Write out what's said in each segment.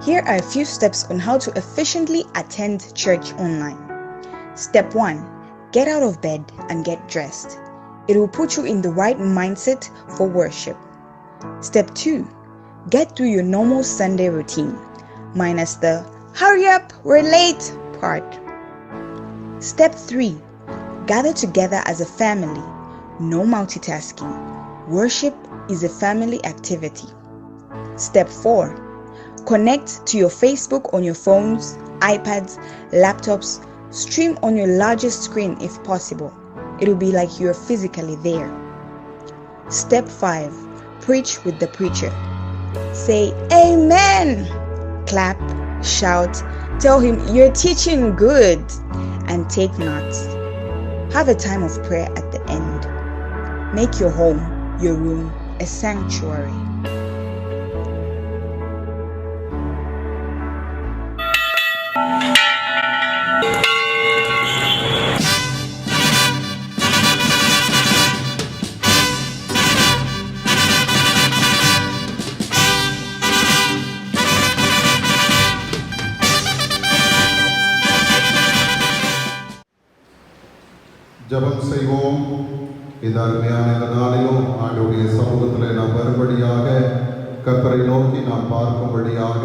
Here are a few steps on how to efficiently attend church online. Step 1. Get out of bed and get dressed. It will put you in the right mindset for worship. Step 2. Get through your normal Sunday routine, minus the "hurry up, we're late" part. Step 3. Gather together as a family. No multitasking. Worship is a family activity. Step 4. Connect to your Facebook on your phones, iPads, laptops. Stream on your largest screen if possible. It will be like you're physically there. Step 5. Preach with the preacher. Say amen. Clap, shout, tell him you're teaching good, and take notes. Have a time of prayer at the end. Make your home, your room, a sanctuary. ஜெபம் செய்வோம். இந்த அருமையான இந்த நாளிலும் ஆண்டவருடைய சமூகத்தில் நாம் வரும்படியாக, கர்த்தரை நோக்கி நாம் பார்க்கும்படியாக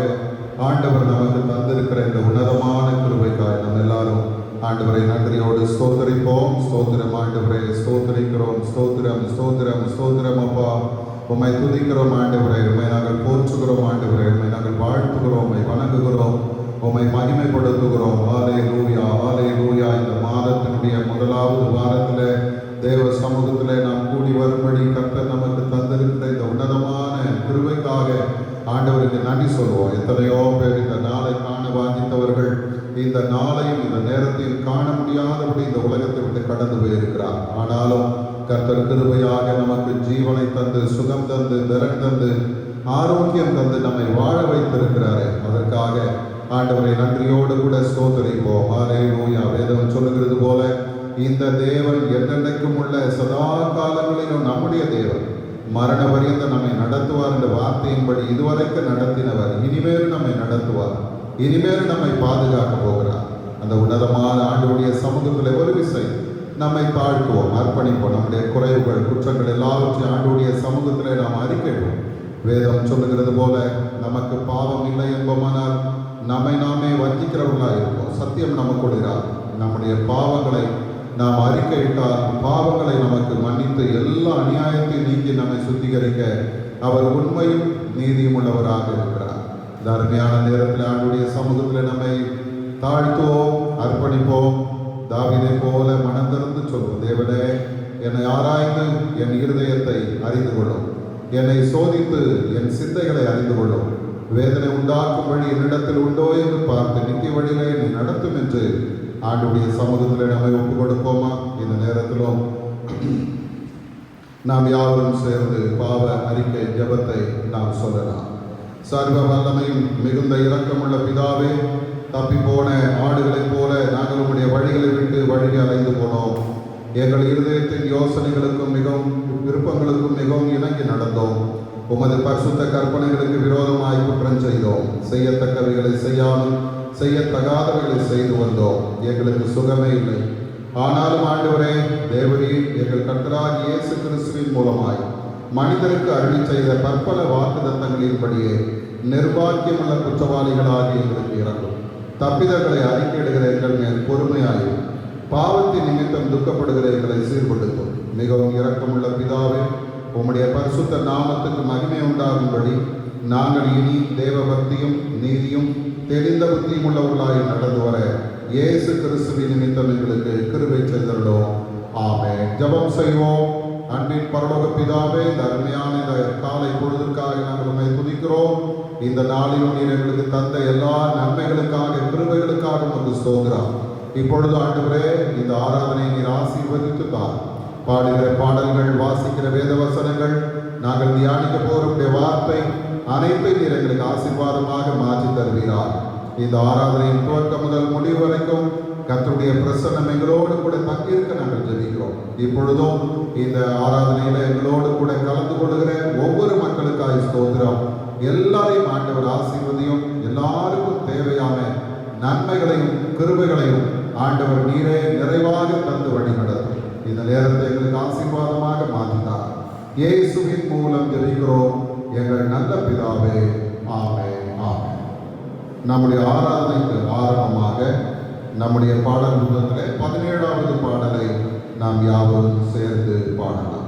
ஆண்டவர் நமக்கு தந்திருக்கிற இந்த உன்னதமான கிருபைக்காய் நாம் எல்லாரும் ஆண்டவரை நன்றியோடு ஸ்தோத்திரிப்போம். ஸ்தோத்திரம் ஆண்டவரை, ஸ்தோத்திரிக்கிறோம். ஸ்தோத்திரம், ஸ்தோத்திரம், ஸ்தோத்திரம் அப்பா. உம்மை துதிக்கிறோம் ஆண்டவரை, உம்மை நாங்கள் போற்றுகிறோம் ஆண்டவரை, உம்மை நாங்கள் வாழ்த்துகிறோம், உம்மை வணங்குகிறோம், உம்மை மகிமைப்படுத்துகிறோம். ஹல்லேலூயா, ஹல்லேலூயா. இந்த மாதத்தினுடைய முதலாவது வாரத்தில் தேவ சமூகத்தில் நாம் கூடி வரும்படி கர்த்தர் நமக்கு தந்திருக்கிற இந்த உன்னதமான கிருபைக்காக ஆண்டவருக்கு நன்றி சொல்வோம். எத்தனையோ பேர் இந்த நாளை காண வாஞ்சித்தவர்கள் இந்த நாளையும் இந்த நேரத்தையும் காண முடியாதபடி இந்த உலகத்தை விட்டு கடந்து போயிருக்கிறார். ஆனாலும் கர்த்தர் கிருபையாக நமக்கு ஜீவனை தந்து, சுகம் தந்து, திறன் தந்து, ஆரோக்கியம் தந்து நம்மை வாழ வைத்திருக்கிறாரே. அதற்காக ஆண்டவரை நன்றியோடு கூட ஸ்தோத்திரிப்போம். ஹல்லேலூயா. வேதம் சொல்லுகிறது போல இந்த தேவன் என்றென்றைக்கும் உள்ள சதா காலங்களிலும் நம்முடைய தேவன், மரண பரியந்த நம்மை நடத்துவார் என்ற வார்த்தையின்படி இதுவரைக்கும் நடத்தினவர் இனிமேல் நம்மை நடத்துவார், இனிமேல் நம்மை பாதுகாக்க போகிறார். அந்த உன்னதமான ஆண்டவருடைய சமூகத்தில் ஒரு விசை நம்மை தாழ்த்துவோம், அர்ப்பணிப்போம். நம்முடைய குறைவுகள், குற்றங்கள் எல்லாவற்றையும் ஆண்டவருடைய சமூகத்தில் நாம் அறிக்கைப்போம். வேதம் சொல்லுகிறது போல நமக்கு பாவம் இல்லை என்போமானால் நம்மை நாமே வஞ்சிக்கிறவர்களாக இருப்போம். சத்தியம் நமக்கு கொடுக்கிறார். நம்முடைய பாவங்களை நாம் அறிக்கையிட்டால் பாவங்களை நமக்கு மன்னித்து எல்லா அநியாயத்தையும் நீக்கி நம்மை சுத்திகரிக்க அவர் உண்மையும் நீதியும் உள்ளவராக இருக்கிறார். இந்த அருமையான நேரத்தில் ஆண்டுடைய சமூகத்தில் நம்மை தாழ்த்துவோம், அர்ப்பணிப்போம். தாவீதை போல மனம் திறந்து சொல்வோம், தேவனே, என்னை ஆராய்ந்து என் இருதயத்தை அறிந்து கொள்ளும், என்னை சோதித்து என் சிந்தைகளை அறிந்து கொள்ளும், வேதனை உண்டாக்கும் வழி என்னிடத்தில் உண்டோ என்று பார்த்து நித்திய வழியிலே நீ நடத்தும் என்று ஆண்டுடைய சமூகத்தில் நம்மை ஒப்புக் கொடுப்போமா? இந்த நேரத்திலும் நாம் யாவரும் சேர்ந்து பாவ அறிக்கை ஜெபத்தை நாம் சொல்லலாம். சர்வ வல்லமையும் மிகுந்த இரக்கமுள்ள பிதாவே, தப்பி போன ஆடுகளைப் போல நாங்கள் உம்முடைய வழிகளை விட்டு வழியை அலைந்து போனோம். எங்கள் இருதயத்தின் யோசனைகளுக்கும் மிகவும் விருப்பங்களுக்கும் மிகவும் இணங்கி நடந்தோம். உமது பரிசுத்த கற்பனைகளுக்கு விரோதமாய் குற்றம் செய்தோம். செய்யத்தக்கவைகளை செய்யாமல் செய்யத்தகாதவைகளை செய்து வந்தோம். எங்களுக்கு சுகமே இல்லை. ஆனாலும் ஆண்டவரே, தேவரீர் எங்கள் கர்த்தராகிய இயேசு கிறிஸ்துவின் மூலமாய் மனிதருக்கு அருளி செய்த பற்பல வாக்குத்தத்தங்களின்படியே நிர்பாக்கியமுள்ள குற்றவாளிகளாகி எங்களுக்கு இறங்கும். தப்பிதங்களை அறிக்கையிடுகிற எங்கள் மேல் பொறுமையாயும் பாவத்தின் நிமித்தம் துக்கப்படுகிற எங்களை சீர்படுத்தும். மிகவும் இரக்கமுள்ள பிதாவே, உம்முடைய பரிசுத்த நாமத்துக்கு மகிமை உண்டாகும்படி நாங்கள் இனி தேவ பக்தியும் நீதியும் தெரிந்த புத்தியும் உள்ளவர்களாய் நடந்து வர இயேசு கிறிஸ்துவின் நிமித்தம் எங்களுக்கு கிருபை செய்தருளோம். ஆமென். ஜெபம் செய்வோம். அன்பின் பரலோக பிதாவே, இந்த அருமையான இந்த காலை பொழுதுக்காக நாங்கள் உம்மை துதிக்கிறோம். இந்த நாளிலும் நீர் எங்களுக்கு தந்த எல்லா நன்மைகளுக்காக, கிருபைகளுக்காக உமக்கு ஸ்தோத்திரம். இப்பொழுது ஆண்டவரே, இந்த ஆராதனை நீர் ஆசீர்வதித்து தார். பாடுகிற பாடல்கள், வாசிக்கிற வேத வசனங்கள், நாங்கள் தியானிக்க போகிற வார்த்தை அனைத்தையும் நீர் எங்களுக்கு ஆசீர்வாதமாக மாற்றி தருவீரார். இந்த ஆராதனையின் துவக்கம் முதல் முடிவு வரைக்கும் கர்த்தருடைய பிரசன்னம் எங்களோடு கூட தங்கியிருக்க நாங்கள் ஜெபிக்கிறோம். இப்பொழுதும் இந்த ஆராதனையில எங்களோடு கூட கலந்து கொள்கிற ஒவ்வொரு மக்களுக்காய் ஸ்தோத்திரம். எல்லாரையும் ஆண்டவர் ஆசீர்வதியும். எல்லாருக்கும் தேவையான நன்மைகளையும் கிருபைகளையும் ஆண்டவர் நீரே நிறைவாக தந்து வழிநடத்தும். இந்த நேரத்தை எங்களுக்கு ஆசீர்வாதமாக மாற்றினார். இயேசுவின் மூலம் ஜெபிக்கிறோம் எங்கள் நல்ல பிதாவே, ஆமென், ஆமென். நம்முடைய ஆராதனைக்கு ஆரம்பமாக நம்முடைய பாடல் புத்தகத்திலே 17வது பாடலை நாம் யாவரும் சேர்ந்து பாடலாம்.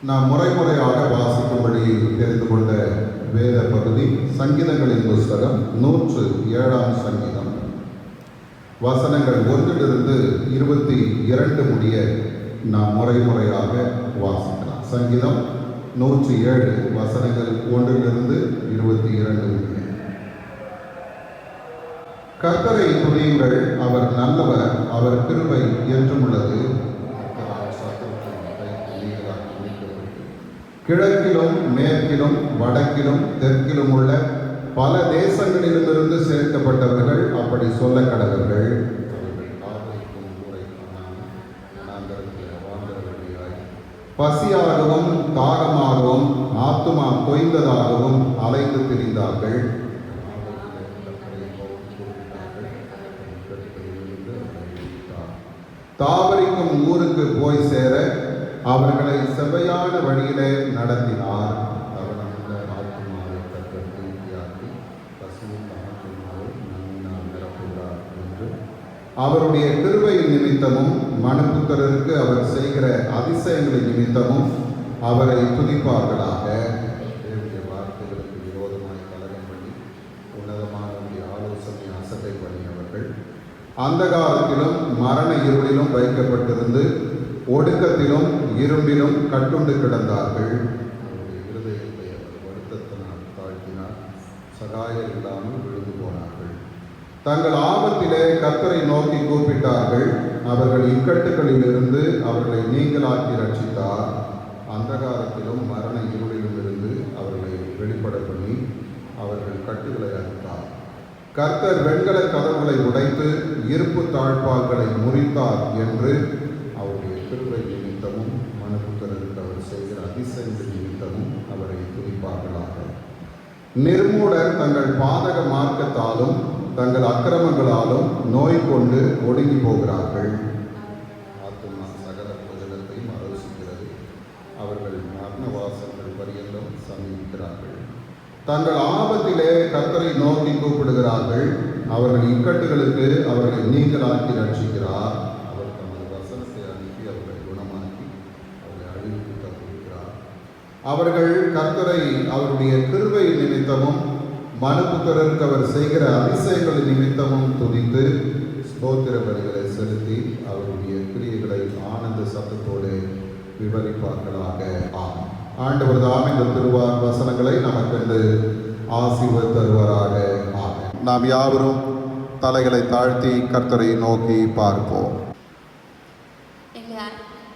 நாம் முறைமுறையாக வாசிக்கும்படி தெரிந்து கொண்ட வேத பகுதி சங்கீதங்களின் புஸ்தகம் 107ஆம் சங்கீதம், வசனங்கள் 1 முதல் 22 முடிய நாம் முறையாக வாசிக்கலாம். சங்கீதம் 107 வசனங்கள் 1-22 முடிய. கர்த்தரை துதியுங்கள், அவர் நல்லவர், அவர் கிருபை என்றும் உள்ளது. கிழக்கிலும் மேற்கிலும் வடக்கிலும் தெற்கிலும் உள்ள பல தேசங்களிலிருந்து சேர்க்கப்பட்டவர்கள் அப்படி சொல்ல கடவர்கள். பசியாகவும் தாகமாகவும் ஆத்துமா தொய்ந்ததாகவும் அலைந்து திரிந்தார்கள். தாவரிக்கும் ஊருக்கு போய் சேர அவர்களை செவ்வையான வழியிலே நடத்தினார். அவருடைய கிருபையின் நிமித்தமும் மனுபுத்திரருக்கு அவர் செய்கிற அதிசயங்களின் நிமித்தமும் அவரை துதிப்பார்களாக. வார்த்தைகளுக்கு விரோதமாய் கலகம் பண்ணி உன்னதமானவருடைய ஆலோசனை அசட்டை பண்ணியவர்கள் அந்த காலத்திலும் மரண இருளிலும் வைக்கப்பட்டிருந்து ஒடுக்கத்திலும் இரும்பிலும் கட்டுண்டு கிடந்தார்கள். அவருடைய இருதயத்தை அவர் வருத்தத்தினால் தாழ்த்தினார், சகாயம் இல்லாமல் விழுந்து போனார்கள். தங்கள் ஆபத்திலே கர்த்தரை நோக்கி கூப்பிட்டார்கள். அவர்கள் இக்கட்டுகளிலிருந்து அவர்களை நீங்களாக்கி ரட்சித்தார். அந்த காலத்திலும் மரண இருளிலும் இருந்து அவர்களை வெளிப்பட பண்ணி அவர்கள் கட்டுகளை அறுத்தார். கர்த்தர் வெண்கல கதவுகளை உடைத்து இருப்பு தாழ்பால்களை முறித்தார் என்று அவருடைய கிருபை நிமித்தமும் மனுபுத்திரருக்கு அவர் செய்கிற அதிசயங்கள் நிமித்தமும் அவரை துதிப்பார்களாக. நிர்மூடர் தங்கள் பாதக மார்க்கத்தாலும் தங்கள் அக்கிரமங்களாலும் நோய் கொண்டு ஒடுங்கி போகிறார்கள். ஆத்துமா சகல போஜனத்தையும் ஆலோசிக்கிறது. அவர்கள் மரணவாசங்கள் பரியந்தம் சமீபிக்கிறார்கள். தங்கள் ஆபத்திலே கர்த்தரை நோக்கி கூப்பிடுகிறார்கள். அவர்கள் இக்கட்டுகளுக்கு அவர்களை நீங்களாக்கி ரட்சிக்கிறார். அவர் தமது வசனத்தை அனுப்பி அவர்களை குணமாக்கி அவர்களை அழிவுக்கு தப்புகிறார். அவர்கள் கர்த்தரை அவருடைய கிருபை நிமித்தமும் மனுபுத்திரருக்கு அவர் செய்கிற அதிசயங்களின் நிமித்தமும் துதித்து ஸ்தோத்திர பலிகளை செலுத்தி அவருடைய கிரியைகளை ஆனந்த சத்தத்தோடு விவரிப்பார்களாக. ஆமென். ஆண்டவர் தாமே இந்த திருவார் வசனங்களை நமக்கு ஆசீர்வாதம் தருவாராக. ஆமென். நாம் யாவரும் தலைகளை தாழ்த்தி கர்த்தரை நோக்கி பார்ப்போம்.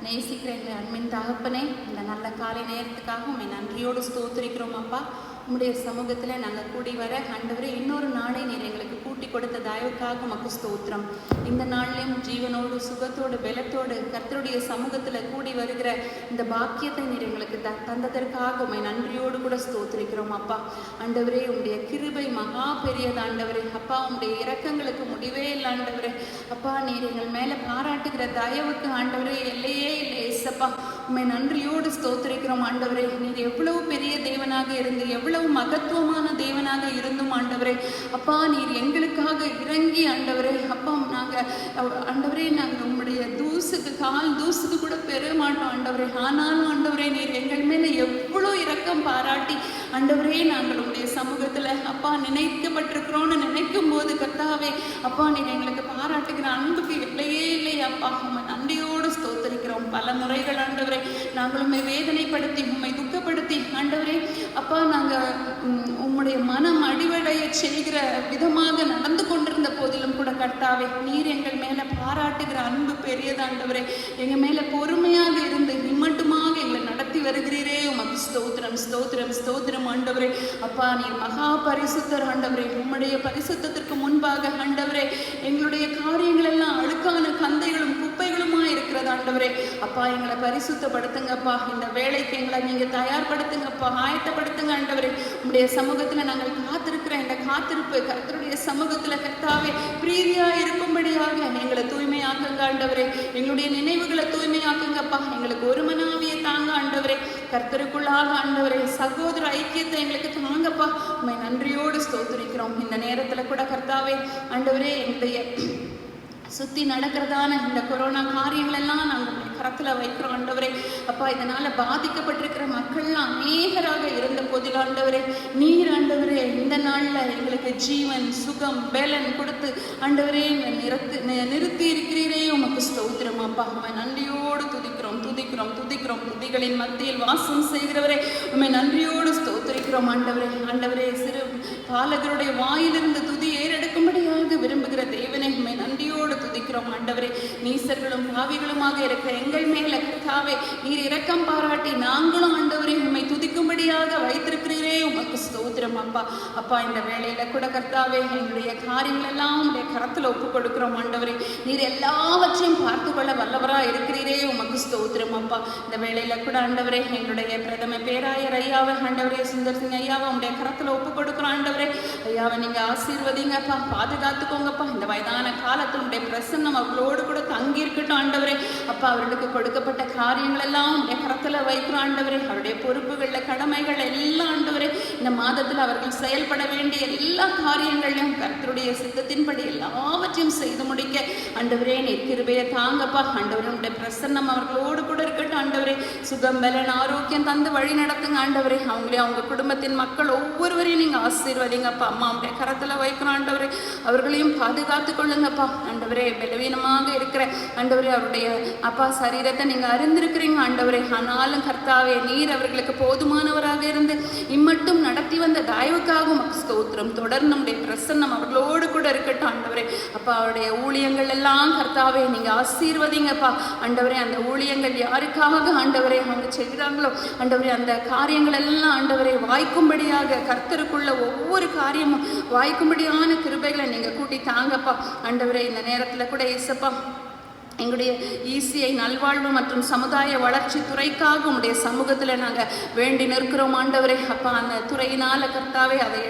நேசிக்கிற எங்கள் அன்பின் தகப்பனே, இந்த நல்ல காலை நேரத்துக்காக உண்மை நன்றியோடு ஸ்தோத்திரிக்கிறோம் அப்பா. உம்முடைய சமூகத்தில் நாங்கள் கூடி வர ஆண்டவரே இன்னொரு நாளை நீர் எங்களுக்கு கூட்டி கொடுத்த தயவுக்காக உமக்கு ஸ்தோத்திரம். இந்த நாளிலும் ஜீவனோடு சுகத்தோடு பலத்தோடு கர்த்தருடைய சமூகத்தில் கூடி வருகிற இந்த பாக்கியத்தை நீர் எங்களுக்கு தந்ததற்காக உண்மை நன்றியோடு கூட ஸ்தோத்திரிக்கிறோம் அப்பா. ஆண்டவரே உம்முடைய கிருபை மகா பெரியது ஆண்டவரே அப்பா. உம்முடைய இரக்கங்களுக்கு முடிவே இல்லை ஆண்டவரே அப்பா. நீர் எங்கள் மேலே பாராட்டுகிற தயவுக்கு ஆண்டவரே எல்லையே இல்லை ஏசப்பா. உண்மை நன்றியோடு ஸ்தோத்திரிக்கிறோம் ஆண்டவரே. நீர் எவ்வளவு பெரிய தேவனாக இருந்து எவ்வளவு மகத்துவமான தேவனாக இருந்தும் ஆண்டவரே அப்பா நீர் எங்களுக்காக இறங்கி ஆண்டவரே அப்பா நாங்கள் ஆண்டவரே நாங்கள் உம்முடைய கால் தூசுக்கு கூட பெற மாட்டோம் ஆண்டவரே. ஆனாலும் ஆண்டவரே நீர் எங்கள் மேலே எவ்வளோ இரக்கம் பாராட்டி ஆண்டவரே நாங்கள் உங்களுடைய சமூகத்தில் அப்பா நினைக்கப்பட்டிருக்கிறோன்னு நினைக்கும் போது கர்த்தாவே அப்பா நீர் எங்களுக்கு பாராட்டுகிற அன்புக்கு இல்லையே இல்லை அப்பா. உண்மை நன்றியோடு ஸ்தோத்தரிக்கிறோம். பல முறைகள் ஆண்டவரே நாங்கள் உண்மை வேதனைப்படுத்தி உண்மை துக்கப்படுத்தி ஆண்டவரே அப்பா நாங்கள் உம்முடைய மனம் அடிவடைய செய்கிற விதமாக நடந்து கொண்டிருந்த போதிலும் கூட கர்த்தாவே நீர் எங்கள் மேலே பாராட்டுகிற அன்பு பெரியதாண்டவரே. எங்கள் மேலே பொறுமையாக இருந்து இம்மட்டுமாக எங்களை நடத்தி வருகிறீரே உமக்கு ஸ்தோத்திரம் ஸ்தோத்திரம் ஸ்தோத்திரம் ஆண்டவரே அப்பா. நீர் மகா பரிசுத்தர் ஆண்டவரே. உம்முடைய பரிசுத்தத்திற்கு முன்பாக ஆண்டவரே எங்களுடைய காரியங்கள் எல்லாம் அழுக்கான கந்தைகளும் குப்பைகளுமா இருக்கிறது ஆண்டவரே அப்பா. எங்களை பரிசுத்தப்படுத்துங்கப்பா. இந்த வேலைக்கு எங்களை நீங்க தயார்படுத்துங்கப்பா, ஆயத்தப்படுத்துங்க ஆண்டவரே. உம்முடைய சமூகத்துல நாங்கள் காத்திருக்கிற இந்த காத்திருப்பு கர்த்தருடைய சமூகத்துல கர்த்தாவே பிரீதியா இருக்கும்படியாக எங்களை தூய்மையாக்குங்க ஆண்டவரே. எங்களுடைய நினைவுகளை தூய்மையாக்குங்கப்பா. எங்களுக்கு ஒரு மனாவியை தாங்க ஆண்டவரே. கர்த்தருக்குள்ளாக ஆண்டவரே சகோதர ஐக்கியத்தை எங்களுக்கு தாங்கப்பா. உண்மை நன்றியோடு ஸ்தோத்திரிக்கிறோம். இந்த நேரத்துல கூட கர்த்தாவே ஆண்டவரே எங்களுடைய சுற்றி நடக்கிறதான இந்த கொரோனா காரியங்கள் எல்லாம் நாங்கள் கரத்தில் வைக்கிறோம் ஆண்டவரே அப்பா. இதனால் பாதிக்கப்பட்டிருக்கிற மக்கள்லாம் அநேகராக இருந்த போதில் ஆண்டவரே நீர் ஆண்டவரே இந்த நாளில் எங்களுக்கு ஜீவன் சுகம் பலன் கொடுத்து ஆண்டவரே நிறுத்தி இருக்கிறீரே உமக்கு ஸ்தோத்திரம் அப்பா. உம்மை நன்றியோடு துதிக்கிறோம் துதிக்கிறோம் துதிக்கிறோம். துதிகளின் மத்தியில் வாசம் செய்கிறவரே உம்மை நன்றியோடு ஸ்தோத்திரிக்கிறோம் ஆண்டவரே. ஆண்டவரே சிறு பாலகருடைய வாயிலிருந்து துதி ஏறெடுக்கும்படியாக விரும்புகிற தேவனே உம்மை நன்றியோடு துதிக்கிறோம் ஆண்டவரே. நீசர்களும் பாவிகளுமாக இருக்கிற எங்கள் மேல கர்த்தாவே நீர் இரக்கம் பாராட்டி நாங்களும் ஆண்டவரே உம்மை துதிக்கும்படியாக வைத்திருக்கிறீரே உமக்கு ஸ்தோத்திரம் அப்பா. அப்பா இந்த வேளையில கூட கர்த்தாவே எங்களுடைய காரியங்கள் எல்லாம் உடைய கரத்துல ஒப்பு கொடுக்கிறோம் ஆண்டவரே. நீர் எல்லாவற்றையும் பார்த்து கொள்ள வல்லவரா இருக்கிறீரே உமக்கு ஸ்தோத்திரம் அப்பா. இந்த வேளையில கூட ஆண்டவரே எங்களுடைய பிரதம பேராயர் ஐயாவை ஆண்டவரே சுந்தர் சிங் ஐயாவை உடைய கரத்துல ஒப்பு கொடுக்கிறோம் ஆண்டவரே. ஐயாவை நீங்க ஆசீர்வதிங்கப்பா, பாதுகாத்துக்கோங்கப்பா. இந்த வயதான காலத்தில் உடைய பிரசன்னம் அவர்களோடு கூட தங்கி இருக்கட்டும் ஆண்டவரே. அப்பா அவர்களுக்கு கொடுக்கப்பட்ட காரியங்கள் எல்லாம் உடைய கரத்துல வைக்கிறோம் ஆண்டவரே. அவருடைய பொறுப்புகள்ல கடமைகள் எல்லாம் ஆண்டவரே இந்த மாதத்தில் அவர்கள் செயல்பட வேண்டிய எல்லா காரியங்களையும் கர்த்தருடைய சித்தத்தின்படி எல்லாவற்றையும் செய்து முடிக்க ஆண்டவரே நீர் கிருபையை தாங்கப்பா ஆண்டவரே. உடைய பிரசன்னம் அவர்களோடு கூட இருக்கட்டும் ஆண்டவரே. சுகம் பலன் ஆரோக்கியம் தந்து வழி நடத்துங்க ஆண்டவரே. அவங்களே அவங்க குடும்பத்தின் மக்கள் ஒவ்வொருவரையும் நீங்க ஆசீர்வதிங்கப்பா. அம்மா உடைய கரத்துல வைக்கிறோம் ஆண்டவரே. அவர்களையும் பாதுகாத்து கொள்ளுங்கப்பா ஆண்டவரே. பலவீனமாக இருக்கிற ஆண்டவரே அவருடைய அப்பா சரீரத்தை நீங்க அறிந்திருக்கிறீங்க ஆண்டவரே. ஆனாலும் கர்த்தாவே நீர் அவர்களுக்கு போதுமானவராக இருந்து இம்மட்டும் நடத்தி வந்த தயவுக்காக உமக்கு ஸ்தோத்திரம். தொடர்ந்து நம்முடைய பிரசன்னம் அவர்களோடு கூட இருக்கட்டும் ஆண்டவரே. அப்பா அவருடைய ஊழியங்கள் எல்லாம் கர்த்தாவே நீங்க ஆசீர்வதிங்கப்பா ஆண்டவரே. அந்த ஊழியங்கள் யாருக்காக ஆண்டவரே அவங்க செய்கிறாங்களோ ஆண்டவரே அந்த காரியங்கள் எல்லாம் ஆண்டவரே வாய்க்கும்படியாக கர்த்தருக்குள்ள ஒவ்வொரு காரியமும் வாய்க்கும்படியான கிருபைகளை நீங்க கூட்டி தாங்கப்பா ஆண்டவரே. இந்த நேரத்துல கூட இயேசப்பா எங்களுடைய ECI நல்வாழ்வு மற்றும் சமுதாய வளர்ச்சி துறைக்காக உங்களுடைய சமூகத்தில் நாங்கள் வேண்டி நிற்கிறோம் ஆண்டவரே. அப்பா அந்த துறையினால கர்த்தாவே அதை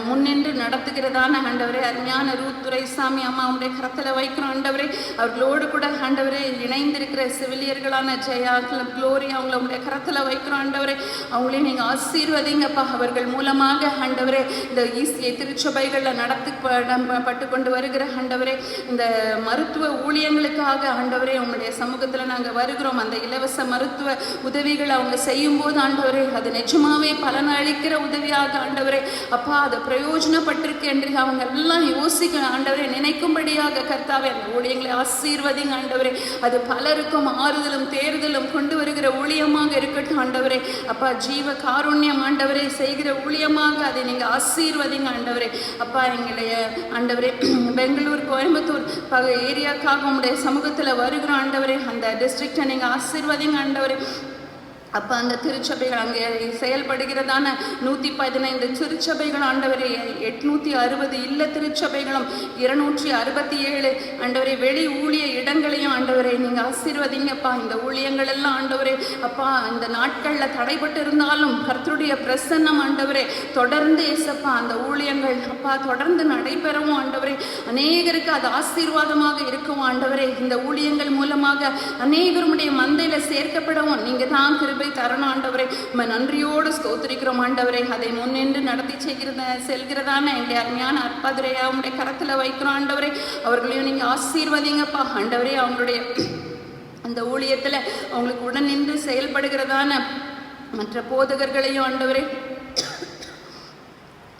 முன்னின்று நடத்துகிறதான ஆண்டவரே அருமையான ரூத் துரைசாமி அம்மா உங்களுடைய கரத்தில் வைக்கிறோம் ஆண்டவரே. அவர்களோடு கூட ஆண்டவரே இணைந்திருக்கிற செவிலியர்களான ஜெயா குளோரி அவங்கள உங்களுடைய கரத்தில் வைக்கிறோம் ஆண்டவரே. அவங்களையும் நீங்கள் ஆசீர்வதிங்கப்பா. அவர்கள் மூலமாக ஆண்டவரே இந்த ECI திருச்சபைகளில் நடத்தப்பட்டு கொண்டு வருகிற ஆண்டவரே இந்த மருத்துவ ஊழியங்களுக்காக ஆண்டவரே உங்களுடைய சமூகத்துல நாங்க வருகிறோம். அந்த இலவச மருத்துவ உதவிகளை அவங்க செய்யும் போது ஆண்டவரே அது நிஜமாவே பலன் அளிக்கிற உதவியாக ஆண்டவரே அப்பா அது பிரயோஜனப்பட்டிருக்கு என்று அவங்க எல்லாம் யோசிக்க ஆண்டவரே நினைக்கும்படியாக கர்த்தாவே அந்த ஊழியங்களை ஆசீர்வதிங்க ஆண்டவரே. அது பலருக்கும் ஆறுதலும் தேர்தலும் கொண்டு வருகிற ஊழியமாக இருக்கட்டும் ஆண்டவரே. அப்பா ஜீவ காருண்யம் ஆண்டவரே செய்கிற ஊழியமாக அதை நீங்க ஆசீர்வதிங்க ஆண்டவரே. அப்பா எங்களுடைய ஆண்டவரே பெங்களூர் கோயம்புத்தூர் ஏரியாக்காக உங்களுடைய சமூகத்தில் வருகிற ஆண்டவரே அந்த டிஸ்ட்ரிக்டை நீங்கள் ஆசீர்வதிங்க ஆண்டவரே. அப்போ அந்த திருச்சபைகள் அங்கே செயல்படுகிறதான 115 திருச்சபைகள் ஆண்டவரே 860 இல்ல திருச்சபைகளும் 267 ஆண்டவரே வெளி ஊழிய இடங்களையும் ஆண்டவரே நீங்கள் ஆசீர்வதிங்கப்பா. இந்த ஊழியங்கள் எல்லாம் ஆண்டவரே அப்பா இந்த நாட்களில் தடைபட்டு இருந்தாலும் கர்த்தருடைய பிரசன்னம் ஆண்டவரே தொடர்ந்து ஏசப்பா அந்த ஊழியங்கள் அப்பா தொடர்ந்து நடைபெறவும் ஆண்டவரே அநேகருக்கு அது ஆசீர்வாதமாக இருக்கும் ஆண்டவரே. இந்த ஊழியங்கள் மூலமாக அநேகருடைய மந்தையில் சேர்க்கப்படவும் நீங்கள் தான் தரணும் ஆண்டவரே. நம்ம நன்றியோடு ஸ்தோத்திரிக்கிறோம் ஆண்டவரே. அதை முன்னின்று நடத்தி செல்கிறதான எங்களுடைய அருமையான அற்பதுரையா உங்களுடைய கரத்துல வைக்கிறோம் ஆண்டவரே. அவர்களையும் நீங்க ஆசீர்வதிங்கப்பா ஆண்டவரே. அவங்களுடைய அந்த ஊழியத்துல அவங்களுக்கு உடன் நின்று செயல்படுகிறதான மற்ற போதகர்களையும் ஆண்டவரே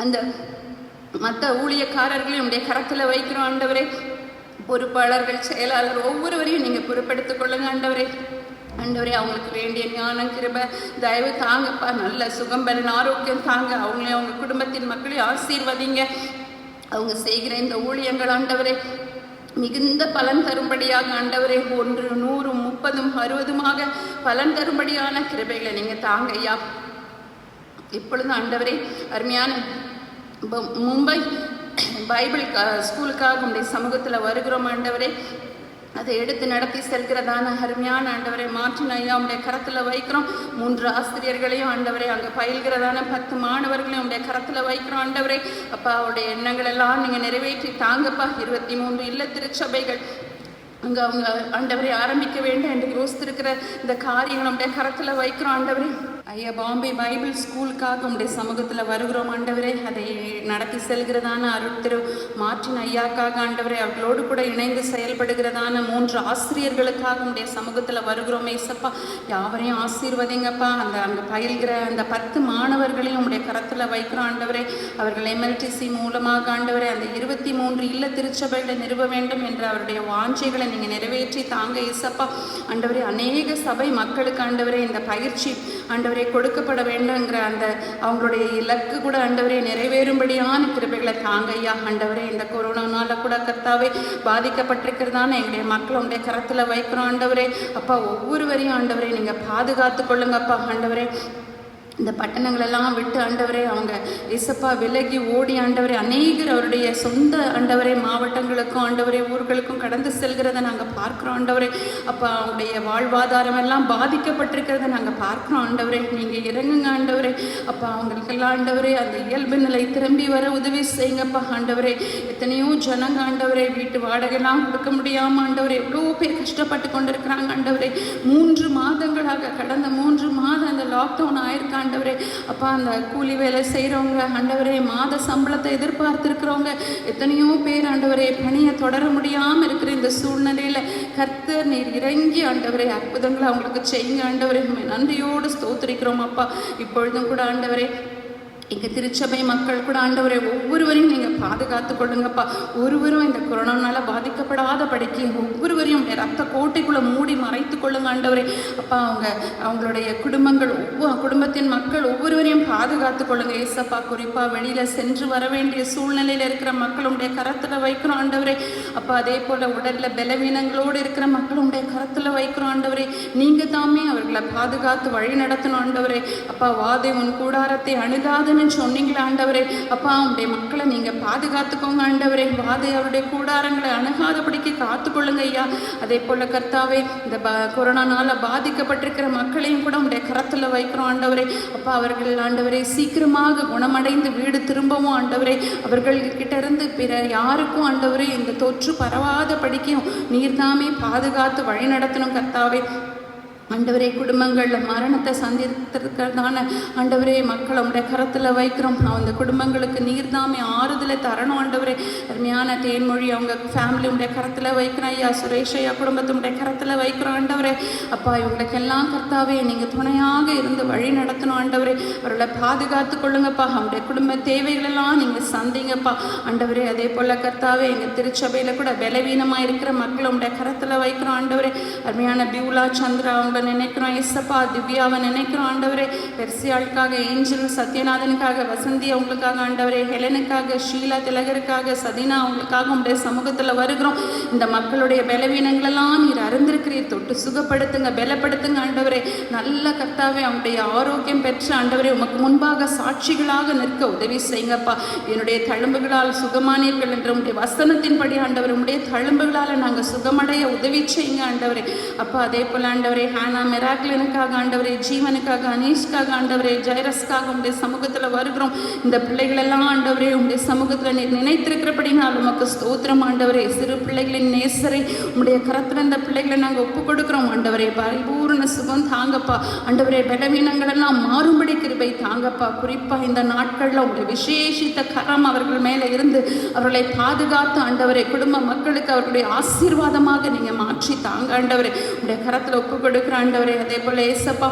அந்த மற்ற ஊழியக்காரர்களையும் உங்களுடைய கரத்துல வைக்கிறோம் ஆண்டவரே. பொறுப்பாளர்கள் செயலாளர் ஒவ்வொருவரையும் நீங்க பொறுப்பெடுத்துக் கொள்ளுங்க ஆண்டவரே. ஆண்டவரே அவங்களுக்கு வேண்டிய ஞானம் கிருபை தயவு தாங்கப்பா. நல்ல சுகம் பலன் ஆரோக்கியம் தாங்க. அவங்களே அவங்க குடும்பத்தின் மக்களையும் ஆசீர்வதிங்க. அவங்க செய்கிற இந்த ஊழியங்கள் ஆண்டவரே மிகுந்த பலன் தரும்படியாக ஆண்டவரே 1 100 30 60 பலன் தரும்படியான கிருபைகளை நீங்க தாங்க ஐயா. இப்பொழுது ஆண்டவரே அருமையான மும்பை பைபிள் ஸ்கூலுக்காக உங்களுடைய சமூகத்தில் வருகிறோம் ஆண்டவரே. அதை எடுத்து நடத்தி செல்கிறதான அருமையான ஆண்டவரை மாற்றின ஐயா உடைய கரத்தில் வைக்கிறோம். 3 ஆசிரியர்களையும் ஆண்டவரை அங்கே பயில்கிறதான 10 மாணவர்களையும் உடைய கரத்தில் வைக்கிறோம் ஆண்டவரை. அப்பா அவருடைய எண்ணங்கள் எல்லாம் நீங்கள் நிறைவேற்றி தாங்கப்பா. 23 இல்ல திருச்சபைகள் அங்கே அவங்க ஆண்டவரை ஆரம்பிக்க வேண்டும் என்று யோசித்திருக்கிற இந்த காரியங்கள் உடைய கரத்தில் வைக்கிறோம் ஆண்டவரை. ஐயா பாம்பே பைபிள் ஸ்கூலுக்காக உடைய சமூகத்தில் வருகிறோம் ஆண்டவரே. அதை நடத்தி செல்கிறதான அருட்திரு மார்ட்டின் ஐயாக்காக ஆண்டவரே, அவர்களோடு கூட இணைந்து செயல்படுகிறதான 3 ஆசிரியர்களுக்காக உடைய சமூகத்தில் வருகிறோம் ஏசப்பா. யாவரையும் ஆசீர்வதிங்கப்பா. அங்கே பயில்கிற அந்த 10 மாணவர்களையும் உடைய கரத்தில் வைக்கிறோம் ஆண்டவரே. அவர்கள் MLTC மூலமாக ஆண்டவரே அந்த 23 இல்ல திருச்சபைகளை நிறுவ வேண்டும் என்ற அவருடைய வாஞ்சைகளை நீங்கள் நிறைவேற்றி தாங்க ஏசப்பா. ஆண்டவரே, அநேக சபை மக்களுக்கு ஆண்டவரே இந்த பயிற்சி ஆண்டவரே கொடுக்கப்பட வேண்டுங்கிற அந்த அவங்களுடைய இலக்கு கூட ஆண்டவரே நிறைவேறும்படியான கிருபைகளை தாங்க ஐயா. ஆண்டவரே, இந்த கொரோனானால கூட கர்த்தாவே பாதிக்கப்பட்டிருக்கிறதான எங்களுடைய மக்கள் உடைய கரத்தில் வைக்கிறோம் ஆண்டவரே. அப்பா, ஒவ்வொருவரையும் ஆண்டவரே நீங்கள் பாதுகாத்து கொள்ளுங்கப்பா. ஆண்டவரே, இந்த பட்டணங்களெல்லாம் விட்டு ஆண்டவரே அவங்க இசப்பா விலகி ஓடி ஆண்டவரே அநேகர் அவருடைய சொந்த ஆண்டவரே மாவட்டங்களுக்கும் ஆண்டவரே ஊர்களுக்கும் கடந்து செல்கிறத நாங்கள் பார்க்குறோம் ஆண்டவரே. அப்போ அவங்களுடைய வாழ்வாதாரம் எல்லாம் பாதிக்கப்பட்டிருக்கிறத நாங்கள் பார்க்குறோம் ஆண்டவரே. நீங்கள் இறங்குங்க ஆண்டவரே. அப்போ அவங்களுக்கெல்லாம் ஆண்டவரே அந்த இயல்பு நிலை திரும்பி வர உதவி செய்யுங்கப்பா ஆண்டவரே. எத்தனையோ ஜனங்க ஆண்டவரே வீட்டு வாடகைலாம் கொடுக்க முடியாமல் ஆண்டவரே எவ்வளோ பேர் கஷ்டப்பட்டு கொண்டு இருக்கிறாங்க ஆண்டவரே. 3 மாதங்களாக கடந்த 3 மாதம் அந்த லாக்டவுன் ஆயிருக்காங்க ஆண்டவரே. அப்பா, அந்த கூலி வேலை செய்கிறவங்க ஆண்டவரே மாத சம்பளத்தை எதிர்பார்த்துருக்கிறவங்க எத்தனையோ பேர் ஆண்டவரே பணியை தொடர முடியாமல் இருக்கிற இந்த சூழ்நிலையில் கர்த்தர் நீர் இறங்கி ஆண்டவரே அற்புதங்களை அவங்களுக்கு செய்யுங்க ஆண்டவரே. நன்றியோடு ஸ்தோத்திரிக்கிறோம் அப்பா. இப்பொழுதும் கூட ஆண்டவரே எங்கள் திருச்சபை மக்கள் கூட ஆண்டவரை ஒவ்வொருவரையும் நீங்கள் பாதுகாத்து கொள்ளுங்கப்பா. ஒருவரும் இந்த கொரோனானால பாதிக்கப்படாத படிக்க ஒவ்வொருவரையும் ரத்த கோட்டைக்குள்ளே மூடி மறைத்து கொள்ளுங்க ஆண்டவரே. அப்பா, அவங்களுடைய குடும்பங்கள் குடும்பத்தின் மக்கள் ஒவ்வொருவரையும் பாதுகாத்து கொள்ளுங்க ஏசப்பா. குறிப்பாக வெளியில் சென்று வர வேண்டிய சூழ்நிலையில் இருக்கிற மக்களுடைய கரத்தில் வைக்கிறோம் ஆண்டவரே. அப்பா, அதே போல் உடலில் பலவீனங்களோடு இருக்கிற மக்களுடைய கரத்தில் வைக்கிறோம் ஆண்டவரே. நீங்கள் தாமே அவர்களை பாதுகாத்து வழி நடத்தணும் ஆண்டவரே. அப்பா, வாதை உன் கூடாரத்தை அணுகாதுன்னு சொன்னீங்களா ஆண்டவரே. அப்பா, அவனுடைய மக்களை நீங்கள் பாதுகாத்துக்கோங்க ஆண்டவரே. வாதை அவருடைய கூடாரங்களை அணுகாதபடிக்கு காத்துக்கொள்ளுங்க ஐயா. அதே போல் கர்த்தாவே, இந்த கொரோனானால பாதிக்கப்பட்டிருக்கிற மக்களையும் கூட உடைய கரத்தில் வைக்கிறோம் ஆண்டவரே. அப்பா, அவர்கள் ஆண்டவரே சீக்கிரமாக குணமடைந்து வீடு திரும்பவும் ஆண்டவரே அவர்கள்கிட்ட இருந்து பிற யாருக்கும் ஆண்டவரே இந்த தொற்று பரவாத படிக்கும் நீர்தாமே பாதுகாத்து வழி நடத்தணும் கர்த்தாவே. ஆண்டவரே, குடும்பங்களில் மரணத்தை சந்தித்திருக்கிறதான ஆண்டவரே மக்களை உடைய கரத்தில் வைக்கிறோம். அந்த குடும்பங்களுக்கு நீர்தாமே ஆறுதலை தரணும் ஆண்டவரே. அருமையான தேன்மொழி அவங்க ஃபேமிலி உடைய கரத்தில் வைக்கிறோம் ஐயா. சுரேஷ் ஐயா குடும்பத்தினுடைய கரத்தில் வைக்கிறோம் ஆண்டவரே. அப்பா, இவங்களுக்கெல்லாம் கர்த்தாவே நீங்கள் துணையாக இருந்து வழி நடத்தணும் ஆண்டவரே. அவர்களை பாதுகாத்து கொள்ளுங்கப்பா. அவங்களுடைய குடும்ப தேவைகளெல்லாம் நீங்கள் சந்திங்கப்பா ஆண்டவரே. அதே போல் கர்த்தாவே, எங்கள் திருச்சபையில் கூட பலவீனமாக இருக்கிற மக்களை உடைய கரத்தில் வைக்கிறோம் ஆண்டவரே. அருமையான பியூலா சந்திரா அவங்க நினைக்கிறோம் ஏசப்பா. திவ்யாவை நினைக்கிறோம் ஆண்டவரே. பெர்சியாளுக்காக, ஏஞ்சல் சத்யநாதனுக்காக, வசந்தி அவங்களுக்காக ஆண்டவரே, ஹெலனுக்காக, ஷீலா திலகருக்காக, சதினா அவங்களுக்காக உடைய சமூகத்தில் வருகிறோம். இந்த மக்களுடைய பலவீனங்களெல்லாம் நீர் அறிந்திருக்கிறீர். தொட்டு சுகப்படுத்துங்க, பலப்படுத்துங்க ஆண்டவரே. நல்ல கர்த்தாவே, அவங்களுடைய ஆரோக்கியம் பெற்ற ஆண்டவரே உமக்கு முன்பாக சாட்சிகளாக நிற்க உதவி செய்யுங்கப்பா. என்னுடைய தழும்புகளால் சுகமானீர்கள் என்ற உடைய வசனத்தின்படி ஆண்டவர் உடைய தழும்புகளால் நாங்கள் சுகமடைய உதவி செய்யுங்க ஆண்டவரே. அப்பா, அதே போல் ஆண்டவரே மிராக்லினுக்காக ஆண்டவரே, ஜீவனுக்காக, அனீஷ்காக ஆண்டவரே, ஜெயரஸ்காக உடைய சமூகத்தில் வருகிறோம். இந்த பிள்ளைகளெல்லாம் ஆண்டவரே உடைய சமூகத்தில் நீர் நினைத்திருக்கிறபடினால் உமக்கு ஸ்தோத்திரம் ஆண்டவரே. சிறு பிள்ளைகளின் நேசரை உடைய கரத்தில் இந்த பிள்ளைகளை நாங்கள் ஒப்பு கொடுக்குறோம் ஆண்டவரே. பரிபூர்ண சுகம் தாங்கப்பா ஆண்டவரே. பலவீனங்கள் எல்லாம் மாறும்படி கிருபை தாங்கப்பா. குறிப்பாக இந்த நாட்களில் உடைய விசேஷித்த கரம் அவர்கள் மேலே இருந்து அவர்களை பாதுகாத்து ஆண்டவரே குடும்ப மக்களுக்கு அவர்களுடைய ஆசீர்வாதமாக நீங்கள் மாற்றி தாங்க ஆண்டவரே. உடைய கரத்தில் ஒப்பு கொடுக்குற ஆண்டவரே. அதே போல் ஏசப்பா,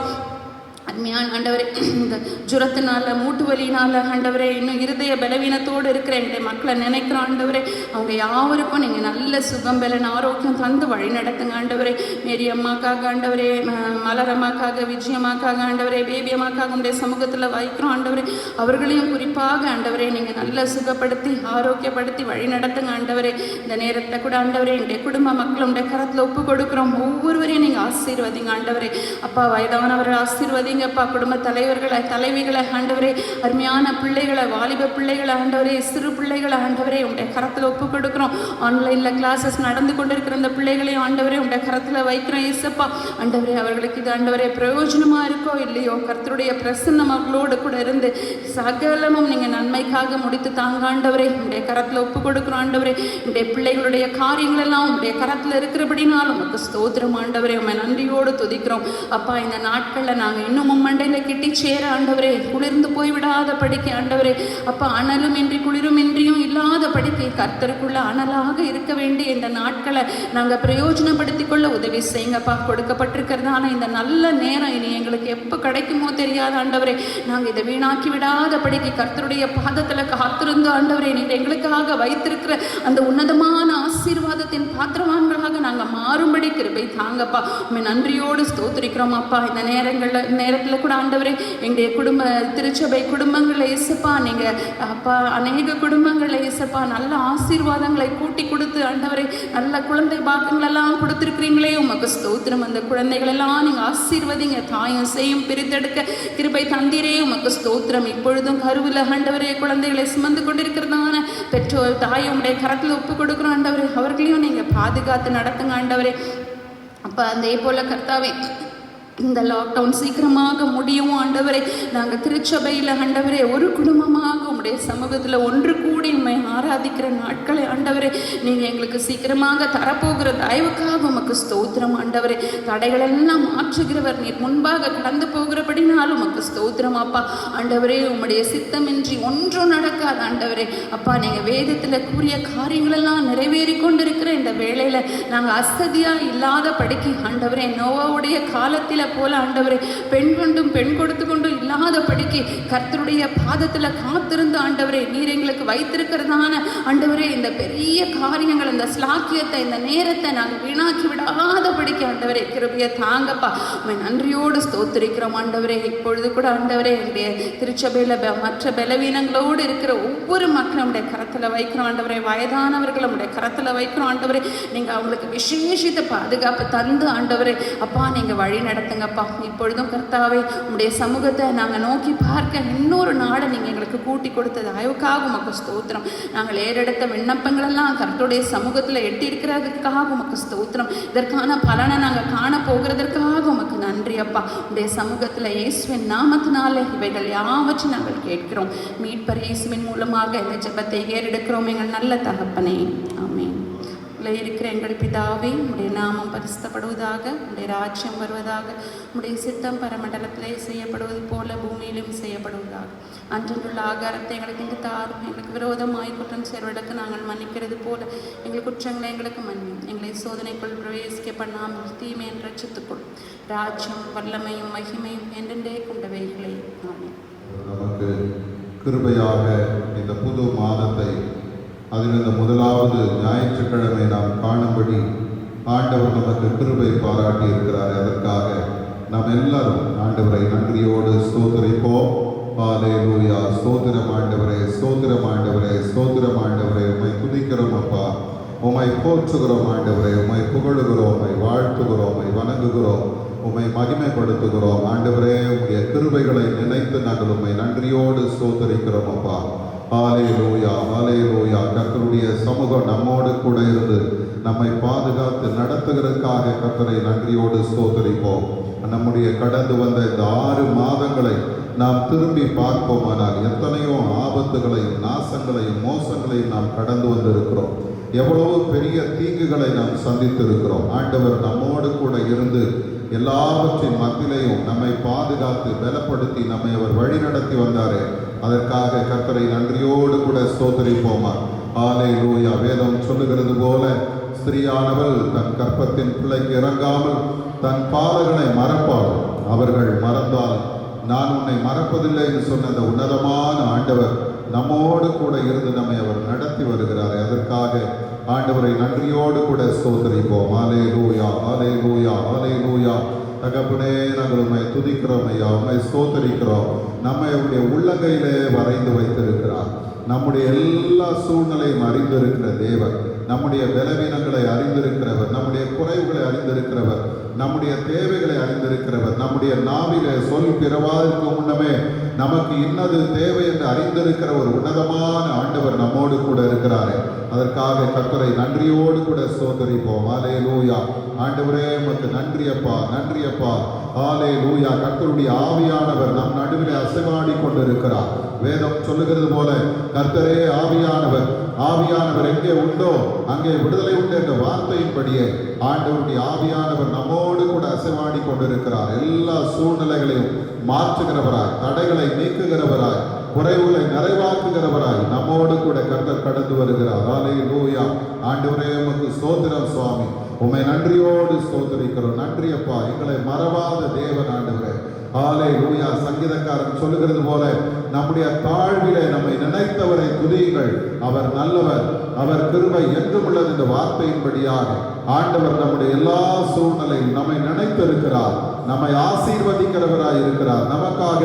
அருமையான ஆண்டவரே, இந்த ஜுரத்தினால மூட்டு வலியினால் ஆண்டவரே இன்னும் இருதய பலவீனத்தோடு இருக்கிற எங்களுடைய மக்களை நினைக்கிற ஆண்டவரே. அவங்க யாவருக்கும் நீங்கள் நல்ல சுகம் பலன் ஆரோக்கியம் தந்து வழி நடத்துங்க ஆண்டவரே. மேரி அம்மாக்காக ஆண்டவரே, மலர் அம்மாக்காக, விஜயம்மாக்காக ஆண்டவரே, பேபி அம்மாக்காக உடைய சமூகத்தில் வைக்கிறோம் ஆண்டவரே. அவர்களையும் குறிப்பாக ஆண்டவரே நீங்கள் நல்ல சுகப்படுத்தி ஆரோக்கியப்படுத்தி வழி நடத்துங்க ஆண்டவரே. இந்த நேரத்தை கூட ஆண்டவரே எங்களுடைய குடும்ப மக்களுடைய கரத்தில் ஒப்பு கொடுக்குறோம். ஒவ்வொருவரையும் நீங்கள் ஆசீர்வதிங்க ஆண்டவரே. அப்பா, வயதானவரை ஆசீர்வதிங்க அப்பா. குடும்ப தலைவர்களை, தலைவிகளை ஆண்டவரே, அருமையான பிள்ளைகளை, வாலிப பிள்ளைகளை ஆண்டவரே, சிறு பிள்ளைகளை ஆண்டவரே உடைய கரத்தில் ஒப்பு கொடுக்குறோம். ஆன்லைனில் கிளாஸஸ் நடந்து கொண்டிருக்கிற அந்த பிள்ளைகளையும் ஆண்டவரே உடைய கரத்தில் வைக்கிறோம் ஏசப்பா. ஆண்டவரே, அவர்களுக்கு இது ஆண்டவரே பிரயோஜனமாக இருக்கோ இல்லையோ கர்த்தருடைய பிரசன்னம் அவர்களோடு கூட இருந்து சகலமும் நீங்கள் நன்மைக்காக முடித்து தாங்க ஆண்டவரே. உடைய கரத்தில் ஒப்பு கொடுக்குறோம் ஆண்டவரே. உடைய பிள்ளைகளுடைய காரியங்களெல்லாம் உடைய கரத்தில் இருக்கிறபடினாலும் உமக்கு ஸ்தோத்திரம் ஆண்டவரே. உண்மை நன்றியோடு துதிக்கிறோம் அப்பா. இந்த நாட்களில் நாங்கள் இன்னும் இன்னமும் மண்டையில் கிட்டி சேர ஆண்டவரே, குளிர்ந்து போய்விடாத படிக்க ஆண்டவரே அப்பா, அனலும் இன்றி குளிரும் இன்றியும் இல்லாத படிக்க கர்த்தருக்குள்ள அனலாக இருக்க வேண்டிய இந்த நாட்களை நாங்கள் பிரயோஜனப்படுத்தி கொள்ள உதவி செய்யுங்கப்பா. கொடுக்கப்பட்டிருக்கிறதான இந்த நல்ல நேரம் இனி எங்களுக்கு எப்போ கிடைக்குமோ தெரியாத ஆண்டவரே, நாங்கள் இதை வீணாக்கி விடாத படிக்க கர்த்தருடைய பாதத்தில் காத்திருந்து ஆண்டவரே, நீர் எங்களுக்காக வைத்திருக்கிற அந்த உன்னதமான ஆசீர்வாதத்தின் பாத்திரவான்களாக நாங்கள் மாறும்படி கிருபை தாங்கப்பா. உண்மை நன்றியோடு ஸ்தோத்திரிக்கிறோம் அப்பா. இந்த நேரத்தில் கூட ஆண்டவரே, எங்களுடைய திருச்சபை குடும்பங்களை இயேசுப்பா, நீங்கள் அப்பா அநேக குடும்பங்களை இயேசுப்பா நல்ல ஆசீர்வாதங்களை கூட்டி கொடுத்து ஆண்டவரே நல்ல குழந்தை பாக்கங்களெல்லாம் கொடுத்துருக்கிறீங்களே, உமக்கு ஸ்தோத்திரம். அந்த குழந்தைகளெல்லாம் நீங்கள் ஆசீர்வதிங்க, தாயும் செய்யும் பிரித்தெடுக்க கிருபை தந்தீரே, உமக்கு ஸ்தோத்திரம். இப்பொழுதும் கருவில் ஆண்டவரே குழந்தைகளை சுமந்து கொண்டிருக்கிறதான பெற்றோர் தாயை உடைய கரத்தில் ஒப்பு கொடுக்குறோம் ஆண்டவரே. அவர்களையும் நீங்கள் பாதுகாத்து நடத்துங்க ஆண்டவரே அப்போ. அதே போல கர்த்தாவே, இந்த லாக்டவுன் சீக்கிரமாக முடியும் ஆண்டவரே. நாங்கள் திருச்சபையில் ஆண்டவரே ஒரு குடும்பமாக உங்களுடைய சமூகத்தில் ஒன்று கூடி உண்மை ஆராதிக்கிற நாட்களை ஆண்டவரே நீங்கள் எங்களுக்கு சீக்கிரமாக தரப்போகிற தயவுக்காக உமக்கு ஸ்தோத்திரம் ஆண்டவரே. தடைகளெல்லாம் மாற்றுகிறவர், நீர் முன்பாக கடந்து போகிறபடினாலும் உமக்கு ஸ்தோத்திரம் அப்பா. ஆண்டவரே, உம்முடைய சித்தமின்றி ஒன்றும் நடக்காது ஆண்டவரே அப்பா. நீங்கள் வேதத்தில் கூறிய காரியங்களெல்லாம் நிறைவேறி கொண்டிருக்கிற இந்த வேளையில் நாங்கள் அசதியாக இல்லாத படிக்க ஆண்டவரே, நோவாவுடைய காலத்தில் போல ஆண்டவரே பெண் கொண்டும் பெண் கொடுத்து கொண்டும் இல்லாத படிக்க கர்த்தருடைய பாதத்தில் காத்திருந்து ஆண்டவரே நீர் எங்களுக்கு வைத்திருக்கிறதான ஆண்டவரே இந்த பெரிய காரியங்கள், இந்த ஸ்லாக்கியத்தை, இந்த நேரத்தை நாங்கள் வீணாக்கி விடாத படிக்க ஆண்டவரே கிருபையை தாங்கப்பா. நன்றியோடு ஸ்தோத்திரிக்கிறோம் ஆண்டவரே. இப்பொழுது கூட ஆண்டவரே என்னுடைய திருச்சபையில் மற்ற பலவீனங்களோடு இருக்கிற ஒவ்வொரு மக்களும் நம்முடைய கரத்தில் வைக்கிறோம் ஆண்டவரே. வயதானவர்கள் நம்முடைய கரத்தில் வைக்கிறோம் ஆண்டவரே. நீங்கள் அவங்களுக்கு விசேஷித்த பாதுகாப்பு தந்து ஆண்டவரே அப்பா நீங்கள் வழி நடத்துங்கப்பா. இப்பொழுதும் கர்த்தாவே உங்களுடைய சமூகத்தை நாங்கள் நோக்கி பார்க்க இன்னொரு நாடை நீங்கள் எங்களுக்கு கூட்டி கொடுத்தது அயவுக்காக உமக்கு ஸ்தோத்திரம். நாங்கள் ஏறெடுத்த விண்ணப்பங்களெல்லாம் கர்த்தருடைய சமூகத்தில் எட்டி இருக்கிறதுக்காக உமக்கு ஸ்தோத்திரம். இதற்கான பலனை நாங்கள் காண போகிறதற்காக உமக்கு நன்றி அப்பா. உங்களுடைய சமூகத்தில் இயேசுவின் நாமத்தினாலே இவைகள் யாவற்றையும் நாங்கள் கேட்கிறோம். மீட்பர் இயேசுவின் மூலமாக இந்த ஜெபத்தை ஏறெடுக்கிறோம் எங்கள் நல்ல தகப்பனே, ஆமென். இருக்கிற எங்கள் பிதாவே, உடைய நாமம் பரிசுத்தப்படுவதாக, உடைய ராஜ்யம் வருவதாக, உடைய சித்தம் பரமண்டலத்திலே செய்யப்படுவது போல பூமியிலும் செய்யப்படுவதாக. அன்றுள்ள ஆகாரத்தை எங்களுக்கு இங்கு தாரும். எங்களுக்கு விரோதமாய் குற்றம் செய்வதற்கு நாங்கள் மன்னிக்கிறது போல எங்கள் குற்றங்களை எங்களுக்கு மன்னியும். எங்களை சோதனைக்குள் பிரவேசிக்க பண்ணாமல் தீமை என்று ரட்சித்துக்கொள். ராஜ்யம் வல்லமையும் மகிமையும் என்றென்றே கொண்டவைகளே, ஆமென். நமக்கு கிருபையாக இந்த புது மாதத்தை, அதில் இந்த முதலாவது ஞாயிற்றுக்கிழமை நாம் காணும்படி ஆண்டவர் நமக்கு கிருபை பாராட்டி இருக்கிறார். அதற்காக நாம் எல்லாரும் ஆண்டவரை நன்றியோடு ஸ்தோத்திரிப்போம். ஹல்லேலூயா. ஸ்தோத்திரம் ஆண்டவரே, ஸ்தோத்திரம் ஆண்டவரே, ஸ்தோத்திரம் ஆண்டவரே. உம்மை துதிக்கிறோம் அப்பா, உம்மை போற்றுகிறோம் ஆண்டவரே, உம்மை புகழுகிறோம், உம்மை வாழ்த்துகிறோம், உம்மை வணங்குகிறோம், உம்மை மகிமைப்படுத்துகிறோம் ஆண்டவரே. உம்முடைய கிருபைகளை நினைத்து நாங்கள் உம்மை நன்றியோடு ஸ்தோத்திரிக்கிறோம் அப்பா. ஹல்லேலூயா, ஹல்லேலூயா. கர்த்தருடைய சமூகம் நம்மோடு கூட இருந்து நம்மை பாதுகாத்து நடத்துகிறதுக்காக கர்த்தரை நன்றியோடு ஸ்தோத்திரிப்போம். நம்முடைய கடந்து வந்த இந்த 6 மாதங்களை நாம் திரும்பி பார்ப்போமானால் எத்தனையோ ஆபத்துகளையும் நாசங்களையும் மோசங்களையும் நாம் கடந்து வந்திருக்கிறோம். எவ்வளவு பெரிய தீங்குகளை நாம் சந்தித்திருக்கிறோம். ஆண்டவர் நம்மோடு கூட இருந்து எல்லாவற்றின் மத்தியிலையும் நம்மை பாதுகாத்து பலப்படுத்தி நம்மை அவர் வழி நடத்தி வந்தாரே, அதற்காக கர்த்தரை நன்றியோடு கூட ஸ்தோத்திரிப்போமா. ஹல்லேலூயா. வேதம் சொல்லுகிறது போல ஸ்திரீயானவள் தன் கர்ப்பத்தின் பிள்ளைக்கு இறங்காமல் தன் பாலகனை மறப்பாள். அவர்கள் மறந்தால் நான் உன்னை மறப்பதில்லை என்று சொன்ன அந்த உன்னதமான ஆண்டவர் நம்மோடு கூட இருந்து நம்மை அவர் நடத்தி வருகிறார். அதற்காக ஆண்டவரை நன்றியோடு கூட ஸ்தோத்திரிப்போம். ஹல்லேலூயா, ஹல்லேலூயா, ஹல்லேலூயா. தகப்பனே, நாங்கள் உண்மை துதிக்கிறோம் ஐயா, உண்மை ஸ்தோத்திரிக்கிறோம். நம்மை அவருடைய உள்ளங்கையிலே வரைந்து வைத்திருக்கிறார். நம்முடைய எல்லா சூழ்நிலையும் அறிந்திருக்கிற தேவன், நம்முடைய பலவீனங்களை அறிந்திருக்கிறவர், நம்முடைய குறைவுகளை அறிந்திருக்கிறவர், நம்முடைய தேவைகளை அறிந்திருக்கிறவர். நம்முடைய நாவிலே சொல் பிறவாதற்கு முன்னமே நமக்கு இன்னது தேவை என்று அறிந்திருக்கிற ஒரு உன்னதமான ஆண்டவர் நம்மோடு கூட இருக்கிறாரே, அதற்காக கர்த்தரை நன்றியோடு கூட ஸ்தோத்திரிப்போம். ஹல்லேலூயா. ஆண்டவரே, உமக்கு நன்றி அப்பா, நன்றி அப்பா. ஹல்லேலூயா. கர்த்தருடைய ஆவியானவர் நம் நடுவிலே அசைவாடி கொண்டிருக்கிறார். வேதம் சொல்லுகிறது போல கர்த்தரே ஆவியானவர் ஆவியானவர் எங்கே உண்டோ அங்கே விடுதலை உண்டு என்ற வார்த்தையின்படியே ஆண்டவருடைய ஆவியானவர் நம்மோடு கூட அசைவாடி கொண்டிருக்கிறார். எல்லா சூழ்நிலைகளையும் மாற்றுகிறவராய், தடைகளை நீக்குகிறவராய், குறைவுகளை நிறைவாக்குகிறவராய் நம்மோடு கூட கர்த்தர் கடந்து வருகிறார். ஹல்லேலூயா. ஆண்டவரே உமக்கு ஸ்தோத்திரம் சுவாமி. உம்மை நன்றியோடு ஸ்தோத்திரிக்கிறோம். நன்றி அப்பா, எங்களை மறவாத தேவன் ஆண்டவரே. ஹல்லேலூயா. சங்கீதக்காரன் சொல்லுகிறது போல நம்முடைய தாழ்விலே நம்மை நினைத்தவரை துதியுங்கள், அவர் நல்லவர், அவர் கிருபை என்றும் உள்ளது என்ற வார்த்தையின்படியாக ஆண்டவர் நம்முடைய எல்லா சூழ்நிலையும் நம்மை நினைத்திருக்கிறார், நம்மை ஆசீர்வதிக்கிறவராய் இருக்கிறார், நமக்காக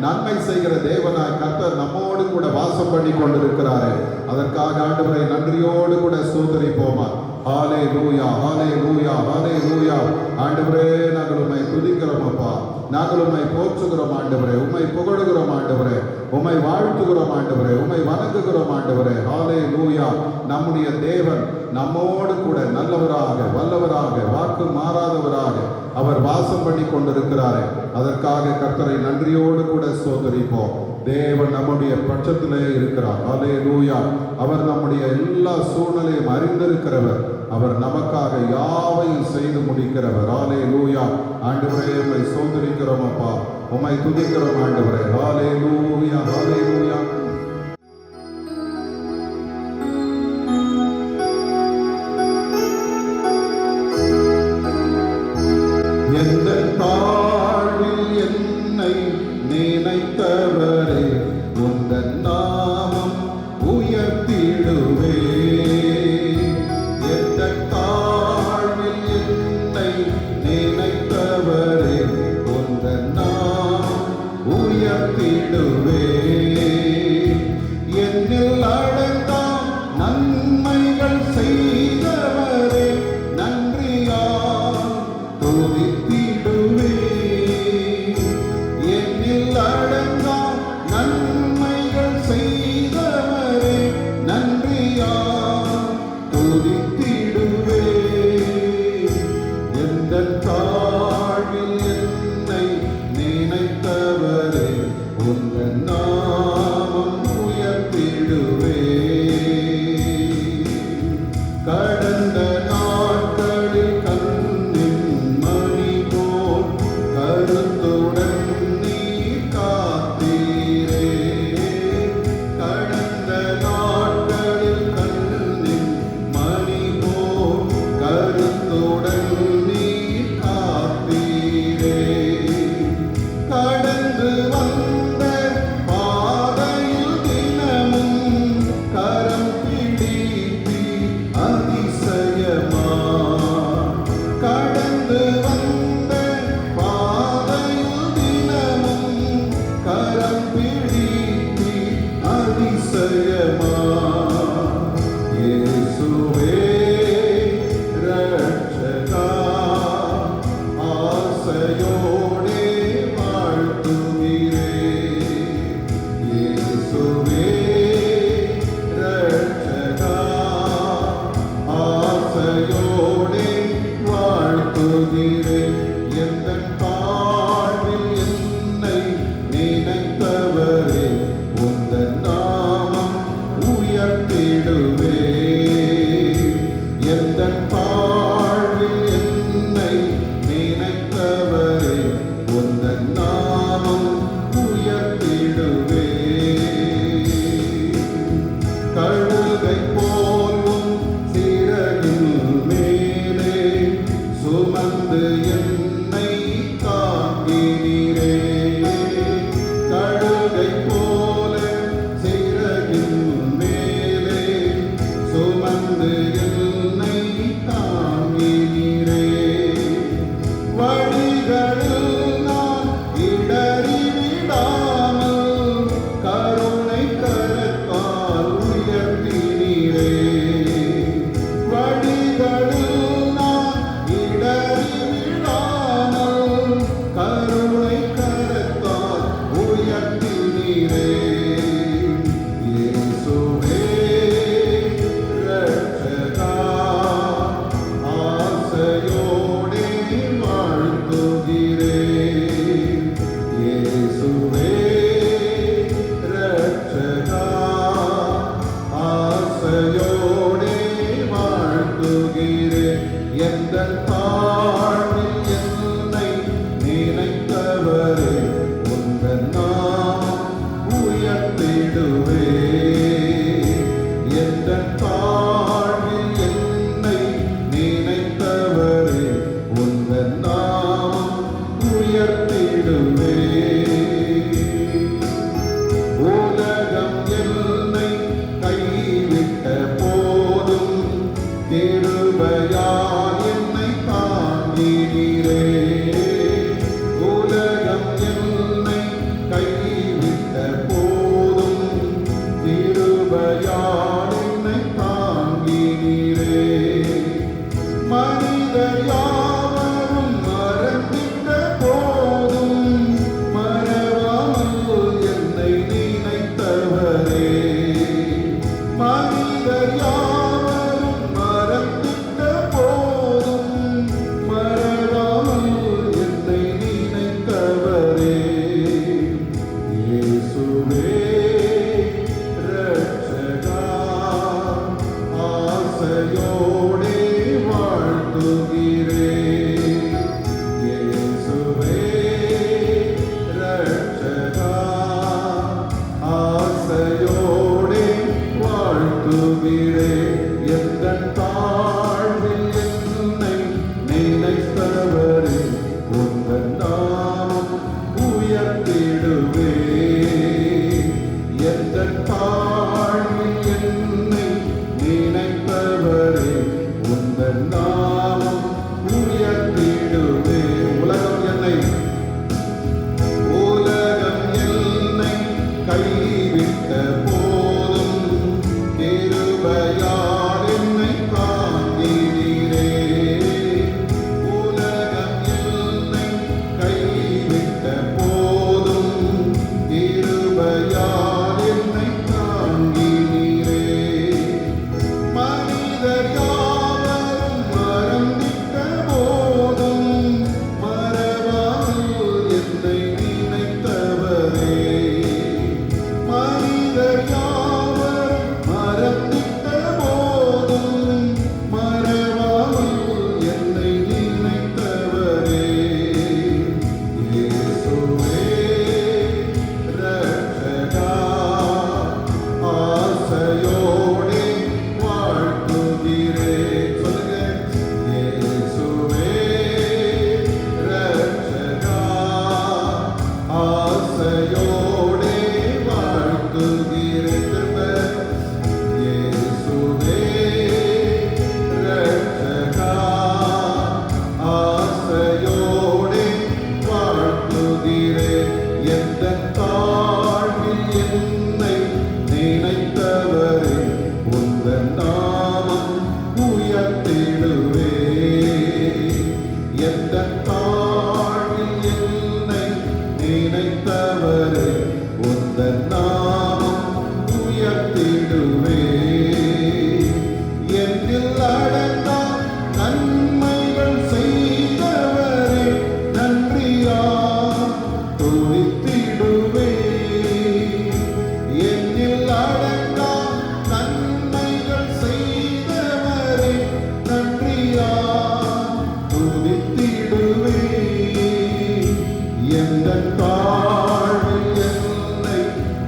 நன்மை செய்கிற தேவனாய் கர்த்தர் நம்மோடு கூட வாசம் பண்ணி கொண்டிருக்கிறாரே. அதற்காக ஆண்டவரை நன்றியோடு கூட ஸ்தோத்திரிப்போமா. ஹல்லேலூயா, ஹல்லேலூயா, ஹல்லேலூயா. ஆண்டவரே, நாங்கள் உம்மை துதிக்கிறோம் அப்பா, நாங்கள் உம்மை போற்றுகிறோம் ஆண்டவரே, உம்மை புகழுகிறோம் ஆண்டவரே, உம்மை வாழ்த்துகிறோம் ஆண்டவரே, உம்மை வணங்குகிறோம் ஆண்டவரே. ஹல்லேலூயா. நம்முடைய தேவன் நம்மோடு கூட நல்லவராக, வல்லவராக, வாக்கு மாறாதவராக அவர் வாசம் பண்ணி கொண்டிருக்கிறாரே. அதற்காக கர்த்தரை நன்றியோடு கூட ஸ்தோத்திரிப்போம். தேவன் நம்முடைய பட்சத்திலே இருக்கிறார். ஹல்லேலூயா. அவர் நம்முடைய எல்லா சூழ்நிலையும் அறிந்திருக்கிறவர், அவர் நமக்காக யாவையும் செய்து முடிக்கிறவர். ஹல்லேலூயா. ஆண்டவரே, உம்மை ஸ்தோத்திரிக்கிறோம் அப்பா, உம்மை துதிக்கிறோம் ஆண்டவரே. ஹல்லேலூயா, ஹல்லேலூயா. எந்த தாழ்வில் என்னை நினைத்தவரே, உந்தன் நாமம் உயர்த்திடுவே. எந்த தாழ்வில் என்னை நினைத்தவரே, உந்தன் நாமம் உயர்த்திடுவே. என்னில் அடங்கா நன்மைகள் செய்தவரே, நன்றியால் துதித்திடுவே. என்னில் அடங்கா நன்மைகள் செய்தவரே, நன்றியால் துதித்திடுவே. எந்த தாழ்வில் என்னை நினைத்தவரே, உந்தன் நாமம் உயர்த்திடுவே. கடந்த நாட்களில் கண்ணின் மணி போல் கருத்துடன் நீ காத்தீரே. கடந்த நாட்களில் கண்ணின் மணி போல் கருத்துடன் நீ காத்தீரே. கடந்து வந்த பாதையில் தினமும் கரம் பிடித்தி அதிசயமா. கடந்து வந்த பாதையில் தினமும் கரம் பிடித்தி அதிசயமா. இயேசுவே ரட்சகா, ஆசையோடே வாழ்த்துகிறே. இயேசுவே ரட்சகா, ஆசையோடே வாழ்த்துகிறே. எந்தன் தாழ்வில் என்னை நினைத்தவரே, உந்தன் நாமம் என்னை கைவிட்ட போதும் கிருபையால் என்னை தாங்கினீரே. உலகம் என்னை கைவிட்ட போதும் கிருபையால் என்னை தாங்கினீரே. மனிதர் யாவரும் மறந்திட்ட போதும் மறவாமல் என்னை நினைத்தவரே. மனிதர் யாவரும் மறந்திட்ட போதும் மறவாமல் என்னை நினைத்தவரே. இயேசுவே இரட்சகா, ஆசையோடே வாழ்த்துகிறேன். இயேசுவே இரட்சகா, ஆசையோடே வாழ்த்துகிறேன். எந்தன் தாழ்வில் என்னை நினைத்தவரே, உந்தன் நாமம் உயர்த்திடுவேன். எந்தன் தாழ்வில் என்னை நினைத்தவரே, உந்தன் நாமம் உயர்த்திடுவேன். உலகம் என்னை கைவிட்ட போதும் கிருபையால் என்னை தாங்கினீரே. உலகம் என்னை கைவிட்ட போதும் கிருபையால் என்னை தாங்கினீரே. மனிதர் யாவரும் மறந்திட்ட போதும் மறவாமல் என்னை நினைத்தவரே. மனிதர் யாவரும் மறந்திட்ட போதும் மறவாமல் என்னை நினைத்தவரே. இயேசுவே இரட்சகா, ஆசையோடே வாழ்த்துகிறேன். சொல்லுங்க. இயேசுவே இரட்சகா, ஆசையோடே வாழ்த்துகிறேன். திரும்ப. இயேசுவே இரட்சகா, ஆசையோடே வாழ்த்துகிறேன். எந்தன் தாழ்வில் என்னை நினைத்தவரே, உந்தன் நாமம் உயர்த்திடுவேன். எந்தன் தாழ்வில் என்னை நினைத்தவரே, உந்தன் நாமம் உயர்த்திடுவேன். என்னில் அடங்கா நன்மைகள் செய்தவரே, நன்றியால் துதித்திடுவேன். என்னில் அடங்கா நன்மைகள் செய்தவரே, நன்றியால் துதித்திடுவேன். எந்தன் தாழ்வில் என்னை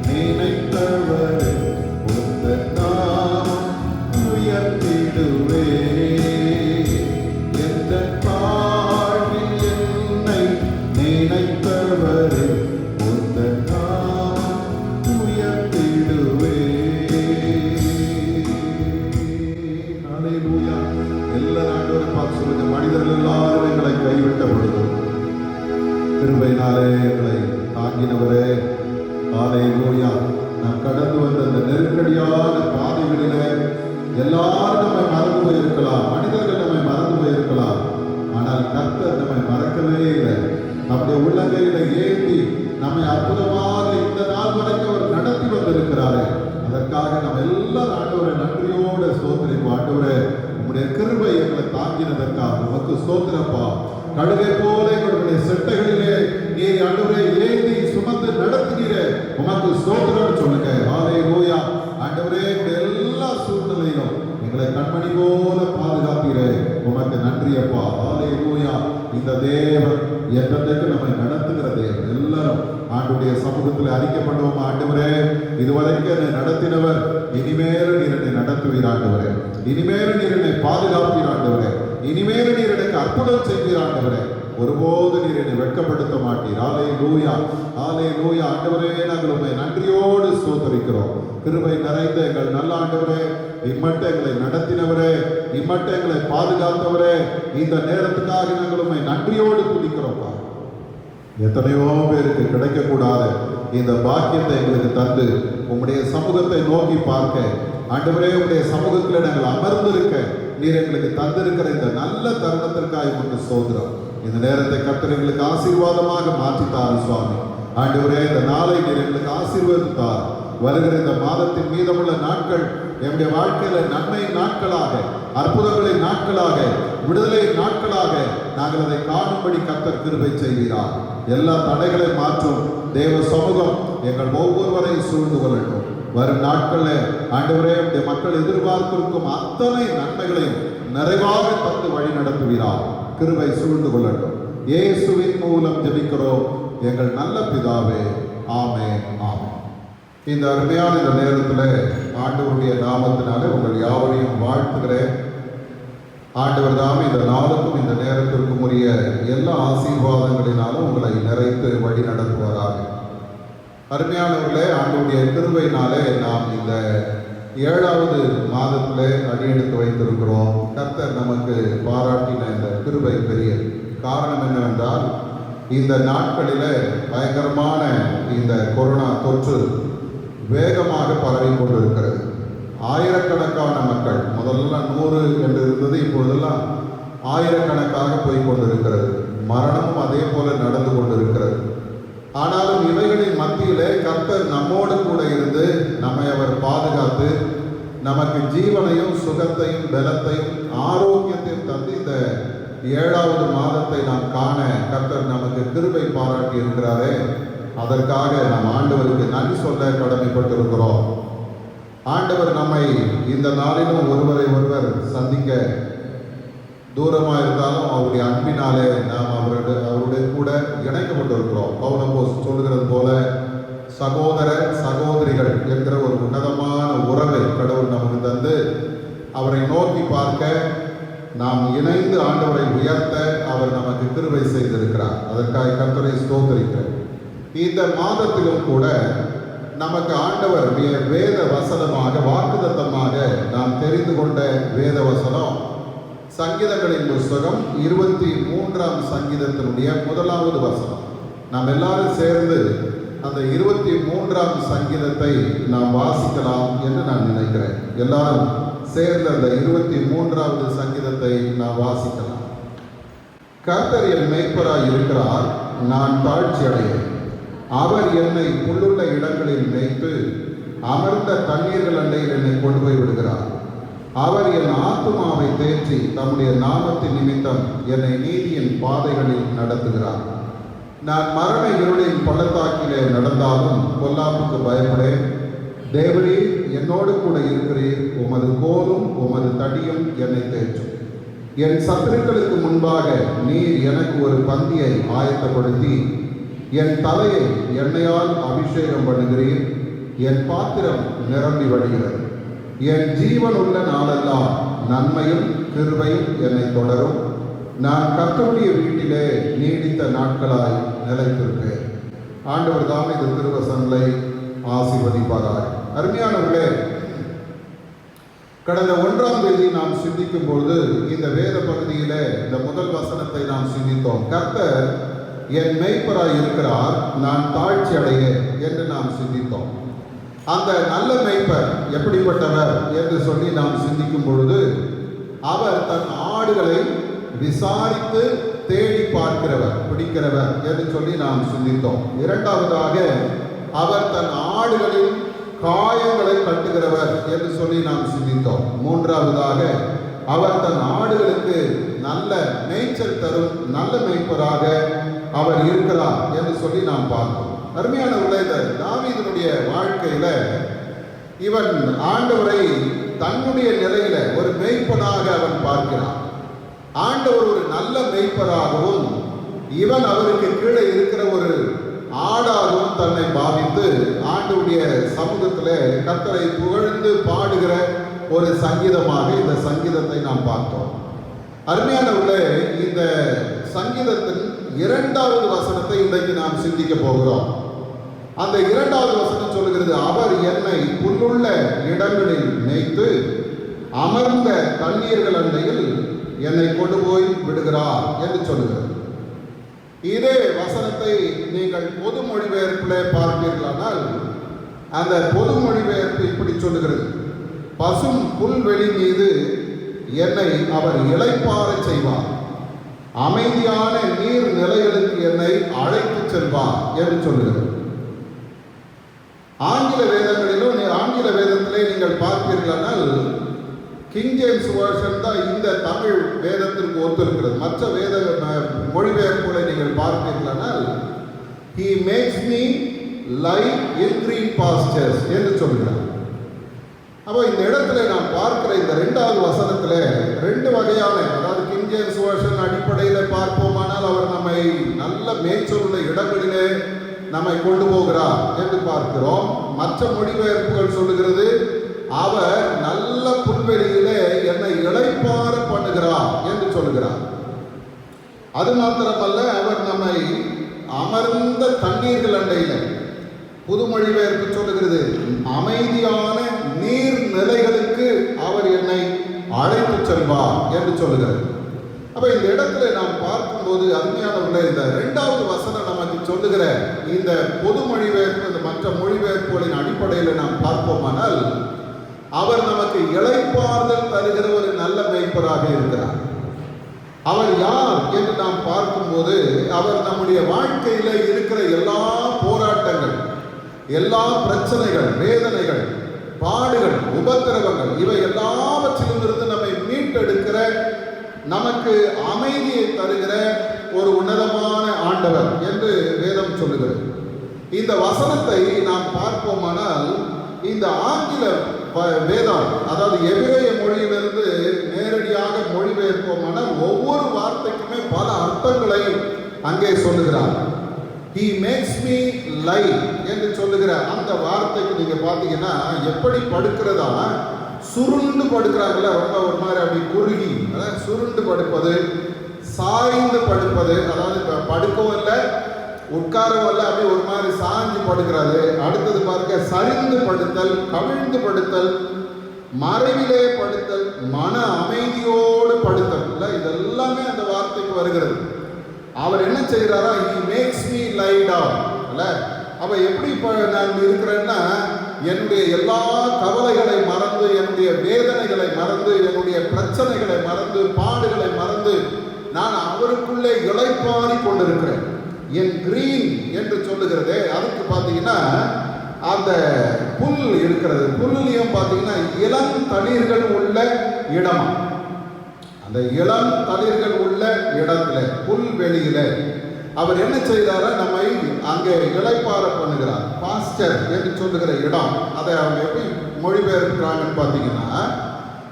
நினைத்தவரே, உந்தன் நாமம் உயர்த்திடுவேன். எந்தன் தாழ்வில் என்னை நினைத்தவரே, உந்தன் நாமம் உயர்த்திடுவேன். ஹல்லேலூயா. எல்லாரும் ஆண்டவரை பார்த்து சொல்லுங்க. மனிதர்கள் எல்லாரும் எங்களை கைவிட்ட பொழுது கிருபையினாலே எங்களை தாங்கினவரே, ஹல்லேலூயா. நாம் கடந்து வந்த இந்த நெருக்கடியான பாதைகளிலே எல்லாரும் நம்மை மறந்து போயிருக்கலாம், மனிதர்கள் நம்மை மறந்து போயிருக்கலாம். ஆனால் கர்த்தர் நம்மை மறக்கவே இல்லை. நம்முடைய உள்ளங்கையில ஏந்தி நம்மை அற்புதமாக இந்த நாள் வரைக்கும் அவர் நடத்தி வந்திருக்கிறாரே. அதற்காக நம்ம எல்லாரும் ஆண்டவரை நன்றியோடு ஸ்தோத்திரிப்போம். ஆண்டவரே, உம்முடைய கிருபை எங்களை தாங்கினதற்காக உமக்கு ஸ்தோத்திரப்பா. கழுகை போல எங்களுடைய செட்டைகளிலே நீர் ஆண்டவரை ஏந்தி சுமந்து நடத்துகிற உமக்கு ஸ்தோத்திரம் சொல்லுங்க. ஹல்லேலூயா. ஆண்டவரே, எல்லா சூழ்நிலையிலும் எங்களை கண்மணி போல பாதுகாத்தீரே, உமக்கு நன்றி அப்பா. ஹல்லேலூயா. இந்த தேவன் என்றைக்கு நம்மை நடத்துகிற தேவன். எல்லாரும் ஆண்டுடைய சமூகத்தில் அறிக்கை பண்ணுவோம். ஆண்டவரே, இதுவரைக்கும் என்னை நடத்தினவர், இனிமேலும் நீர் என்னை நடத்துவீர் ஆண்டவரே. இனிமேலும் நீர் என்னை பாதுகாப்பீர் ஆண்டவரே. இனிமேலும் நீர் எனக்கு அற்புதம் செய்வீர் ஆண்டவரே. ஒருபோது நீர் என்னை வெட்கப்படுத்த மாட்டீர். ஹல்லேலூயா, ஹல்லேலூயா. ஆண்டவரே, நாங்கள் உம்மை நன்றியோடு ஸ்தோத்திரிக்கிறோம். கிருபை நிறைந்த எங்கள் நல்ல ஆண்டவரே, இம்மட்டும் எங்களை நடத்தினவரே, இம்மட்டும் எங்களை பாதுகாத்தவரே, இந்த நேரத்துக்காக நாங்கள் உம்மை நன்றியோடு துதிக்கிறோம்ப்பா. எத்தனையோ பேருக்கு கிடைக்கக்கூடாத இந்த பாக்கியத்தை எங்களுக்கு தந்து உம்முடைய சமூகத்தை நோக்கி பார்க்க, ஆண்டவரே உம்முடைய சமூகத்தில் நாங்கள் அமர்ந்திருக்க நீர் எங்களுக்கு தந்திருக்கிற இந்த நல்ல தருணத்திற்காக உமக்கு ஸ்தோத்திரம். இந்த நேரத்தை கர்த்தர் எங்களுக்கு ஆசீர்வாதமாக மாற்றித்தார் சுவாமி. ஆண்டவரே, இந்த நாளை நீர் எங்களுக்கு ஆசீர்வதித்தார். வருகிற இந்த மாதத்தின் மீதமுள்ள நாட்கள் என்னுடைய வாழ்க்கையில நன்மை நாட்களாக, அற்புதங்களின் நாட்களாக, விடுதலை நாட்களாக நாங்கள் அதை காணும்படி கர்த்தர் கிருபை செய்கிறார். எல்லா தடைகளை மாற்றும் தேவ சமூகம் எங்கள் ஒவ்வொருவரையும் சூழ்ந்து கொள்ளட்டும். வரும் நாட்களில் ஆண்டவரே, உடைய மக்கள் எதிர்பார்த்திருக்கும் அத்தனை நன்மைகளையும் நிறைவாக தந்து வழி நடத்துகிறார். கிருபை சூழ்ந்து கொள்ளட்டும். இயேசுவின் மூலம் ஜெபிக்கிறோம் எங்கள் நல்ல பிதாவே, ஆமென், ஆமென். இந்த அருமையான இந்த நேரத்தில் ஆண்டவருடைய நாமத்தினாலே உங்கள் யாவரையும் வாழ்த்துகிறேன். ஆண்டவர் தாமே இந்த நாளுக்கும் இந்த நேரத்திற்கும் உரிய எல்லா ஆசீர்வாதங்களினாலும் உங்களை நிறைத்து வழி நடத்துவாராக. அருமையானவர்களே, ஆண்டவருடைய கிருபையினாலே நாம் இந்த 7வது மாதத்திலே அடியெடுத்து வைத்திருக்கிறோம். கர்த்தர் நமக்கு பாராட்டின இந்த கிருபை பெரிய காரணம் என்னவென்றால், இந்த நாட்களில் பயங்கரமான இந்த கொரோனா தொற்று வேகமாக பரவி கொண்டிருக்கிறது. ஆயிரக்கணக்கான மக்கள், முதல்ல 100 என்று இருந்தது, இப்பொழுதெல்லாம் ஆயிரக்கணக்காக போய் கொண்டிருக்கிறது. மரணமும் அதே போல நடந்து கொண்டிருக்கிறது. ஆனாலும் இவைகளின் மத்தியிலே கர்த்தர் நம்மோடு கூட இருந்து நம்மை அவர் பாதுகாத்து நமக்கு ஜீவனையும் சுகத்தையும் பலத்தையும் ஆரோக்கியத்தையும் தந்து இந்த 7வது மாதத்தை நாம் காண கர்த்தர் நமக்கு கிருபை பாராட்டி இருக்கிறாரே, அதற்காக நாம் ஆண்டவருக்கு நன்றி சொல்ல கடமைப்பட்டிருக்கிறோம். ஆண்டவர் நம்மை இந்த நாளிலும் ஒருவரை ஒருவர் சந்திக்க, தூரமாக இருந்தாலும் அவருடைய அன்பினாலே நாம் அவருடைய கூட இணைக்கப்பட்டிருக்கிறோம். பவுலப்போஸ் சொல்கிறது போல சகோதர சகோதரிகள் என்கிற ஒரு உன்னதமான உறவை கடவுள் நமக்கு தந்து அவரை நோக்கி பார்க்க, நாம் இணைந்து ஆண்டவரை உயர்த்த அவர் நமக்கு கிருபை செய்திருக்கிறார். அதற்காக கர்த்தரை ஸ்தோத்திரிக்கிறேன். இந்த மாதத்திலும் கூட நமக்கு ஆண்டவர் வேத வசனமாக, வாக்குத்தத்தமாக நாம் தெரிந்து கொண்ட வேத வசனம் சங்கீதங்களின் புஸ்தகம் 23ஆம் சங்கீதத்தினுடைய 1வது வசனம். நாம் எல்லாரும் சேர்ந்து அந்த 23ஆம் சங்கீதத்தை நாம் வாசிக்கலாம் என்று நான் நினைக்கிறேன். எல்லாரும் சேர்ந்து அந்த 23வது சங்கீதத்தை நாம் வாசிக்கலாம். கர்த்தர் என் மேய்ப்பராய் இருக்கிறார், நான் தாழ்ச்சி அடையேன். அவர் என்னை புல்லுள்ள இடங்களில் மேய்த்து அமர்ந்த தண்ணீர்கள் அண்டையில் என்னை கொண்டு போய் விடுகிறார். அவர் என் ஆத்துமாவை தேற்றி தம்முடைய நாமத்தின் நிமித்தம் என்னை நீதியின் பாதைகளில் நடத்துகிறார். நான் மரண இருளின் பள்ளத்தாக்கிலே நடந்தாலும் பொல்லாப்புக்கு பயப்படேன். தேவரீர் என்னோடு கூட இருக்கிறீர், உமது கோலும் உமது தடியும் என்னை தேற்றும். என் சத்துருக்களுக்கு முன்பாக நீர் எனக்கு ஒரு பந்தியை ஆயத்தப்படுத்தி என் தலையை எண்ணெயால் அபிஷேகம் பண்ணுகிறீர். என் பாத்திரம் நிரம்பி வழிகிறது. என் ஜீவன் உள்ள நாளெல்லாம் நன்மையும் கிருபையும் என்னை தொடரும். நான் கர்த்தருடைய வீட்டிலே நீடித்த நாட்களாய் நிலைத்திருப்பேன். ஆண்டவர் தாம் இந்த திருவசனங்களை ஆசீர்வதிப்பாராய். அருமையானவர்களே, கடந்த 1ஆம் தேதி நாம் சிந்திக்கும் பொழுது இந்த வேத பகுதியில இந்த முதல் வசனத்தை நாம் சிந்தித்தோம். கர்த்தர் என் மேய்ப்பராய் இருக்கிறார், நான் தாழ்ச்சி அடைய என்று நாம் சிந்தித்தோம். அந்த நல்ல மேய்ப்பர் எப்படிப்பட்டவர் என்று சொல்லி நாம் சிந்திக்கும் பொழுது, அவர் தன் ஆடுகளை விசாரித்து தேடி பார்க்கிறவர், பிடிக்கிறவர் என்று சொல்லி நாம் சிந்தித்தோம். 2வதாக அவர் தன் ஆடுகளின் காயங்களை கட்டுகிறவர் என்று சொல்லி நாம் சிந்தித்தோம். 3வதாக அவர் தன் ஆடுகளுக்கு நல்ல மேய்ச்சல் தரும் நல்ல மேய்ப்பராக அவர் இருக்கிறார் என்று சொல்லி நாம் பார்த்தோம். அருமையானவர்களே, இந்த தாவீதினுடைய வாழ்க்கையில இவன் ஆண்டவரை தன்னுடைய நிலையில ஒரு மேய்ப்பனாக அவன் பார்க்கிறான். ஆண்டவர் ஒரு நல்ல மேய்ப்பராகவும் இவன் அவருக்கு கீழே இருக்கிற ஒரு ஆடாகவும் தன்னை பாவித்து ஆண்டவருடைய சமூகத்திலே கர்த்தரை புகழ்ந்து பாடுகிற ஒரு சங்கீதமாக இந்த சங்கீதத்தை நாம் பார்த்தோம். அருமையானவர்களே, இந்த சங்கீதத்தின் இரண்டாவது வசனத்தை இன்றைக்கு நாம் சிந்திக்க போகிறோம். அந்த இரண்டாவது வசனம் சொல்லுகிறது, அவர் என்னை புல்லுள்ள இடங்களில் மேய்த்து அமர்ந்த தண்ணீர்கள் அண்டையில் என்னை கொண்டு போய் விடுகிறார் என்று சொல்லுகிறது. இதே வசனத்தை நீங்கள் பொது மொழிபெயர்ப்பில் பார்ப்பீர்களானால் அந்த பொது மொழிபெயர்ப்பு இப்படி சொல்லுகிறது, பசும் புல்வெளி மீது என்னை அவர் இளைப்பாற செய்வார், அமைதியான நீர் நிலைகளுக்கு என்னை அழைத்து செல்வார் என்று சொல்லுகிறது. ஆங்கில வேதங்களிலும் ஆங்கில வேதத்திலே நீங்கள் பார்ப்பீர்களானால் கிங் ஜேம்ஸ் வெர்ஷன் தான் இந்த தமிழ் வேதத்திற்கு ஒத்திருக்கிறது. மற்ற வேத மொழிபெயர்ப்புகளை நீங்கள் பார்ப்பீர்களானால் he makes me lie in green pastures என்று சொல்கிறார். அப்போ இந்த இடத்துல நாம் பார்க்கிற இந்த இரண்டாவது வசனத்தில் ரெண்டு வகையான, அதாவது கிங் ஜேம்ஸ் வெர்ஷன் அடிப்படையில் பார்ப்போமானால் அவர் நம்மை நல்ல மேய்ச்சலுள்ள இடங்களிலே நம்மை கொண்டு போகிறார் என்று பார்க்கிறோம். மற்ற மொழிபெயர்ப்புகள் சொல்லுகிறது, அவர் நல்ல புல்வெளியிலே என்னை இளைப்பாற பண்ணுகிறார் என்று சொல்லுகிறார். அது மாத்திரமல்ல, அவர் நம்மை அமர்ந்த தண்ணீர்கள் அண்டையில், புது மொழிபெயர்ப்பு சொல்லுகிறது, அமைதியான நீர் நிலைகளுக்கு அவர் என்னை அழைத்து செல்வார் என்று சொல்லுகிறது. அப்ப இந்த இடத்துல நாம் பார்க்கும்போது அருமையானவர்களே, இந்த இரண்டாவது வசனம் நமக்கு சொல்லுகிற இந்த பொது மொழிபெயர்ப்பு இந்த மற்ற மொழிபெயர்ப்புகளின் அடிப்படையில் நாம் பார்ப்போமானால் அவர் நமக்கு இளைப்பாறுதல் தருகிற ஒரு நல்ல மேய்ப்பராக இருக்கிறார். அவர் யார் என்று நாம் பார்க்கும்போது அவர் நம்முடைய வாழ்க்கையில இருக்கிற எல்லா போராட்டங்கள், எல்லா பிரச்சனைகள், வேதனைகள், பாடுகள், உபத்திரவங்கள், இவை எல்லாவற்றிலும் இருந்து நம்மை மீட்டெடுக்கிற, நமக்கு அமைதியை தருகிற ஒரு உன்னதமான ஆண்டவர் என்று வேதம் சொல்லுகிறது. இந்த வசனத்தை நாம் பார்ப்போமானால் இந்த ஆங்கில வேதம், அதாவது எபிரேய மொழியிலிருந்து நேரடியாக மொழிபெயர்ப்போமானால் ஒவ்வொரு வார்த்தைக்குமே பல அர்த்தங்களை அங்கே சொல்லுகிறார். he makes me lie என்று சொல்லுகிற அந்த வார்த்தைக்கு நீங்க பார்த்தீங்கன்னா எப்படி படுக்கிறதா, சுருண்டு படுக்கிறாங்கல்ல, ரொம்ப ஒரு மாதிரி அப்படி குறுகி, அதாவது சுருண்டு படுப்பது, சாய்ந்து படுப்பது, அதாவது படுக்கவும் இல்லை உட்காரவும் இல்லை, அப்படி ஒரு மாதிரி சாய்ந்து படுக்கிறது. அடுத்தது பாருங்க, சரிந்து படுத்தல், கவிழ்ந்து படுத்தல், மறைவிலே படுத்தல், மன அமைதியோடு படுத்தல், இல்லை இதெல்லாமே அந்த வார்த்தைக்கு வருகிறது. அவர் என்ன செய்கிறாரா, he makes me lie down. இல்லை அப்ப எப்படி நான் இருக்கிறேன்னா, என்னுடைய எல்லா கவலைகளை மறந்து, என்னுடைய வேதனைகளை மறந்து, என்னுடைய பிரச்சனைகளை மறந்து, பாடுகளை மறந்து நான் அவருக்குள்ளே இளைப்பாறி கொண்டிருக்கிறேன். என் கிரீன் என்று சொல்லுகிறதே, அதுக்கு பார்த்தீங்கன்னா அந்த புல் இருக்கிறது, புல்லையும் பார்த்தீங்கன்னா இளம் தளிர்கள் உள்ள இடம், அந்த இளம் தளிர்கள் உள்ள இடத்துல புல்வெளியில அவர் என்ன செய்தாரா, நம்மை அங்கே இளைப்பாற பண்ணுகிறார். பாஸ்டர் என்று சொல்லுகிற இடம், அதை அவங்க எப்படி மொழிபெயர்க்கிறாங்கன்னு பார்த்தீங்கன்னா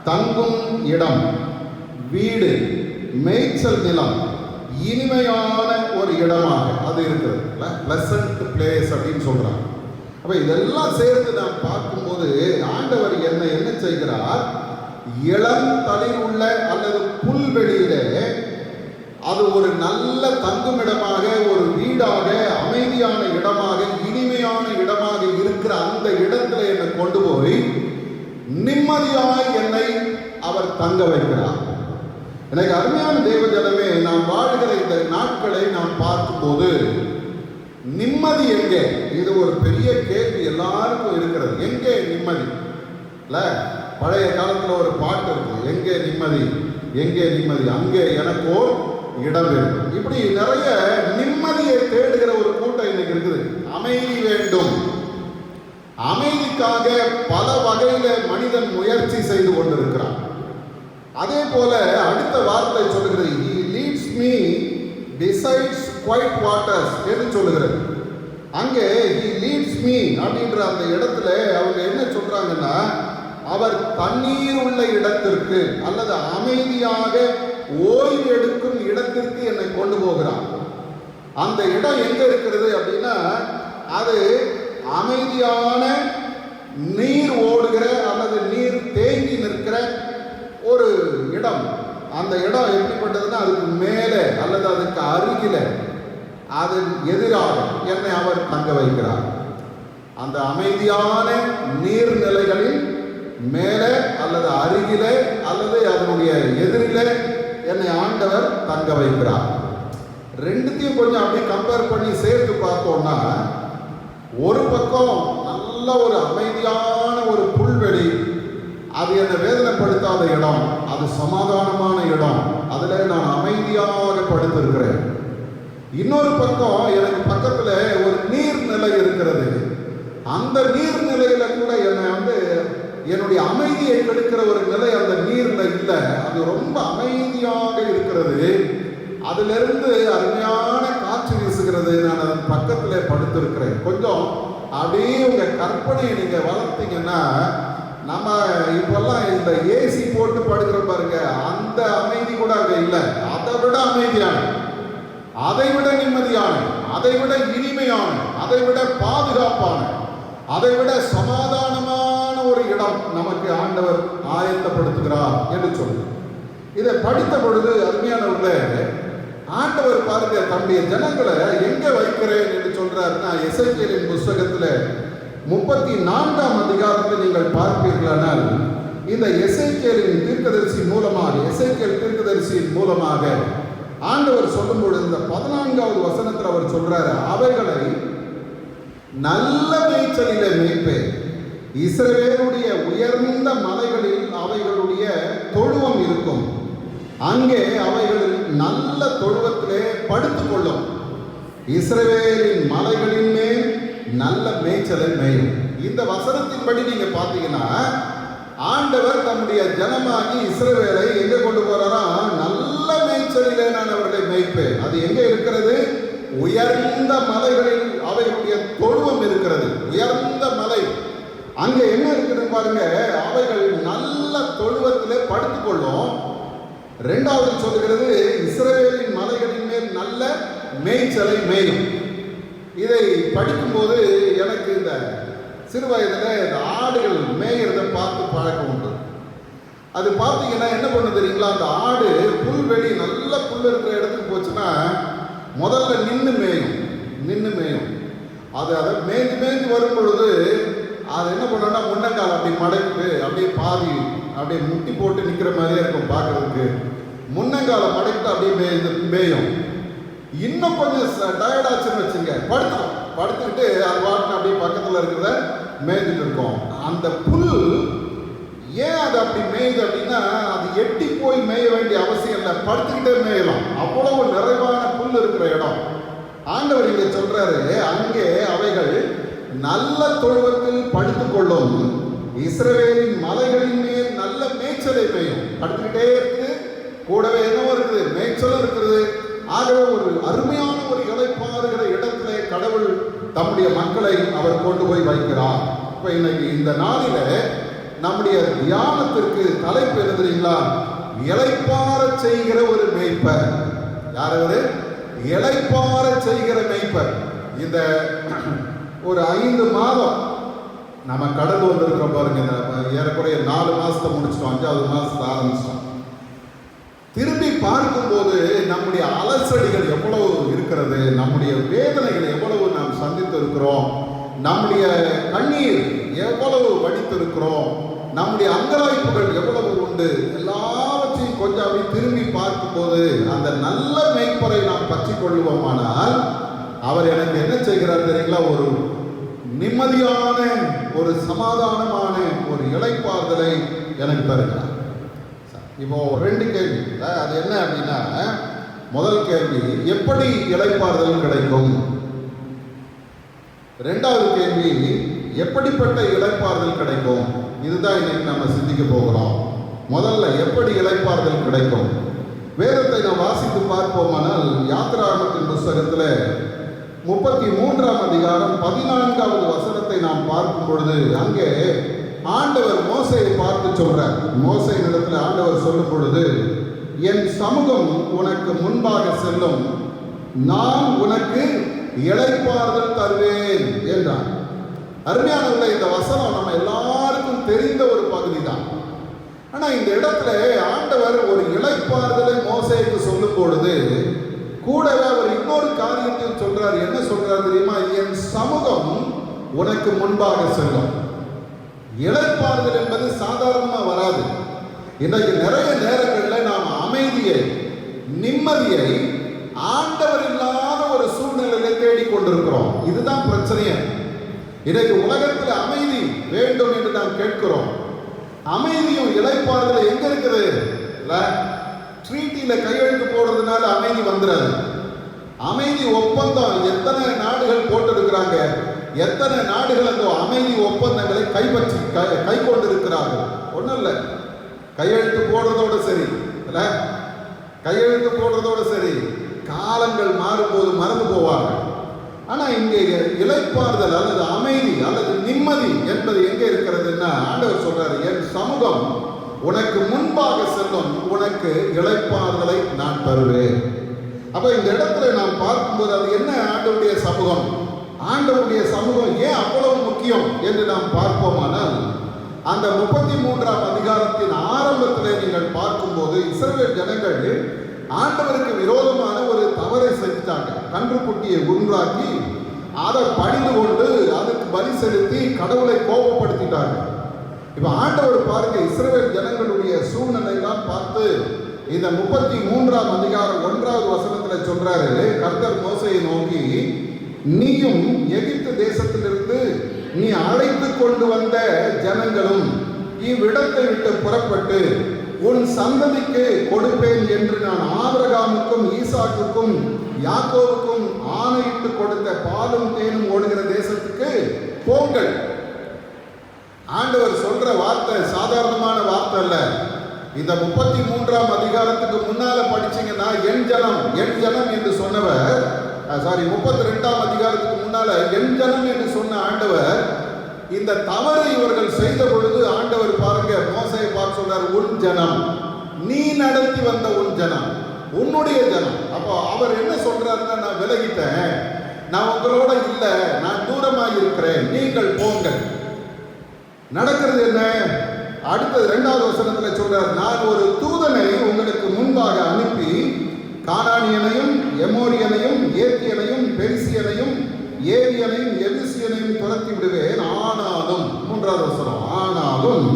தங்கும் இடம், வீடு, மேய்ச்சல் நிலம், இனிமையான ஒரு இடமாக அது இருக்கிறது. பிளசன்ட் பிளேஸ் அப்படின்னு சொல்றாங்க. அப்ப இதெல்லாம் சேர்ந்து நாம் பார்க்கும்போது ஆண்டவர் என்ன செய்கிறார், இளம் தளிர் உள்ள அல்லது புல்வெளியிலே அது ஒரு நல்ல தங்குமிடமாக, ஒரு வீடாக, அமைதியான இடமாக, இனிமையான இடமாக இருக்கிற அந்த இடத்துல என்னை கொண்டு போய் நிம்மதியாய் என்னை அவர் தங்க வைக்கிறார். எனக்கு அருமையான தேவஜனமே, நாம் வாழ்கிற இந்த நாட்களை நாம் பார்க்கும்போது நிம்மதி எங்கே? இது ஒரு பெரிய கேள்வி எல்லாருக்கும் இருக்கிறது. எங்கே நிம்மதி? இல்ல, பழைய காலத்துல ஒரு பாட்டு இருக்கு, எங்கே நிம்மதி, எங்கே நிம்மதி, அங்கே எனக்கு ஓர் இடம் வேண்டும். இப்படி நிறைய நிம்மதியை தேடுகிற ஒரு கூட்டம் இன்னைக்கு இருக்குது. அமைதி வேண்டும், அமைதிக்காக பல வகையில மனிதன் முயற்சி செய்து கொண்டிருக்கிறான். அதே போல அடுத்த வார்த்தை சொல்லுகிறது, he leads me besides quiet waters என்று சொல்லுகிறது. அங்கே he leads me அப்படின்ற அந்த இடத்துல அவங்க என்ன சொல்றாங்கன்னா, அவர் தண்ணீர் உள்ள இடத்திற்கு அல்லது அமைதியாக ஓய்வு எடுக்கும் இடத்திற்கு என்னை கொண்டு போகிறார். அந்த இடம் எங்க இருக்கிறது அப்படின்னா, அது அமைதியான நீர் ஓடுகிற அல்லது நீர் தேங்கி நிற்கிற ஒரு இடம். அந்த இடம் எப்படிப்பட்டதுன்னா, அதுக்கு மேலே அல்லது அதுக்கு அருகில அதன் எதிராக என்னை அவர் தங்க வைக்கிறார். அந்த அமைதியான நீர்நிலைகளின் மேலே அல்லது அருகிலே அல்லது அதனுடைய எதிரிலே என்னை ஆண்டவர் தங்க வைக்கிறார். ரெண்டுத்தையும் கொஞ்சம் அப்படியே கம்பேர் பண்ணி சேர்த்து பார்த்தோம்னா, ஒரு பக்கம் நல்ல ஒரு அமைதியான ஒரு புல்வெளி, அது என்னை வேதனைப்படுத்தாத இடம், அது சமாதானமான இடம், அதில் நான் அமைதியாக படுத்திருக்கிறேன். இன்னொரு பக்கம் எனக்கு பக்கத்தில் ஒரு நீர்நிலை இருக்கிறது. அந்த நீர்நிலையில கூட என்னை என்னுடைய அமைதியை கெடுக்கிற ஒரு நிலை அந்த நீர்ல இல்லை. அது ரொம்ப அமைதியாக இருக்கிறது. அதிலிருந்து அருமையான காற்று வீசுகிறது. நான் அதன் பக்கத்தில் படுத்திருக்கிறேன். கொஞ்சம் அப்படியே உங்க கற்பனையை நீங்க வளர்த்தீங்கன்னா, நம்ம இப்பெல்லாம் இந்த ஏசி போட்டு படுக்கிற பாருங்க, அந்த அமைதி கூட அங்கே இல்லை. அதை விட அமைதியான, அதை விட நிம்மதியான, அதை விட இனிமையான, அதை விட பாதுகாப்பான, அதை விட சமாதானமான ஒரு இடம் நமக்கு ஆண்டவர் ஆயத்தப்படுத்துகிறார் என்று சொல்லி இதை படித்த பொழுது அருமையானவர்களே, ஆண்டவர் பாருங்க தன்னுடைய ஜனங்களை எங்க வைக்கிறேன் என்று சொல்றாருன்னா, எசேக்கியேலின் புஸ்தகத்துல 34ஆம் அதிகாரத்தை நீங்கள் பார்ப்பீர்களானால், இந்த எசேக்கியேலின் தீர்க்கதரிசி மூலமாக, எசேக்கியேல் தீர்க்கதரிசியின் மூலமாக ஆண்டவர் சொல்லும் பொழுது இந்த 14வது வசனத்தில் அவர் சொல்றாரு, அவைகளை நல்ல மேய்ச்சலிலே மேய்ப்பேன். இஸ்ரவேலுடைய உயர்ந்த மலைகளில் அவைகளுடைய தொழுவம் இருக்கும். அங்கே அவைகள் நல்ல தொழுவத்திலே படுத்துக் கொள்ளும். இஸ்ரவேலின் மலைகளின் மேல் நல்ல மேய்ச்சலை மேயும். இந்த வசனத்தின்படி நீங்க பார்த்தீங்கன்னா, ஆண்டவர் தம்முடைய ஜனமாகி இஸ்ரவேலை எங்க கொண்டு போறாரா? நல்ல மேய்ச்சலிலே நான் அவர்களை மேய்ப்பேன். அது எங்க இருக்கிறது? உயர்ந்த மலைகளில் அவைகளுடைய தொழுவம் இருக்கிறது. உயர்ந்த மலை, அங்க என்ன இருக்குது பாருங்க, அவைகள் நல்ல தொழுவத்திலே படுத்துக் கொள்ளும். இரண்டாவது சொல்லுகிறது, இஸ்ரவேலின் மலைகளின் மேல் நல்ல மேய்ச்சலை மேயும். இதை படிக்கும்போது எனக்கு இந்த சிறு வயதுல இந்த ஆடுகள் மேய்கிறத பார்த்து பழக்கம் உண்டு. அது பார்த்தீங்கன்னா என்ன பண்ணு தெரியுங்களா, அந்த ஆடு புல்வெளி நல்ல புல் இருக்கிற இடத்துக்கு போச்சுன்னா முதல்ல நின்று மேயும். அதை மேய்ஞ்சு வரும் பொழுது அது என்ன பண்ணோம்னா, முன்னங்கால் அப்படி மடக்கிட்டு அப்படியே பாதி அப்படியே முட்டி போட்டு நிற்கிற மாதிரியே இருக்கும் பார்க்கறதுக்கு. முன்னங்காலை மடக்கிட்டு அப்படியே மேயும். இன்னும் கொஞ்சம் டயர்டாச்சுன்னு வச்சுங்க, படுத்துக்கிட்டு அது வாட்டின அப்படியே பக்கத்தில் இருக்கிறத மேய்ஞ்சிட்டு இருக்கோம். அந்த புல் ஏன் அது அப்படி மேயுது அப்படின்னா, அது எட்டி போய் மேய வேண்டிய அவசியம் இல்லை, படுத்துக்கிட்டே மேயலாம். அவ்வளவு நிறைவான புல் இருக்கிற இடம். ஆண்டவர் இங்கே சொல்றாரு, அங்கே அவைகள் நல்ல தொழுவத்தில் படுத்துக் கொள்ளும். இஸ்ரவேலின் மலைகளின் மேல் நல்ல மேய்ச்சலை மேயும். படுத்துக்கிட்டே இருக்குது, கூடவே என்னவோ இருக்குது, மேய்ச்சலும் இருக்கிறது. ஆகவே ஒரு அருமையான ஒரு இளைப்பாறுகிற இடத்திலே கடவுள் தம்முடைய மக்களை அவர் கொண்டு போய் வைக்கிறார். இப்ப இன்னைக்கு இந்த நாளில நம்முடைய தியானத்திற்கு தலைப்பு என்ன தெரியுங்களா? இளைப்பாற செய்கிற ஒரு மேய்ப்பர். யார் அவரு? இளைப்பாற செய்கிற மேய்ப்பர். இந்த ஒரு 5 மாதம் நம்ம கடந்து வந்திருக்கிறோம் பாருங்க. ஏறக்குறைய 4 மாசத்தை முடிச்சிட்டோம், 5வது மாசத்தை ஆரம்பிச்சிட்டோம். திரும்பி பார்க்கும்போது நம்முடைய அலசடிகள் எவ்வளவு இருக்கிறது, நம்முடைய வேதனைகள் எவ்வளவு நாம் சந்தித்து இருக்கிறோம், நம்முடைய கண்ணீர் எவ்வளவு வடித்திருக்கிறோம், நம்முடைய அங்கலாய்ப்புகள் எவ்வளவு உண்டு, எல்லாவற்றையும் கொஞ்சம் அப்படி திரும்பி பார்க்கும்போது அந்த நல்ல மேய்ப்பரை நாம் பற்றி கொள்ளுவோமானால், அவர் எனக்கு என்ன செய்கிறார் தெரியுங்களா? ஒரு நிம்மதியான, ஒரு சமாதானமான ஒரு இளைப்பாறுதலை எனக்கு தருகிறார். இப்போ 2 கேள்வி. அது என்ன அப்படின்னா, முதல் கேள்வி, எப்படி இளைப்பாறுதல் கிடைக்கும்? இரண்டாவது கேள்வி, எப்படிப்பட்ட இளைப்பாறுதல் கிடைக்கும்? இதுதான் இன்னைக்கு நம்ம சிந்திக்க போகிறோம். முதல்ல எப்படி இளைப்பாறுதல் கிடைக்கும்? வேதத்தை நாம் வாசித்து பார்ப்போமானால், யாத்திராகமத்தின் புஸ்தகத்தில் 33ஆம் அதிகாரம் 14வது வசனத்தை நாம் பார்க்கும் பொழுது, அங்கே ஆண்டவர் மோசையை பார்த்து சொல்றார். மோசையின் இடத்துல ஆண்டவர் சொல்லும் பொழுது, என் சமூகம் உனக்கு முன்பாக செல்லும், நான் உனக்கு இளைப்பாறுதல் தருவேன் என்றார். அருமையானவர்களே, இந்த வசனம் நம்ம எல்லாருக்கும் தெரிந்த ஒரு பகுதி தான். ஆனா இந்த இடத்துல ஆண்டவர் ஒரு இளைப்பாறுதலை மோசேக்கு சொல்லும் பொழுது கூடவே அவர் இன்னொரு காரியத்தையும் சொல்றாரு. என்ன சொல்றாரு தெரியுமா? என் சமூகம் உனக்கு முன்பாக செல்லும். இளைப்பாறுதல் என்பது சாதாரணமா வராது. இன்றைக்கு நிறைய நேரங்களில் நாம் அமைதியை, நிம்மதியை ஆண்டவர் இல்லாத ஒரு சூழ்நிலையில தேடிக்கொண்டிருக்கிறோம். இதுதான் பிரச்சனையே. இன்றைக்கு உலகத்தில் அமைதி வேண்டும் என்று நாம் கேட்கிறோம். அமைதியும் இளைப்பாறுதல் எங்க இருக்குது? ட்ரீட்டியில கையெழுத்து போடுறதுனால அமைதி வந்துடாது. அமைதி ஒப்பந்தம் எத்தனை நாடுகள் போட்டிருக்கிறாங்க, எத்தனை நாடுகள் அந்த அமைதி ஒப்பந்தங்களை கைப்பற்றி கை கொண்டிருக்கிறார்கள். ஒன்றும் இல்லை, கையெழுத்து போடுறதோட சரி, இல்ல கையெழுத்து போடுறதோட சரி, காலங்கள் மாறும்போது மறந்து போவாங்க. ஆனா இங்கே இளைப்பாறுதல் அல்லது அமைதி அல்லது நிம்மதி என்பது எங்க இருக்கிறதுன்னா, ஆண்டவர் சொல்றாரு, என் சமூகம் உனக்கு முன்பாக செல்லும், உனக்கு இளைப்பாறுதலை நான் தருவேன். அப்ப இந்த இடத்துல நாம் பார்க்கும்போது அது என்ன? ஆண்டவருடைய சமூகம். ஆண்டவருடைய சமூகம் ஏன் அவ்வளவு முக்கியம் என்று நாம் பார்ப்போமானால், அந்த 33ஆம் அதிகாரத்தின் ஆரம்பத்தில் நீங்கள் பார்க்கும்போது இஸ்ரவேல் ஜனங்கள் ஆண்டவருக்கு விரோதமான ஒரு தவறை செஞ்சாங்க. கன்றுக்குட்டியை உருவாக்கி அதை பணிந்து கொண்டு அதுக்கு பலி செலுத்தி கடவுளை கோபப்படுத்திட்டாங்க. இப்ப ஆண்டவர் பாருங்க, இஸ்ரவேல் ஜனங்களுடைய சூழ்நிலையெல்லாம் பார்த்து இந்த 33ஆம் அதிகாரம் 1வது வசனத்துல சொல்றாரு, கர்த்தர் மோசேயை நோக்கி, நீயும் எகிப்து தேசத்திலிருந்து நீ அழைத்து கொண்டு வந்த ஜனங்களும் இவ்விடத்தை விட்டு புறப்பட்டு உன் சந்ததிக்கு கொடுப்பேன் என்று நான் ஆபிரகாமுக்கும் ஈசாக்குக்கும் யாக்கோவுக்கும் ஆணையிட்டு கொடுத்த பாலும் தேனும் ஓடுகிற தேசத்துக்கு போங்கள். ஆண்டவர் சொல்ற வார்த்தை சாதாரணமான வார்த்தை அல்ல. இந்த 33ஆம் அதிகாரத்துக்கு முன்னால படிச்சீங்கன்னா என் ஜனம் என்று சொன்னவர், 32ஆம் அதிகாரத்துக்கு முன்னால என் ஜனம் என்று சொன்ன ஆண்டவர், இந்த தவறை இவர்கள் செய்த பொழுது ஆண்டவர் பாருங்க மோசேயை பார்த்து சொல்றார், உன் ஜனம், நீ நடத்தி வந்த உன் ஜனம், உன்னுடைய ஜனம். அப்போ அவர் என்ன சொல்றாருன்னா, நான் விலகிட்டேன், நான் உங்களோட இல்லை, நான் தூரமாக இருக்கிறேன், நீங்கள் போங்கள். நடக்கிறது என்ன? அடுத்தது 2வது வசனத்துல சொல்றார், நான் ஒரு தூதனை உங்களுக்கு முன்பாக அனுப்பி கானானியனையும் எமோரியனையும் ஏத்தியனையும் பெரிசியனையும் ஏவியனையும் எபிசியனையும் துரத்தி விடுவேன். ஆனாலும் 3வது வசனம், ஆனாலும்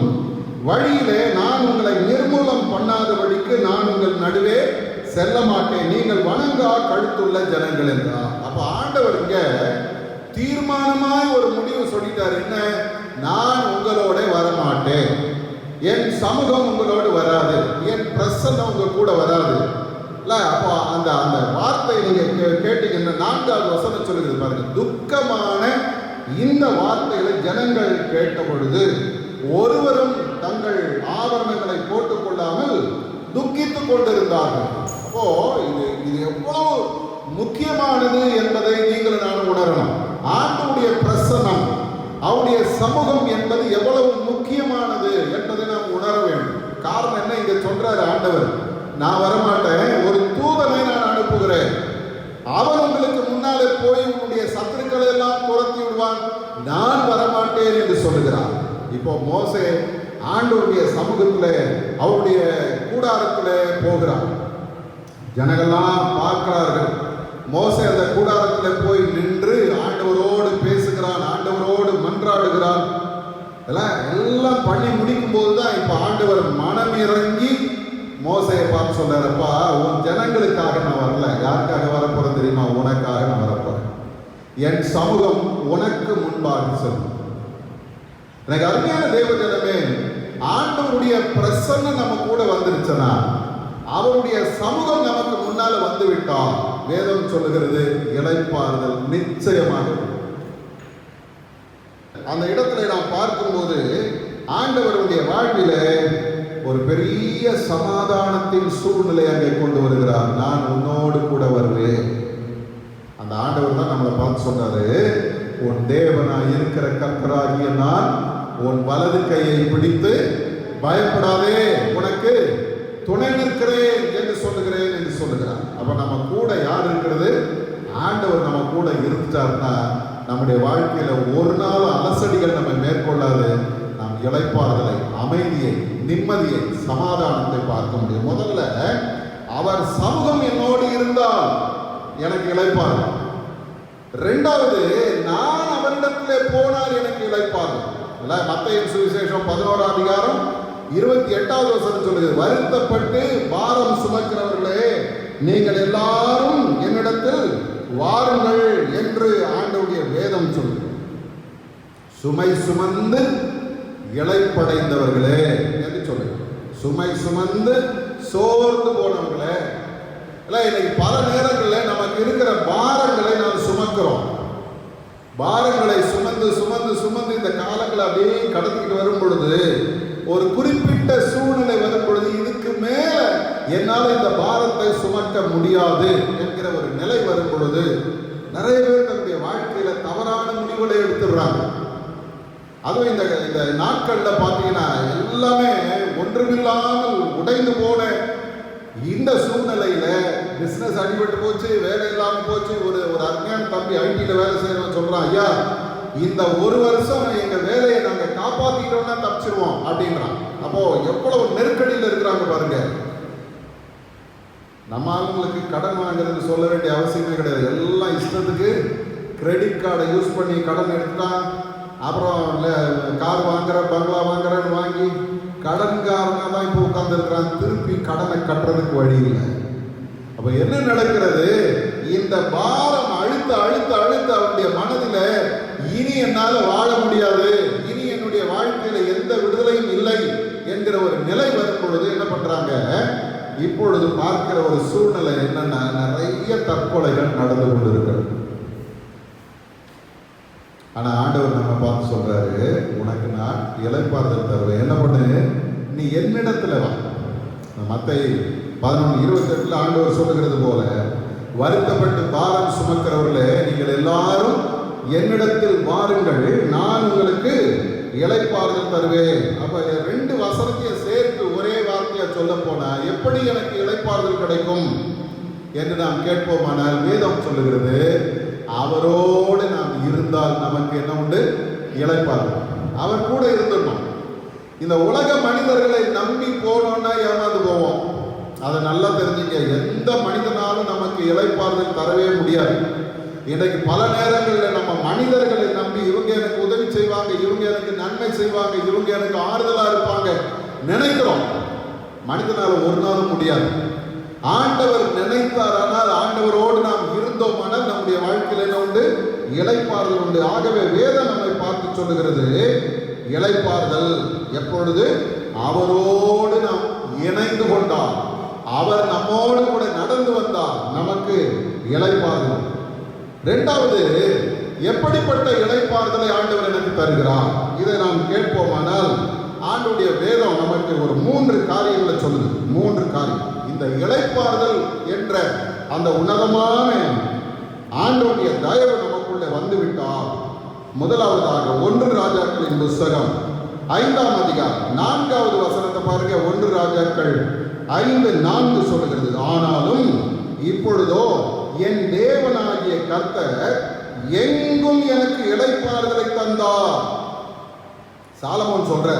வழியிலே நான் உங்களை நிர்மூலம் பண்ணாதபடிக்கு நான் உங்கள் நடுவே செல்ல மாட்டேன், நீங்கள் வணங்கா கழுத்துள்ள ஜனங்கள் என்றார். அப்ப ஆண்டவர் இங்க தீர்மானமாய் ஒரு முடிவு சொல்லிட்டார். என்ன? நான் உங்களோட வரமாட்டேன், என் சமூகம் உங்களோடு வராது, என் பிரசன்னம் உங்க கூட வராது. அப்போ அந்த அந்த வார்த்தையை நீங்க கேட்டீங்கன்னா 4வது வசனம் சொல்லுகிறது பாருங்க, துக்கமான இந்த வார்த்தைகளை ஜனங்கள் கேட்ட பொழுது ஒருவரும் தங்கள் ஆபரணங்களை போட்டுக் கொள்ளாமல் துக்கித்துக் கொண்டிருந்தார்கள். அப்போ இது எவ்வளவு முக்கியமானது என்பதை நீங்கள் நான் உணரணும். ஆண்டவருடைய பிரசன்னம், அவருடைய சமூகம் என்பது எவ்வளவு முக்கியமானது என்பதை நாம் உணர வேண்டும். காரணம் என்ன? இங்க சொல்றாரு ஆண்டவர், நான் வரமாட்டேன், ஒரு தூதனை நான் அனுப்புகிறேன், அவன் உங்களுக்கு முன்னாலே போய் உன்னுடைய சத்துருக்களை எல்லாம் துரத்தி விடுவான், நான் வரமாட்டேன் என்று சொல்லுகிறார். இப்போ மோசே ஆண்டவருடைய சமூகத்தில் அவருடைய கூடாரத்தில் போகிறார். ஜனங்கள்லாம் பார்க்கிறார்கள். மோசே அந்த கூடாரத்தில் போய் நின்று ஆண்டவரோடு பேசுகிறான், ஆண்டவரோடு மன்றாடுகிறான். எல்லாம் பண்ணி முடிக்கும் போதுதான் இப்ப ஆண்டவர் மனம் இறங்கி மோசையை பார்த்து சொல்றாருப்பா, உன் ஜனங்களுக்காக நான் வரல, யாருக்காக வரப்போறேன் தெரியுமா? உனக்காக நான் வரப்போறேன். என் சமூகம் உனக்கு முன்பாக செல்லும். எனக்கு அருமையான தேவ ஜனமே, ஆண்டவருடைய பிரசன்னம் நம்ம கூட வந்துருச்சுன்னா, அவருடைய சமூகம் நமக்கு முன்னால வந்து விட்டால், வேதம் சொல்லுகிறது இளைப்பாறுதல் நிச்சயமாக. அந்த இடத்துல நாம் பார்க்கும்போது ஆண்டவருடைய வாழ்வில ஒரு பெரிய சமாதானத்தின் சூழ்நிலை அங்கே கொண்டு வருகிறார். நான் உன்னோடு கூட வருவேன். அந்த ஆண்டவர் தான் நம்மளை பார்த்து சொன்னாரு, உன் தேவனாய் இருக்கிற கர்த்தராகிய நான் உன் வலது கையை பிடித்து பயப்படாதே, உனக்கு துணை நிற்கிறேன் என்று சொல்லுகிறேன் என்று சொல்லுகிறார். அப்ப நம்ம கூட யார் இருக்கிறது? ஆண்டவர் நம்ம கூட இருந்துட்டார்னா நம்முடைய வாழ்க்கையில ஒரு நாள் அலசடிகள் நம்ம மேற்கொள்ளாது. நாம் இளைப்பாறுதலை, அமைதியை, நிம்மதியை, சமாதானத்தை பார்க்க முடியும். முதல்ல அவர் சமூகம் என்னோடு இருந்தால் எனக்கு இளைப்பாறுதல். இரண்டாவது, நான் அவரிடத்திலே போனால் எனக்கு இளைப்பாறுதல். மத்தேயு சுவிசேஷம் 11ஆம் அதிகாரம் 28வது வசனம் சொல்லுகிறது, வருத்தப்பட்டு பாரம் சுமக்கிறவர்களே நீங்கள் எல்லாரும் என்னிடத்தில் வாருங்கள் என்று ஆண்டவருடைய வேதம் சொல்லுகிறது. சுமை சுமந்து இளைப்படைந்தவர்களே என்று சொல்லுங்க. சுமை சுமந்து சோர்ந்து போனவர்களே. இன்னைக்கு பல நேரங்களில் நமக்கு இருக்கிற பாரங்களை நாம் சுமக்கிறோம். பாரங்களை சுமந்து சுமந்து சுமந்து இந்த காலங்களை அப்படியே கடத்திக்கிட்டு வரும் பொழுது, ஒரு குறிப்பிட்ட சூழ்நிலை வரும் பொழுது, இதுக்கு மேல என்னால் இந்த பாரத்தை சுமக்க முடியாது என்கிற ஒரு நிலை வரும் பொழுது, நிறைய பேர் தன்னுடைய வாழ்க்கையில தவறான முடிவுகளை எடுத்துடுறாங்க. அதுவும் இந்த நாட்கள்ல பாத்தீங்கன்னா எல்லாமே ஒன்றுமில்லாமல் உடைந்து போன இந்த சூழ்நிலையில பிசினஸ் அடிபட்டு போச்சு, வேலை இல்லாம போச்சு. ஒரு அருமையான தம்பி ஐடியில வேலை செய்யறவன் சொல்றான், ஐயா இந்த ஒரு வருஷம் எங்க வேலையை நாங்க காப்பாத்திட்டோம்னா தப்பிச்சிருவோம் அப்படின்றான். அப்போ எவ்வளவு நெருக்கடியில் இருக்கிறாங்க பாருங்க. நம்ம ஆளுங்களுக்கு கடன் வாங்குறது சொல்ல வேண்டிய அவசியமே கிடையாது. எல்லாம் இஷ்டத்துக்கு கிரெடிட் கார்டை யூஸ் பண்ணி கடன் எடுத்துட்டான். அப்புறம் கார் வாங்குற, பங்களா வாங்குறன்னு வாங்கி கடன்காரனாக தான் இப்போ உட்கார்ந்துருக்கிறான். திருப்பி கடனை கட்டுறதுக்கு வழி இல்லை. அப்போ என்ன நடக்கிறது? இந்த பாரம் அழுத்த அழுத்த அழுத்த அவனுடைய மனதில் இனி என்னால் வாழ முடியாது, இனி என்னுடைய வாழ்க்கையில எந்த விடுதலையும் இல்லை என்கிற ஒரு நிலை வரும் பொழுது என்ன பண்றாங்க? இப்பொழுது பார்க்கிற ஒரு சூழ்நிலை என்னன்னா, நிறைய தற்கொலைகள் நடந்து கொண்டிருக்கிறது. ஆனா ஆண்டவர் நம்ம பார்த்து சொல்றாரு, உனக்கு நான் இளைப்பாறுதல் தருவேன். என்ன பண்ணு? நீ என்னிடத்துல வா. மத்தேயு 11:28 ஆண்டவர் சொல்லுகிறது போல, வருத்தப்பட்டு பாரம் சுமக்கிறவர்களே நீங்கள் எல்லாரும் என்னிடத்தில் வாருங்கள், நான் உங்களுக்கு இளைப்பாறுதல் தருவேன். அப்ப 2 வசனத்தையும் சேர்த்து ஒரே வார்த்தையா சொல்ல போனா, எப்படி எனக்கு இளைப்பாறுதல் கிடைக்கும் என்று நாம் கேட்போமானால், வேதம் சொல்லுகிறது, அவரோடு நாம் இருந்தால் நமக்கு என்ன உண்டு? இளைப்பாறுதல். அவர் கூட இருந்துடணும். இந்த உலக மனிதர்களை நம்பி போனோம்னா ஏமாந்து போவோம். அதை நல்லா தெரிஞ்சுக்க. எந்த மனிதனாலும் நமக்கு இளைப்பாறுதல் தரவே முடியாது. இன்றைக்கு பல நேரங்களில் நம்ம மனிதர்களை நம்பி, இவங்க எனக்கு உதவி செய்வாங்க, இவங்க எனக்கு நன்மை செய்வாங்க, இவங்க எனக்கு ஆறுதலா இருப்பாங்க நினைக்கிறோம். மனிதனால ஒரு நாளும் முடியாது. ஆண்டவர் நினைத்தார், ஆனால் ஆண்டவரோடு நாம் இருந்தோமானால் நம்முடைய வாழ்க்கையில் என்ன உண்டு? இளைப்பாறுதல் உண்டு. ஆகவே வேதம் நம்மை பார்த்து சொல்லுகிறது, இளைப்பாறுதல் எப்பொழுது? அவரோடு நாம் இணைந்து கொண்டால், அவர் நம்மோடு கூட நடந்து வந்தால் நமக்கு இளைப்பாறுதல். இரண்டாவது, எப்படிப்பட்ட இளைப்பாறுதலை ஆண்டவர் எனக்கு தருகிறார்? இதை நாம் கேட்போமானால், ஆண்டவருடைய வேதம் நமக்கு ஒரு 3 காரியங்களை சொல்லுது. 3 காரியம். இந்த இளைப்பாறுதல் என்ற அந்த உன்னதமான ஆண்டவருடைய தயவு நமக்குள்ளே வந்துவிட்டால், முதலாவதாக 1 ராஜாக்களின் புஸ்தகம் 5ஆம் அதிகாரம் 4வது வசனத்தை பாருங்க. 1 ராஜாக்கள் 5:4 சொல்லுகிறது, ஆனாலும் இப்பொழுதோ என் தேவனாகிய கர்த்தர் எங்கும் எனக்கு இளைப்பாறுதலை தந்தார். சாலமோன் சொல்ற,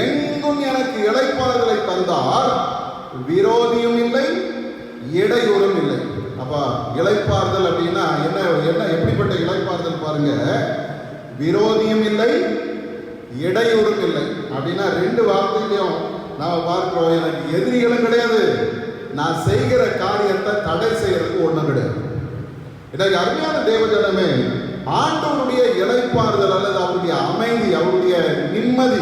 எங்கும் எனக்கு இளைப்பாறுதலை தந்தார், விரோதியும் இல்லை, இடையூறும் இல்லை. அப்ப இளைப்பாறுதல் அப்படின்னா என்ன? எப்படிப்பட்ட இளைப்பாறுதல் பாருங்க. விரோதியும் இல்லை, இடையூறும் இல்லை அப்படின்னா 2 வார்த்தையிலையும் நாம் பார்க்கிறோம், எனக்கு எதிரிகளும் கிடையாது, நான் செய்கிற காரியத்தை தடை செய்யறதுக்கு ஒண்ணும் கிடையாது. இதற்கு அருமையான தேவஜனமே, ஆண்டவருடைய இளைப்பாறுதல் அல்லது அவருடைய அமைதி, அவருடைய நிம்மதி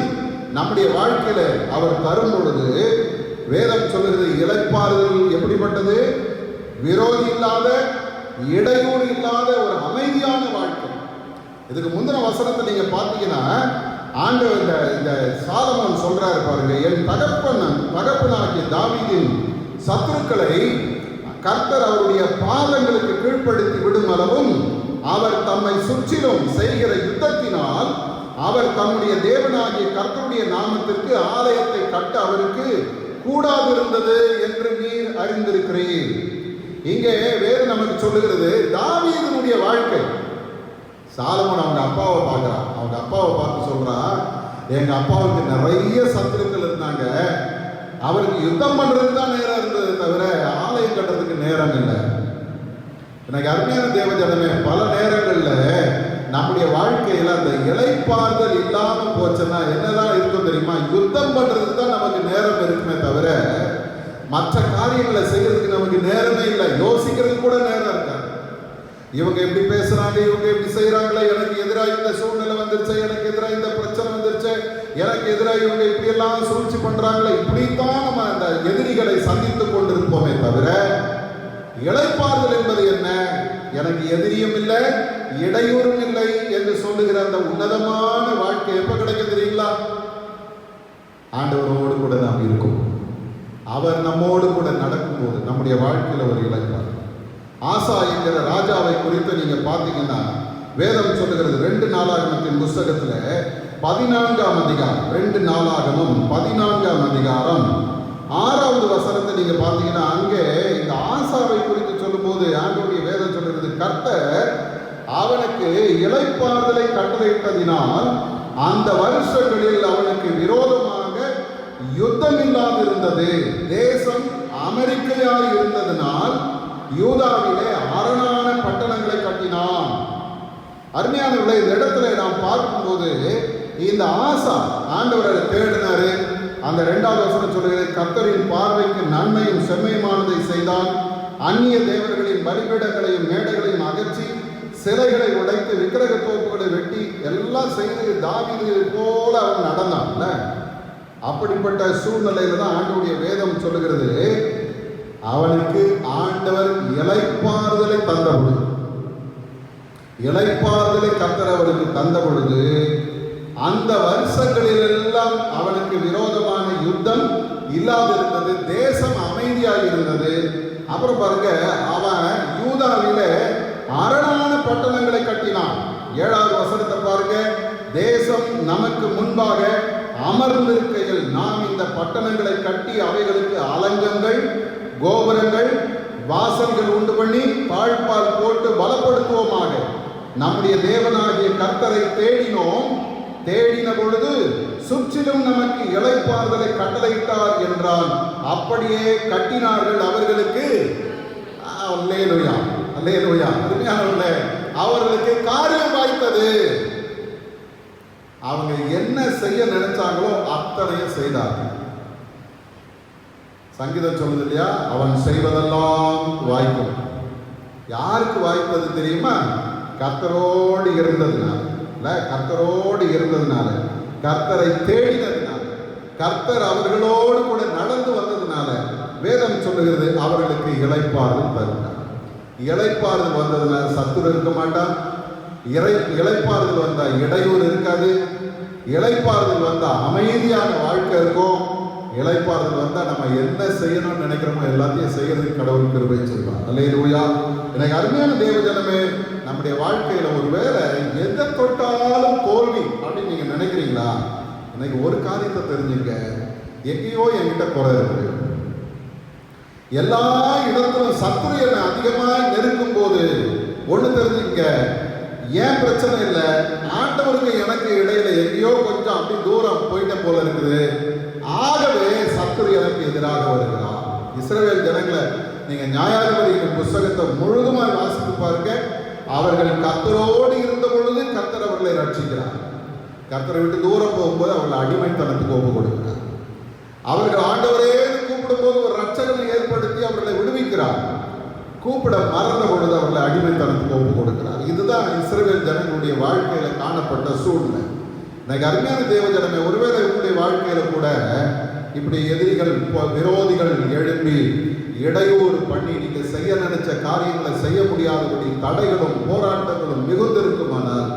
நம்முடைய வாழ்க்கையில அவர் தரும் பொழுது, வேதம் சொல்லுகிறது, இளைப்பாறுதல் எப்படிப்பட்டது? விரோதி இல்லாத, இடையூறு இல்லாத ஒரு அமைதியான வாழ்க்கை. இதுக்கு முந்தின வசனத்தை நீங்க பார்த்தீங்கன்னா, ஆண்டவர் இந்த சாலமோன் சொல்றாரு பாருங்க, என் தகப்பனாகிய தாவீதின் சத்துருக்களை கர்த்தர் அவருடைய பாதங்களுக்கு கீழ்ப்படுத்தி விடும் அளவும், அவர் தம்மை சுற்றிலும் செய்கிற யுத்தத்தினால் அவர் தம்முடைய தேவனாகிய கர்த்தருடைய நாமத்திற்கு ஆலயத்தை கட்ட அவருக்கு கூடாது இருந்தது என்று நீர் அறிந்திருக்கிறீர். இங்கே வேறு நமக்கு சொல்லுகிறது, தாவீதினுடைய வாழ்க்கை. சாலமோன் அவங்க அப்பாவை பார்க்கிறான். அவங்க அப்பாவை பார்த்து சொல்றான், எங்க அப்பாவுக்கு நிறைய சத்துருக்கள் இருந்தாங்க, அவருக்கு யுத்தம் பண்றதுக்கு தான் நேரம் இருந்தது தவிர ஆலயம் கட்டுறதுக்கு நேரம் இல்லை. எனக்கு அருமையான தேவஜனமே, பல நேரங்களில் நம்முடைய வாழ்க்கையில் அந்த இளைப்பாறுதல் இல்லாம போச்சுன்னா என்னதான் இருக்கும் தெரியுமா? யுத்தம் பண்றதுக்கு தான் நமக்கு நேரம் இருக்குமே தவிர மற்ற காரியங்களை செய்யறதுக்கு நமக்கு நேரமே இல்லை. யோசிக்கிறதுக்கு கூட நேரம் இருக்காது. இவங்க எப்படி பேசுறாங்க, இவங்க எப்படி செய்யறாங்களே, எனக்கு எதிராக இந்த சூழ்நிலை வந்துருச்சு, எனக்கு எதிராக இந்த பிரச்சனை வந்துருச்சு, எனக்கு எதிராக இவங்க இப்படி எல்லாம் சூழ்ச்சி பண்றாங்களே, இப்படித்தான் நம்ம அந்த எதிரிகளை சந்தித்துக் கொண்டிருப்போமே தவிர இளைப்பாறுதல் என்பது என்ன? எனக்கு எதிரியும் இல்லை, இடையூறும் இல்லை என்று சொல்லுகிற அந்த உன்னதமான வாழ்க்கை எப்ப கிடைக்கும் தெரியுங்களா? ஆண்டவரோடு கூட நாம் இருக்கும், அவர் நம்மோடு கூட நடக்கும்போது நம்முடைய வாழ்க்கையில ஒரு இளைப்பாறு. ஆசா என்கிற ராஜாவை குறித்து நீங்க பார்த்தீங்கன்னா வேதம் சொல்லுகிறது 2 நாளாகமத்தின் புஸ்தகத்துல 14ஆம் அதிகாரம், 2 நாளாகமம் 14ஆம் அதிகாரம் 6வது வசனத்தை நீங்க பார்த்தீங்கன்னா அங்கே இந்த ஆசாவை குறித்து சொல்லும் போது ஆண்டவருடைய வேதம் சொல்லுகிறது, கர்த்தர் அவனுக்கு இளைப்பாறுதலை கட்டளையிட்டதினால் அந்த வருஷங்களில் அவனுக்கு விரோதமாக யுத்தம் இல்லாதிருந்தது. தேசம் அமெரிக்கையாய் இருந்ததினால் யூதாவிலே அரணான பட்டணங்களை கட்டினான். அருமையானவர்களை, இந்த இடத்துல நாம் பார்க்கும்போது இந்த ஆசா ஆண்டவரை தேடினாரு. அந்த 2வது வசனம் சொல்லுகிறது, கர்த்தரின் பார்வைக்கு நன்மையும் செம்மையுமானதை செய்தான். அந்நிய தேவர்களின் பலிபீடங்களையும் மேடைகளையும் அகற்றி சிலைகளை உடைத்து விக்கிரக தோப்புகளை வெட்டி எல்லாம் செய்து தாவீது போல அவன் நடந்தான்ல. அப்படிப்பட்ட சூழ்நிலையில தான் ஆண்டவருடைய வேதம் சொல்லுகிறது, அவனுக்கு ஆண்டவர் இளைப்பாறுதலை தந்த பொழுது, இளைப்பாறுதலை கர்த்தர் அவனுக்கு தந்த பொழுது அந்த வருஷங்களிலெல்லாம் அவனுக்கு விரோதமான யுத்தம் இல்லாதிருந்தது, தேசம் அமைதியாக இருந்தது. அப்புறம் பாருங்க, அவன் யூதாவில அரணான பட்டணங்களை கட்டினான். 7வது வசனத்தை பாருங்க, தேசம் நமக்கு முன்பாக அமர்ந்திருக்கையில் நாம் இந்த பட்டணங்களை கட்டி அவைகளுக்கு அலங்கங்கள், கோபுரங்கள், வாசல்கள் உண்டு பண்ணி தாழ்பால் போட்டு பலப்படுத்துவோமாக. நம்முடைய தேவனாகிய கர்த்தரை தேடினோம், தேடின பொழுது சுற்றிலும் நமக்கு இளைப்பாறுதலை கட்டளையிட்டார் என்றான். அப்படியே கட்டினார்கள் அவர்களுக்கு. அல்லேலூயா, அல்லேலூயா. அருமையானவர்களே, அவர்களுக்கு காரியம் வாய்த்தது. அவங்க என்ன செய்ய நினைச்சாங்களோ அத்தனையும் செய்தார்கள். சங்கீதம் சொல்லுது இல்லையா, அவன் செய்வதெல்லாம் வாய்க்கும். யாருக்கு வாய்ப்பது தெரியுமா? கர்த்தரோடு இருந்ததுனால, கர்த்தரோடு இருந்ததுனால, கர்த்தரை தேடினதுனால, கர்த்தர் அவர்களோடு கூட நடந்து வந்ததுனால வேதம் சொல்லுகிறது அவர்களுக்கு இளைப்பாறுதல் தருகிறார். இளைப்பாறுதல் வந்ததுனால சத்துரு இருக்க மாட்டான். இளைப்பாறுதல் வந்தா இடையூறு இருக்காது. இளைப்பாறுதல் வந்தா அமைதியான வாழ்க்கை இருக்கும். இளைப்பாறுதல் வந்தா நம்ம என்ன செய்யணும்னு நினைக்கிறோமோ எல்லாத்தையும் செய்யறதுக்கு கடவுள் கிருபை செய்வார். அல்லேலூயா. எனக்கு அருமையான தேவஜனமே, நம்முடைய வாழ்க்கையில ஒருவேளை எதை தொட்டாலும் தோல்வி அப்படின்னு நீங்க நினைக்கிறீங்களா? இன்னைக்கு ஒரு காரியத்தை தெரிஞ்சுங்க, எங்கேயோ என்கிட்ட குறை இருக்கு. எல்லா இடத்திலும் சத்துரு என்னை அதிகமாக நெருக்கும் போது ஒண்ணு தெரிஞ்சுங்க, ஏன் பிரச்சனை இல்லை, ஆண்டவருக்கு எனக்கு இடையில எங்கேயோ கொஞ்சம் அப்படி தூரம் போயிட்ட போல இருக்குது. ஆகவே சத்துரு எனக்கு எதிராக வருகிறார். இஸ்ரவேல் ஜனங்களை நீங்க நியாயாதிபதியின் புஸ்தகத்தை முழுதுமாய் வாசித்து பாருங்க. அவர்கள் கர்த்தரோடு இருந்த பொழுது கர்த்தர் அவர்களை ரட்சிக்கிறார். கர்த்தரை விட்டு தூரம் போகும்போது அவர்கள் அடிமைத்தனத்துக்கு ஒப்பு கொடுக்கிறார். அவர்கள் ஆண்டவரே கூப்பிடும் போது ஒரு ரட்சகனை ஏற்படுத்தி அவர்களை விடுவிக்கிறார். கூப்பிட மறந்த பொழுது அவர்களை அடிமைத்தனத்துக்கு ஒப்பு கொடுக்கிறார். இதுதான் இஸ்ரவேல் ஜனங்களுடைய வாழ்க்கையில காணப்பட்ட சூழ்நிலை. எனக்கு அருமையான தேவஜனமே, ஒருவேளை உங்களுடைய வாழ்க்கையில கூட இப்படி எதிரிகள், விரோதிகள் எழுப்பி இடையூறு பண்ணி நீங்க செய்ய நினைச்ச காரியங்களை செய்ய முடியாதபடி தடைகளும் போராட்டங்களும் மிகுந்திருக்குமானால்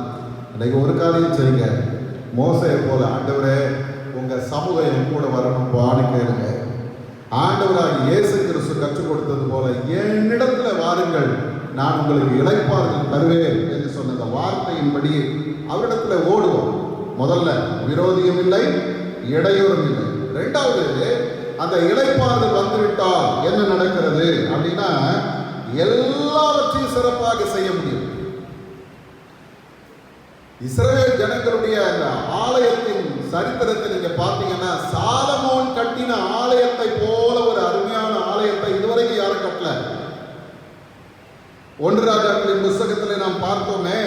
இன்னைக்கு ஒரு காரியம் செய்யுங்க. மோசையை போல, ஆண்டவரே உங்க சமூகம் என் கூட வரணும் பான்னு கேளுங்க. ஆண்டவராக இயேசு கிறிஸ்து கற்றுக் கொடுத்தது போல என்னிடத்துல வாருங்கள், நான் உங்களுக்கு இளைப்பாறுதல் தருவேன் என்று சொன்ன அந்த வார்த்தையின்படி அவரிடத்துல ஓடுவோம். முதல்ல விரோதியும் இல்லை, இடையூறும் இல்லை. 2வது, அந்த இளைப்பாறுதல் வந்துவிட்டால் என்ன நடக்கிறது அப்படின்னா எல்லாவற்றையும் சிறப்பாக செய்ய முடியும். இஸ்ரவேல் ஜனங்களுடைய அந்த ஆலயத்தின் சரித்திரத்தை நீங்க பார்த்தீங்கன்னா, சாலமோன் கட்டின ஆலயத்தை போல ஒரு அருமையான ஆலயத்தை இதுவரைக்கும் யாரும் கட்டல. ஒன்று ராஜாக்களின் புஸ்தகத்தில் நாம் பார்த்தோமே,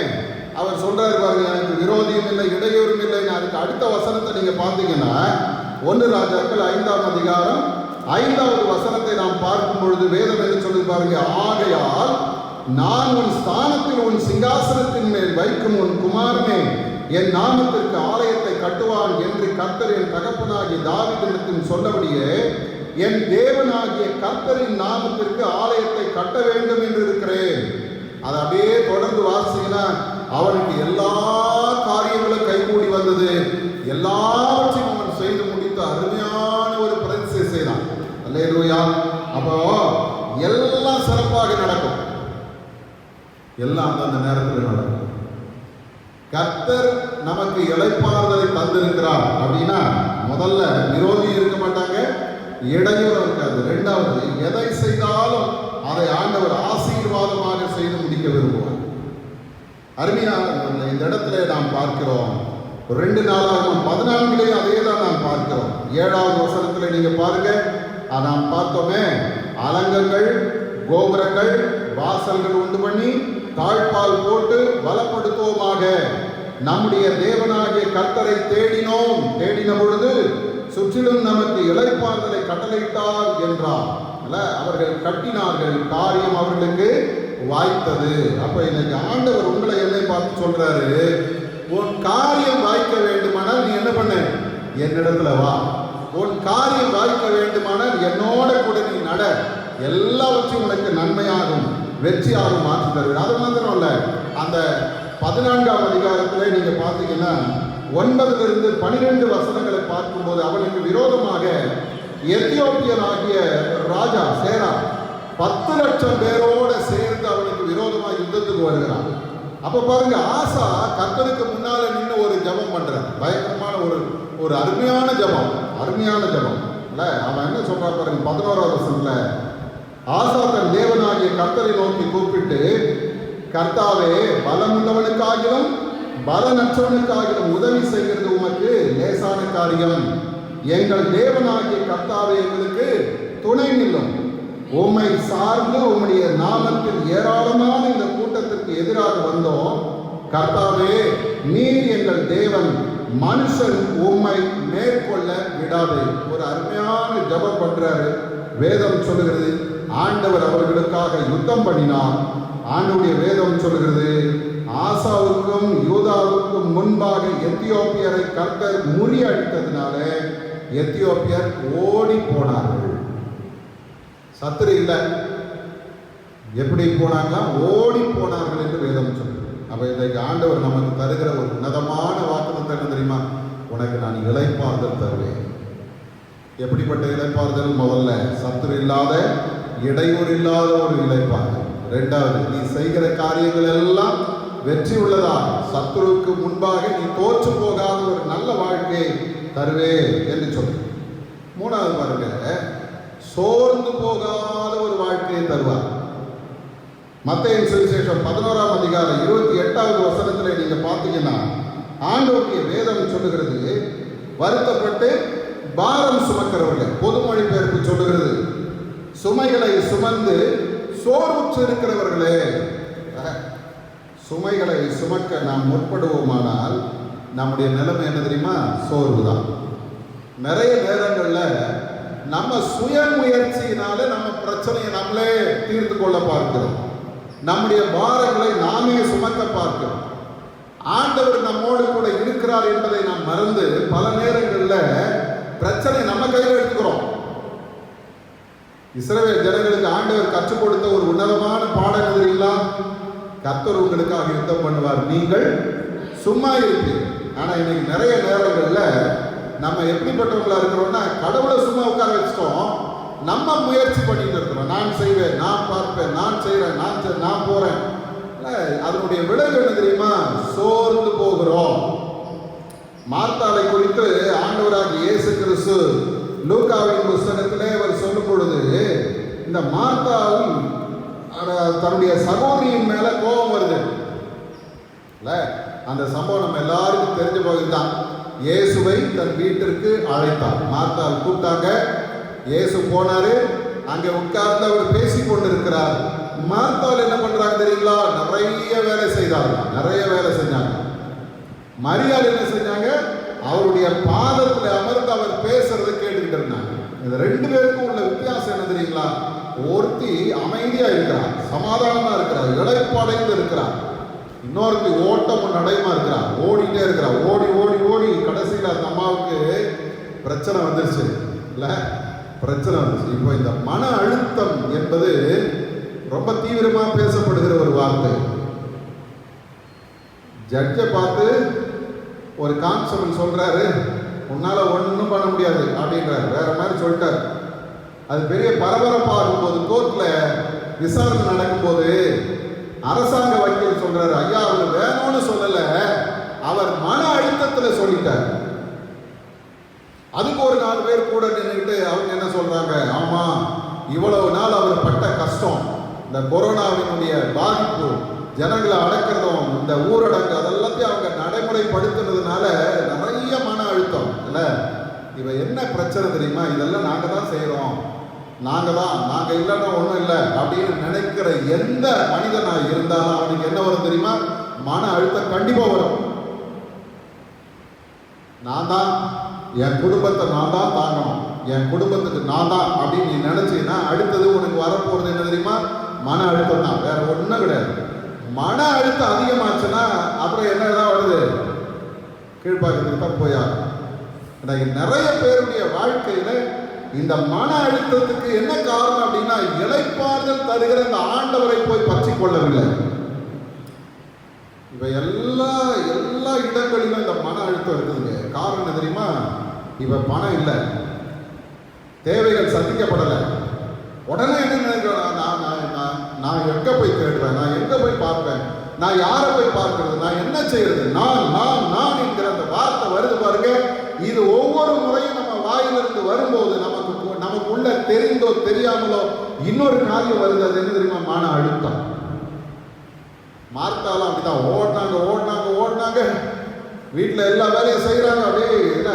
அவர் சொல்றாரு பாருங்க, எனக்கு விரோதியும் இல்லை இடையூறும் இல்லை. அதுக்கு அடுத்த வசனத்தை நீங்க பார்த்தீங்கன்னா, ஒன்று ராஜாக்கள் 5ஆம் அதிகாரம் 5வது வசனத்தை நாம் பார்க்கும் பொழுது வேதம் என்ன சொல்லி பாருங்க, ஆகையால் நான் உன் ஸ்தானத்தில் உன் சிங்காசனத்தின் மேல் வைக்கும் உன் குமாரனே என் நாமத்திற்கு ஆலயத்தை கட்டுவான் என்று கர்த்தர் என் தகப்பனாகிய தாவீதிடத்தில் சொல்லபடியே என் தேவனாகிய கர்த்தரின் நாமத்திற்கு ஆலயத்தை கட்ட வேண்டும் என்று இருக்கிறேன். அதை அப்படியே தொடர்ந்து வாசிங்கன்னா அவனுக்கு எல்லா காரியங்களும் கைகூடி வந்தது. எல்லாவற்றையும் அவன் செய்து முடித்து அருமையான ஒரு பிரதிஷ்டை செய்தான். அல்லேலூயா. அப்போ எல்லாம் சிறப்பாக நடக்கும், எல்லாம் அந்த நேரத்தில் நடக்கும். கர்த்தர் நமக்கு இளைப்பாறுதலை தந்திருக்கிறார் அப்படின்னா, முதல்ல விரோதி இருக்க மாட்டாங்க, இடையூறு இருக்காது. இரண்டாவது, எதை செய்தாலும் அதை ஆண்டவர் ஆசீர்வாதமாக செய்து முடிக்க விரும்புவார். அருமையான இந்த இடத்துல நாம் பார்க்கிறோம். 2 நாளாகவும் 14 அதே தான் நாம் பார்க்கிறோம். 7வது வசனத்தில் நீங்க பாருங்க, நாம் பார்த்தோமே, அலங்கங்கள் கோபுரங்கள் வாசல்கள் உண்டு பண்ணி தாழ்பால் போட்டு பலப்படுத்துவோமாக. நம்முடைய தேவனாகிய கர்த்தரை தேடினோம், தேடின பொழுது சுற்றிலும் நமக்கு இளைப்பாறுதலை கட்டளையிட்டார் என்றார். அவர்கள் கட்டினார்கள், காரியம் அவர்களுக்கு வாய்த்தது. அப்ப இன்னைக்கு ஆண்டவர் உங்களை என்னை பார்த்து சொல்றாரு, உன் காரியம் வாய்க்க வேண்டுமானால் நீ என்ன பண்ண, என்னிடத்துல வா. உன் காரியம் வாய்க்க வேண்டுமானால் என்னோட கூட நீ நட, எல்லாவற்றையும் உனக்கு நன்மையாகும் வெற்றியாகும் மாற்றி தருவேன். அது மாத்திரம் இல்ல, அந்த 14ஆம் அதிகாரத்தில் நீங்க பார்த்தீங்கன்னா 9 - 12 வசனங்களை பார்க்கும்போது அவனுக்கு விரோதமாக எத்தியோப்பியனாகிய ராஜா சேரா 10 லட்சம் பேரோட சேர்ந்து அவனுக்கு விரோதமாக யுத்தத்துக்கு வருகிறான். அப்ப பாருங்க, ஆசா கர்த்தருக்கு முன்னால நின்று ஒரு ஜபம் பண்றான். பயங்கரமான ஒரு அருமையான ஜபம், அருமையான ஜபம் இல்ல. அவன் என்ன சொல்றான் பாருங்க, 11வது வசனத்துல, ஆசா தன் தேவனாகிய கர்த்தரை நோக்கி கூப்பிட்டு, கர்த்தாவே, பலமுள்ளவனுக்காகிலும் பலனற்றவனுக்காகிலும் உதவி செய்கிறது உமக்கு லேசான காரியம். எங்கள் தேவனாகிய கர்த்தாவே, எங்களுக்கு துணை நில்லும். உம்மை சார்ந்து உம்முடைய நாமத்தில் ஏராளமான இந்த கூட்டத்திற்கு எதிராக வந்தோம். கர்த்தாவே, நீர் எங்கள் தேவன், மனுஷன் உம்மை மேற்கொள்ள விடாது. ஒரு அருமையான ஜபம் பண்றாரு. வேதம் சொல்லுகிறது, ஆண்டவர் அவர்களுக்காக யுத்தம் பண்ணினார். ஆண்டவருடைய வேதம் சொல்லுகிறது, ஆசாவுக்கும் யூதாவுக்கும் முன்பாக எத்தியோப்பியரை கர்த்தர் முறியடித்ததினால எத்தியோப்பியர் ஓடி போனார்கள். சத்துரு இல்லை, எப்படி போனாங்களா, ஓடி போனார்கள் என்று வேதம் சொல்லுது. அப்ப இன்றைக்கு ஆண்டவர் நமக்கு தருகிற ஒரு உன்னதமான வாக்குத்தத்தம் என்ன தெரியுமா, உனக்கு நான் இளைப்பாறுதல் தருவேன். எப்படிப்பட்ட இளைப்பாறுதல்? முதல்ல சத்துரு இல்லாத, இடையூறு இல்லாத ஒரு இளைப்பாறுதல். இரண்டாவது, நீ செய்கிற காரியங்கள் எல்லாம் வெற்றி உள்ளதா, சத்துருவுக்கு முன்பாக நீ தோற்று போகாத ஒரு நல்ல வாழ்க்கையை தருவே என்று சொல்லு. மூணாவது பாருங்க, சோர்ந்து போகாத ஒரு வாழ்க்கையை தருவார். மத்தேயு சுவிசேஷம் 11ஆம் அதிகாரம் 28வது வசனத்துல நீங்க பார்த்தீங்கன்னா, ஆண்டவருடைய வேதம் சொல்லுகிறது, வருத்தப்பட்டு பாரம் சுமக்கிறவர்கள், பொதுமொழி பெயர்ப்பு சொல்லுகிறது, சுமைகளை சுமந்து சோர்வுற்று இருக்கிறவர்களே. சுமைகளை சுமக்க நாம் முற்படுவோமானால் நம்முடைய நிலைமை என்ன தெரியுமா, சோர்வு தான். நிறைய நேரங்களில் நம்ம சுய முயற்சியினால நம்ம பிரச்சனையை நம்மளே தீர்த்து கொள்ள பார்க்கிறோம், நம்முடைய பாரங்களை நாமே சுமக்க பார்க்கிறோம். ஆண்டவர் நம்மோடு கூட இருக்கிறார் என்பதை நாம் மறந்து பல நேரங்களில் பிரச்சனை நம்ம கையில் எடுத்துக்கிறோம். இஸ்ரவேல் ஜனங்களுக்கு ஆண்டவர் கற்றுக் கொடுத்த ஒரு உன்னதமான பாடம் எதிரிங்களா, கர்த்தர் உங்களுக்காக யுத்தம் பண்ணுவார், நீங்கள் சும்மா இருப்பீங்க. ஆனா இன்னைக்கு நிறைய நேரங்கள்ல நம்ம எப்படிப்பட்டவங்களா இருக்கிறோம்னா, கடவுளை சும்மா உட்கார வச்சிட்டோம், நம்ம முயற்சி பண்ணிட்டு இருக்கிறோம். நான் செய்வேன், நான் பார்ப்பேன், நான் செய்யறேன், நான் போறேன். அதனுடைய விளைவு என்ன தெரியுமா, சோர்ந்து போகிறோம். மார்த்தாளை குறித்து ஆண்டவராகிய இயேசு கிறிஸ்து லூக்காவின் புஸ்தகத்திலே அவர் சொல்லும் பொழுது, இந்த மார்த்தாள் தன்னுடைய சகோதரியின் மேல கோபம் வருது. அந்த சம்பவம் நம்ம எல்லாருக்கும் தெரிஞ்ச போகுதுதான். இயேசுவை தன் வீட்டிற்கு அழைத்தார். மார்த்தாள் கூப்பிட்டாங்க, இயேசு போனாரு, அங்கே உட்கார்ந்து அவர் பேசிக் கொண்டிருக்கிறார். மார்த்தாள் என்ன பண்றாங்க தெரியுங்களா? நிறைய வேலை செய்தாங்க, நிறைய வேலை செஞ்சாங்க. மரியாள் என்ன செஞ்சாங்க? அவருடைய பாதத்தில் அமர்ந்து அவர் பேசுறதை கேட்டுக்கிட்டு இருந்தாங்க. இந்த ரெண்டு பேருக்கும் உள்ள வித்தியாசம் என்ன தெரியுங்களா? ஒருத்தி அமைதியா இருக்கிறார், சமாதானமா இருக்கிறார், இளைப்பாடைந்து இருக்கிறார். இன்னொருத்தி ஓட்டமும் நடையுமா இருக்கிறார், ஓடிட்டே இருக்கிறார். ஓடி ஓடி ஓடி கடைசியில் அந்த அம்மாவுக்கு பிரச்சனை வந்துருச்சு இல்ல, பிரச்சனை வந்துருச்சு. இப்போ இந்த மன அழுத்தம் என்பது ரொம்ப தீவிரமா பேசப்படுகிற ஒரு வார்த்தை. ஜட்ஜை பார்த்து ஒரு கான்ஸ்டபிள் சொல்றாரு, உன்னால ஒன்றும் பண்ண முடியாது அப்படின்றாரு, வேற மாதிரி சொல்லிட்டாரு. அது பெரிய பரபரப்பாகும் போது, கோர்ட்ல விசாரணை நடக்கும்போது அரசாங்க வக்கீல் சொல்றாரு, ஐயா அவர் வேணும்னு சொல்லல, அவர் மன அழுத்தத்துல சொல்லிட்டார். அதுக்கு ஒரு 4 பேர் கூட நின்றுட்டு அவங்க என்ன சொல்றாங்க, ஆமா இவ்வளவு நாள் அவர் பட்ட கஷ்டம், இந்த கொரோனாவினுடைய பாதிப்பு, ஜனங்களை அடக்கிறதும், இந்த ஊரடங்கு அதெல்லாத்தையும் அவங்க நடைமுறைப்படுத்துனதுனால நிறைய மன அழுத்தம் இல்ல. இவ என்ன பிரச்சனை தெரியுமா? இதெல்லாம் நாங்க தான் செய்யறோம், நாங்க இல்லைன்னா ஒன்றும் இல்லை அப்படின்னு நினைக்கிற எந்த மனிதனாக இருந்தாலும் அவனுக்கு என்ன வரும் தெரியுமா? மன அழுத்தம் கண்டிப்பா வரும். நான் தான் என் குடும்பத்தை நான் தான் தாங்கணும், என் குடும்பத்துக்கு நான் தான் அப்படின்னு நீ நினைச்சீங்கன்னா அடுத்தது உனக்கு வரப்போறது என்ன தெரியுமா? மன அழுத்தம் தான், வேற ஒன்றும் கிடையாது. மன அழுத்தம் அதிகமாச்சுன்னா அப்புறம் என்னதான் வருது? கீழ்பாக்கத்துக்கு தான் போயா. நிறைய பேருடைய வாழ்க்கையில இந்த மன அழுத்தத்துக்கு என்ன காரணம் அப்படின்னா, இளைப்பாறுதல் தருகிற இந்த ஆண்டவரை போய் பற்றி கொள்ளவில்லை. இப்ப எல்லா இடங்களிலும் இந்த மன அழுத்தம் இருக்குதுங்க. காரணம் தெரியுமா? இப்ப பணம் இல்லை, தேவைகள் சந்திக்கப்படலை. உடனே என்ன நினைக்கிறேன், நான் எங்க போய் தேடுவேன், நான் எங்க போய் பார்ப்பேன், நான் யாரை போய் பார்க்கிறது, நான் என்ன செய்யறது, நான் என்கிற அந்த வார்த்தை வருது பாருங்க. இது ஒவ்வொரு முறையும் நம்ம வாயிலிருந்து வரும்போது நமக்கு உள்ள தெரிந்தோ தெரியாமலோ இன்னொரு காரியம் வருது. அது என்ன தெரியுமா? மன அழுத்தம். மார்த்தாலும் அப்படிதான் ஓடினாங்க, வீட்டில் எல்லா வேலையும் செய்யறாங்க. அப்படியே என்ன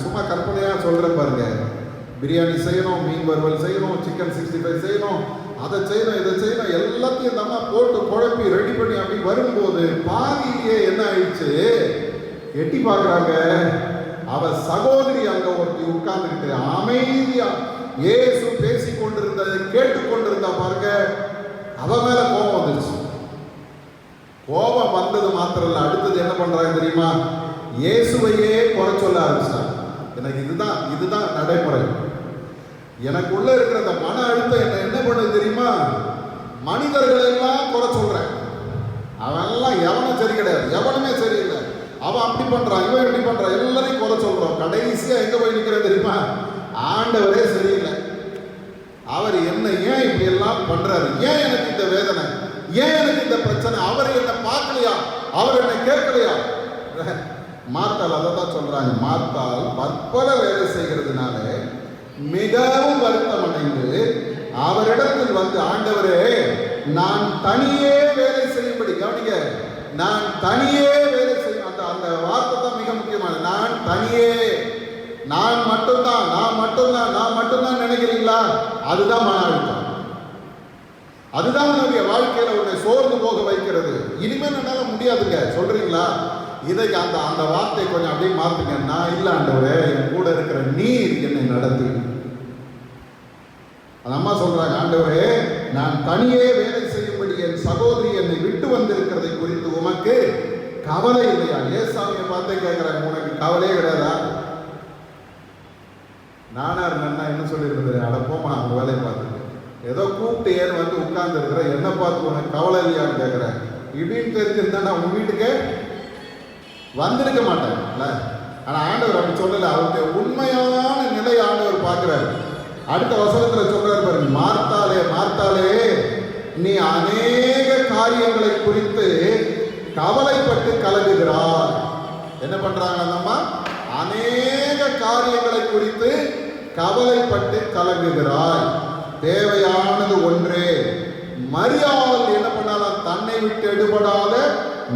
சும்மா கற்பனையா சொல்றேன் பாருங்க. பிரியாணி செய்யணும், மீன் வறுவல் செய்யணும், சிக்கன் 65 செய்யணும், அதை செய்யணும், இதை செய்யணும், எல்லாத்தையும் நம்ம போட்டு குழப்பி ரெடி பண்ணி அப்படி வரும்போது பாதியிலேயே என்ன ஆயிடுச்சு? எட்டி பார்க்குறாங்க, அவ சகோதரி அங்க ஒருத்தி உட்கார்ந்துக்கிட்டு அமைதியா இயேசு பேசி கொண்டிருந்ததை கேட்டுக்கொண்டிருந்தா பாருங்க. அவ மேல கோபம் வந்துருச்சு. கோபம் வந்தது மாத்திரம் இல்ல, அடுத்தது என்ன பண்றாங்க தெரியுமா? இயேசுவையே குறை சொல்ல ஆரம்பிச்சாங்க. எனக்கு இதுதான் நடைமுறை. எனக்கு உள்ள இருக்கிற அந்த மன அழுத்தம் என்ன பண்ணுது தெரியுமா? மனிதர்கள் எல்லாம் குறை சொல்றேன். அவெல்லாம் எவனும் சரி கிடையாது, எவனுமே சரியில்லை, அவன் அப்படி பண்றான், இவன் இப்படி பண்றான், எல்லாரையும் குறை சொல்றோம். கடைசியா எங்க போய் நிற்கிறது தெரியுமா? ஆண்டவரே சரியில்லை, அவர் என்ன ஏன் இப்படி எல்லாம் பண்றாரு, ஏன் எனக்கு இந்த வேதனை, ஏன் எனக்கு இந்த பிரச்சனை, அவர் என்ன பார்க்கலையா, அவர் என்ன கேட்கலையா? மார்த்தாள் அதை தான் சொல்றாங்க. மார்த்தாள் பற்பல வேலை செய்கிறதுனால மிகவும் வருத்தம் அடைந்து அவரிடத்தில் வந்து, ஆண்டவரே நான் தனியே வேலை செய்யும்படி, கவனிங்க, நான் தனியே வேலை செய்யும், அந்த வார்த்தை தான் மிக முக்கியமானது. நான் தனியே, நான் மட்டும்தான் நினைக்கிறீங்களா? அதுதான் மன அழுத்தம். அதுதான் உன்னுடைய வாழ்க்கையில உன்னை சோர்ந்து போக வைக்கிறது. இனிமேல் என்னால முடியாதுங்க சொல்றீங்களா? இதைக்கு அந்த வார்த்தை கொஞ்சம் அப்படியே மாத்துங்க. நான் இல்ல ஆண்டவரே, என் கூட இருக்கிற நீர் என்னை நடத்து. அந்த அம்மா சொல்றாங்க, ஆண்டவரே நான் தனியே வேலை செய்யும்படி என் சகோதரி என்னை விட்டு வந்திருக்கிறதை குறித்து உமக்கு கவலை இல்லையா? ஏசாமியை பார்த்தே கேட்கிறாங்க, உனக்கு கவலையே கிடையாதா? நானா இருந்தா என்ன சொல்லியிருந்தது? அடப்போமா, அவங்க வேலையை பார்த்துட்டு ஏதோ கூப்பிட்டு ஏன் வந்து உட்கார்ந்து இருக்கிற, என்ன பார்த்து உனக்கு கவலை இல்லையான்னு கேட்கிறேன். இப்படின்னு தெரிஞ்சிருந்தா நான் உங்க வீட்டுக்கு வந்திருக்க மாட்டேன். ஆனா ஆண்டவர் அப்படி சொல்லல. அவருடைய உண்மையான நிலை ஆண்டவர் பார்க்கிறார். அடுத்த வசனத்துல சொல்றாரு பாருங்க, மார்த்தாளே நீ அநேக காரியங்களை குறித்து கவலைப்பட்டு கலங்குகிறார். என்ன பண்றாங்க அந்தம்மா? அநேக காரியங்களை குறித்து கவலைப்பட்டு கலங்குகிறாய், தேவையானது ஒன்றே. மரியாள் என்ன பண்ணாலும் தன்னை விட்டு எடுபடாத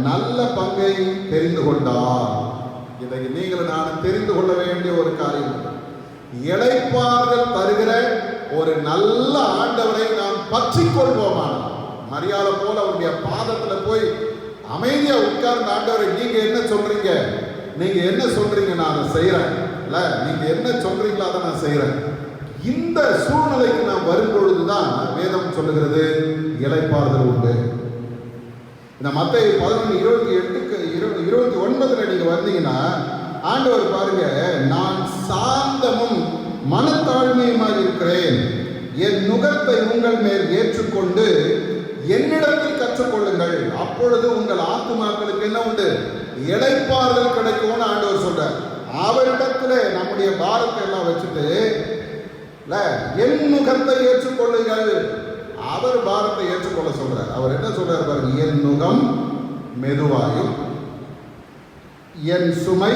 நல்ல பங்கை தெரிந்து கொண்டார். இதை நீங்கள் நான் தெரிந்து கொள்ள வேண்டிய ஒரு காரியம். இளைப்பாறுதல் தருகிற ஒரு நல்ல ஆண்டவரை நாம் பற்றி கொள்வோமான மரியாதை போல அவருடைய பாதத்துல போய் அமைதியா உட்கார்ந்து, ஆண்டவரை நீங்க என்ன சொல்றீங்க, நீங்க என்ன சொல்றீங்க, நான் அதை செய்யறேன், இல்ல நீங்க என்ன சொல்றீங்களோ அதை நான் செய்யறேன். இந்த சூழ்நிலைக்கு நாம் வரும் பொழுதுதான் வேதம் சொல்லுகிறது இளைப்பாறுதல் உண்டு. இந்த மத்தேயு 11:28-29 நீங்க வந்தீங்கன்னா ஆண்டவர் பாருங்க, நான் சாந்தமும் மனத்தாழ்மையுமாக இருக்கிறேன், என் நுகத்தை உங்கள் மேல் ஏற்றுக்கொண்டு என்னிடத்தில் கற்றுக்கொள்ளுங்கள், அப்பொழுது உங்கள் ஆத்துமாக்களுக்கு என்ன உண்டு, இளைப்பாறுதல் கிடைக்கும்னு ஆண்டவர் சொல்றார். அவரிடத்துல நம்முடைய பாரத்தை எல்லாம் வச்சுட்டு என் நுகத்தை ஏற்றுக்கொள்ளுங்கள், அவர் பாரத்தை ஏற்றுக்கொள்ள சொல்றார். அவர் என்ன சொல்றார் பாருங்க, என் நுகம் மெதுவாயும் என் சுமை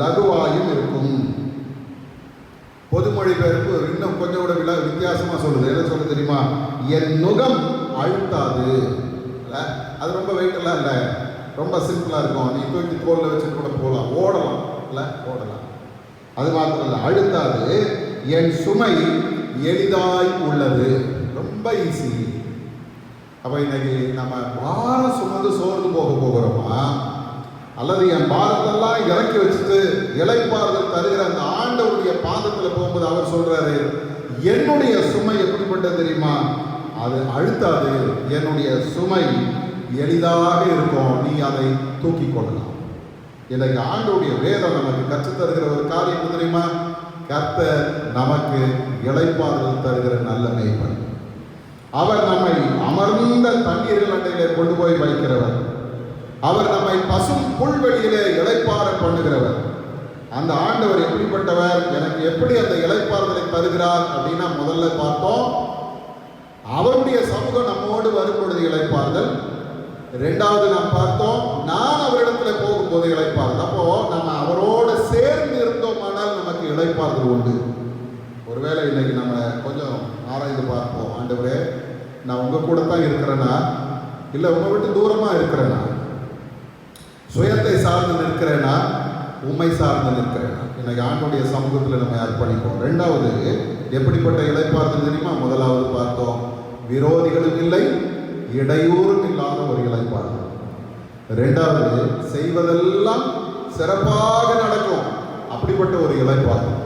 லகுவாயும் இருக்கும். பொதுமொழி பெயர்ப்பு இன்னும் கொஞ்சம் கூட வித்தியாசமா சொல்லுது. என்ன சொல்லுது தெரியுமா, என் நுகம் அழுத்தாது. அது ரொம்ப வெயிட் எல்லாம் இல்லை, ரொம்ப சிம்பிளா இருக்கும். நீ தூக்கி தோல்ல வச்சுட்டு கூட போகலாம், ஓடலாம், இல்ல ஓடலாம். அது மாத்திரம் இல்லை, அழுத்தாது. என் சுமை எளிதாய் உள்ளது, ரொம்ப ஈஸி. அப்ப இன்னைக்கு நம்ம பாரம் சுமந்து சோர்ந்து போகிறோமா, அல்லது என் பாரத்தெல்லாம் இறக்கி வச்சுட்டு இளைப்பாறுதல் தருகிற அந்த ஆண்டவருடைய பாதத்துல போகும்போது அவர் சொல்றாரு, என்னுடைய சுமை எப்படிப்பட்டது தெரியுமா, அது அழுத்தாது, என்னுடைய சுமை எளிதாக இருக்கும், நீ அதை தூக்கி கொள்ளலாம். இன்னைக்கு ஆண்டவருடைய வேதம் நமக்கு கற்றுத்தருகிற ஒரு காரியம் தெரியுமா, கர்த்தர் நமக்கு இளைப்பாறுதல் தருகிற நல்ல மேய்ப்பன். அவர் நம்மை அமர்ந்த தண்ணீர்கள் அண்டையிலே கொண்டு போய் வைக்கிறவர். அவர் நம்மை பசும் புல்வெளியிலே இளைப்பாற பண்ணுகிறவர். அந்த ஆண்டவர் எப்படிப்பட்டவர், எனக்கு எப்படி அந்த இளைப்பாறுதலை தருகிறார் அப்படின்னா, முதல்ல பார்த்தோம் அவருடைய சமூகம் நம்மோடு வரும் பொழுது இளைப்பாறுதல். இரண்டாவது நாம் பார்த்தோம் நான் அவரிடத்துல போகும்போது இளைப்பாறுதல். அப்போ நம்ம அவரோடு சேர்ந்து இருந்தோமானால் நமக்கு இளைப்பாறுதல் உண்டு. ஒருவேளை இன்னைக்கு நம்ம கொஞ்சம் ஆராய்ந்து பார்ப்போம், ஆண்டவரே நான் உங்க கூட தான் இருக்கிறேன்னா, இல்லை உங்க விட்டு தூரமா இருக்கிறேன்னா, சுயத்தை சார்ந்து நிற்கிறேன்னா, உண்மை சார்ந்து நிற்கிறேன்னா, இன்னைக்கு ஆண்டுடைய சமூகத்தில் நம்ம அர்ப்பணிப்போம். ரெண்டாவது எப்படிப்பட்ட இளைப்பாறுதல் தெரியுமா, முதலாவது பார்த்தோம் விரோதிகளும் இல்லை இடையூறும் இல்லாத ஒரு இளைப்பாறுதல். இரண்டாவது செய்வதெல்லாம் சிறப்பாக நடக்கும், அப்படிப்பட்ட ஒரு இளைப்பாறுதல்.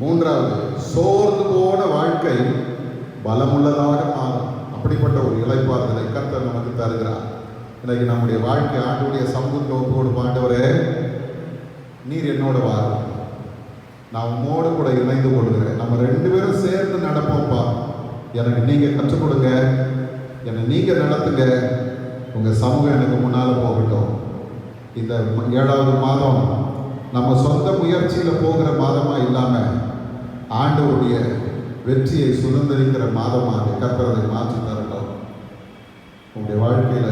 மூன்றாவது சோர்ந்து போன வாழ்க்கை பலமுள்ளதாக மாறும், அப்படிப்பட்ட ஒரு இளைப்பாறுதலை கர்த்தர் நமக்கு தருகிறார். இன்னைக்கு நம்முடைய வாழ்க்கை ஆண்டுடைய சமூகத்தில் ஒப்புக்கொடு, ஆண்டவரே நீர் என்னோட வாரும், நான் உன்னோடு கூட இணைந்து கொள்கிறேன், நம்ம ரெண்டு பேரும் சேர்ந்து நடப்போம்ப்பா, எனக்கு நீங்க கற்றுக் கொடுங்க, என்னை நீங்க நடத்துங்க, உங்க சமூகம் எனக்கு முன்னால போகட்டும். இந்த 7வது மாதம் நம்ம சொந்த முயற்சியில போகிற மாதமா இல்லாம ஆண்டவருடைய வெற்றியை சுதந்திரிக்கிற மாதமாக கர்த்தரை மாற்றி தரட்டும். உங்களுடைய வாழ்க்கையில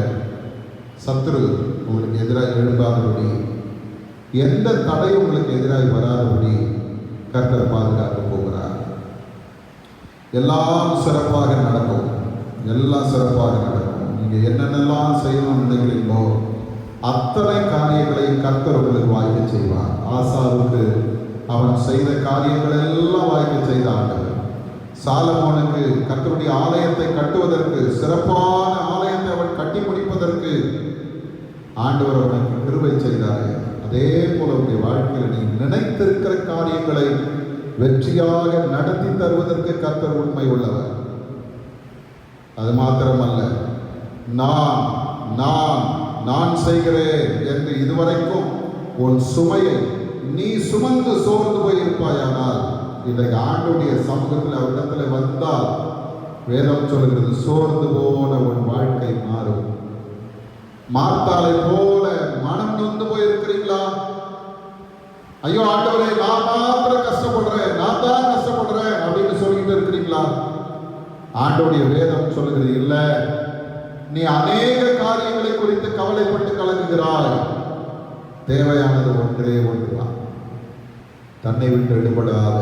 சத்துரு உங்களுக்கு எதிராக எழுப்பாதபடி, எந்த தடை உங்களுக்கு எதிராக வராதபடி கர்த்தர் பாதுகாக்க போகிறார். எல்லாம் சிறப்பாக நடக்கும், எல்லாம் சிறப்பாக நடக்கும். நீங்க என்னென்னலாம் செய்யணும்னு நினைக்கிறீங்களோ அத்தனை காரியங்களையும் கர்த்தர் உங்களுக்கு வாய்க்க செய்வார். ஆசாவுக்கு அவன் செய்த காரியங்கள் எல்லாம் வாய்க்க செய்த ஆண்டவர். சாலமோனுக்கு கர்த்தருடைய ஆலயத்தை கட்டுவதற்கு, சிறப்பான ஆலயத்தை அவன் கட்டி முடிப்பதற்கு ஆண்டவர் அவனுக்கு கிருபை செய்தார். அதே போல உடைய வாழ்க்கையில் நீ நினைத்திருக்கிற காரியங்களை வெற்றியாக நடத்தி தருவதற்கு கர்த்தர் உண்மை உள்ளவர். அது மாத்திரமல்ல, நான் நான் நான் செய்கிறேன் என்று இதுவரைக்கும் உன் சுமையை நீ சுமந்து சோர்ந்து போயிருப்பாயானால், இன்றைக்கு ஆண்டுடைய சமூகத்தில் அவரிடத்தில் வந்தால் வேதம் சொல்கிறது, சோர்ந்து போன உன் வாழ்க்கை மாறும். மார்த்தாளை போல மனம் நொந்து போயிருக்கிறீங்களா? ஐயோ ஆண்டவரே நான் மாத்திரம் கஷ்டப்படுறேன், நான் தான் கஷ்டப்படுறேன் அப்படின்னு சொல்லிட்டு இருக்கிறீங்களா? ஆண்டவருடைய வேதம் சொல்லுகிறது, இல்ல, நீ அநேக காரியங்களை குறித்து கவலைப்பட்டு கலங்குகிறாய், தேவையானது ஒன்றே ஒன்றுதான், தன்னை விட்டு விடுபடாத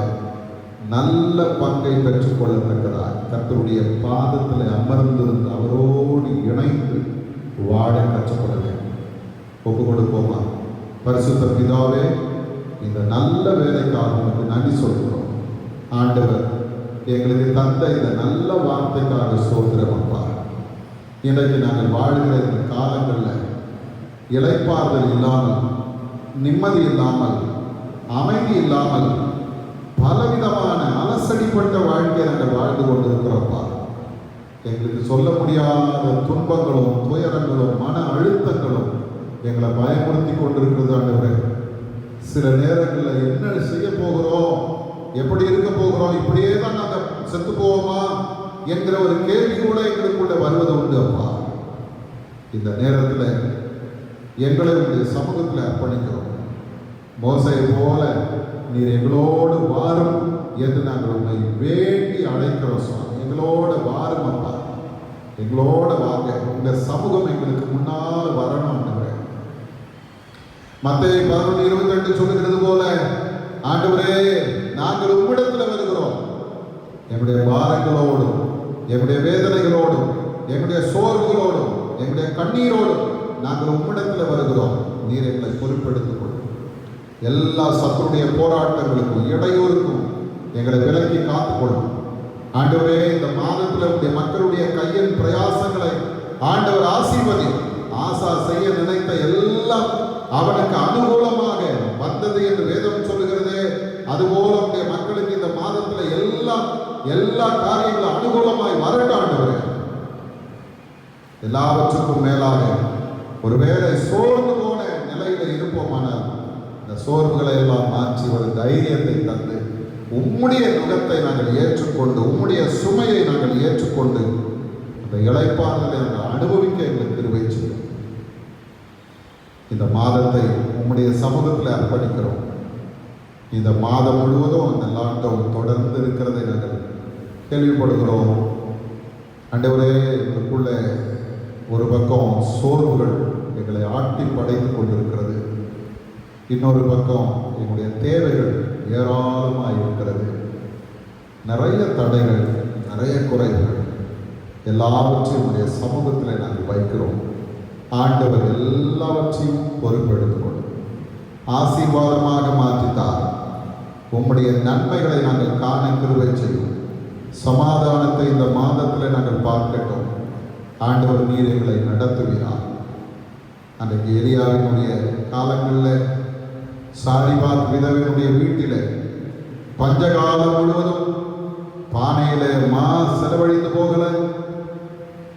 நல்ல பங்கை பெற்றுக்கொள்ளத்தக்கதாய் கர்த்தருடைய பாதத்தில் அமர்ந்திருந்து அவரோடு இணைந்து வாழ கற்றுக்கொள்ள வேண்டும். ஒப்பு கொடுப்போமா? பரிசுத்த பிதாவே, இந்த நல்ல வேலைக்காக உங்களுக்கு நன்றி சொல்கிறோம். ஆண்டவர் எங்களுக்கு தந்த இந்த நல்ல வார்த்தைக்காக ஸ்தோத்திரம் அப்பா. இன்றைக்கு நாங்கள் வாழ்கிற இந்த காலங்களில் இளைப்பாறுதல் இல்லாமல், நிம்மதி இல்லாமல், அமைதி இல்லாமல், பலவிதமான அலசடிப்பட்ட வாழ்க்கையை நாங்கள் வாழ்ந்து கொண்டிருக்கிறோம்ப்பா. எங்களுக்கு சொல்ல முடியாத துன்பங்களும் துயரங்களும் மன அழுத்தங்களும் எங்களை பயமுறுத்தி கொண்டிருக்கிறது ஆண்டவரே. சில நேரங்களில் என்ன செய்ய போகிறோம், எப்படி இருக்க போகிறோம், இப்படியே தான் நாங்கள் செத்து போவோமா என்கிற ஒரு கேள்வி கூட எங்களுக்குள்ள வருவது உண்டு அப்பா. இந்த நேரத்தில் எங்களை உங்களுடைய சமூகத்தில் அர்ப்பணிக்கிறோம். மோசையை போல நீர் எங்களோடு வாரும் என்று நாங்கள் உங்களை வேண்டி அழைக்கிறோம் சுவாமி. எங்களோட வாரும் அப்பா, எங்களோட வாங்க. உங்க சமூகம் எங்களுக்கு முன்னால் வரணும். மத்தேயு 11:22 சொல்லுகிறது போல, ஆண்டவரே நாங்கள் உம்மிடத்தில் வருகிறோம். எங்களுடைய பாரங்களோடும், எங்களுடைய வேதனைகளோடும், எங்களுடைய சோர்வுகளோடும், எங்களுடைய கண்ணீரோடும் நாங்கள் உம்மிடத்தில் வருகிறோம். நீர் எங்களை பொறுப்பெடுத்துக் கொள்ளும். எல்லா சத்துருடைய போராட்டங்களுக்கும் இடையூறுக்கும் எங்களை விலக்கி காத்துக்கொள்ளும். ஆண்டவரே, இந்த மாதத்தில் உடைய மக்களுடைய கையின் பிரயாசங்களை ஆண்டவர் ஆசீர்வதி. ஆசா செய்ய நினைத்த எல்லாம் அவனுக்கு அனுகூலமாக வந்தது என்று வேதம் சொல்லுகிறது. அதுபோல உடைய மக்களுக்கு இந்த மாதத்தில் எல்லா காரியங்களும் அனுகூலமாய் வரட்டும் ஆண்டவரே. எல்லாவற்றுக்கும் மேலாக ஒருவேளை சோர்ந்து போன நிலையில இருப்போமானால் இந்த சோர்வுகளை எல்லாம் மாற்றி ஒரு தைரியத்தை தந்து உம்முடைய நுகத்தை நாங்கள் ஏற்றுக்கொண்டு, உம்முடைய சுமையை நாங்கள் ஏற்றுக்கொண்டு அந்த இளைப்பாறுதலை நாங்கள் அனுபவிக்க எங்களுக்கு கிருபை செய்யும். இந்த மாதத்தை உம்முடைய சமூகத்தில் அர்ப்பணிக்கிறோம். இந்த மாதம் முழுவதும் அந்த லாக்டவுன் தொடர்ந்து இருக்கிறதை நாங்கள் கேள்விப்படுகிறோம். ஆண்டவரே, எங்களுக்குள்ள ஒரு பக்கம் சோர்வுகள் எங்களை ஆட்டி படைத்து கொண்டிருக்கிறது. இன்னொரு பக்கம் எங்களுடைய தேவைகள் ஏராளமாக இருக்கிறது. நிறைய தடைகள், நிறைய குறைகள், எல்லாவற்றையும் உடைய சமூகத்தில் நாங்கள் வைக்கிறோம். ஆண்டவர் எல்லாவற்றையும் பொறுப்பெடுத்துக் கொள்ளும். ஆசீர்வாதமாக மாற்றித்தார். உம்முடைய நன்மைகளை நாங்கள் காண கிருபை செய்யும். சமாதானத்தை இந்த மாதத்தில் நாங்கள் பார்க்கட்டும். ஆண்டவர் நீர் எங்களை நடத்துகிறார். அன்றைக்கு எலியாவினுடைய காலங்களில் சாரிபாத் விதவினுடைய வீட்டில் பஞ்சகாலம் முழுவதும் பானையில செலவழிந்து போகல,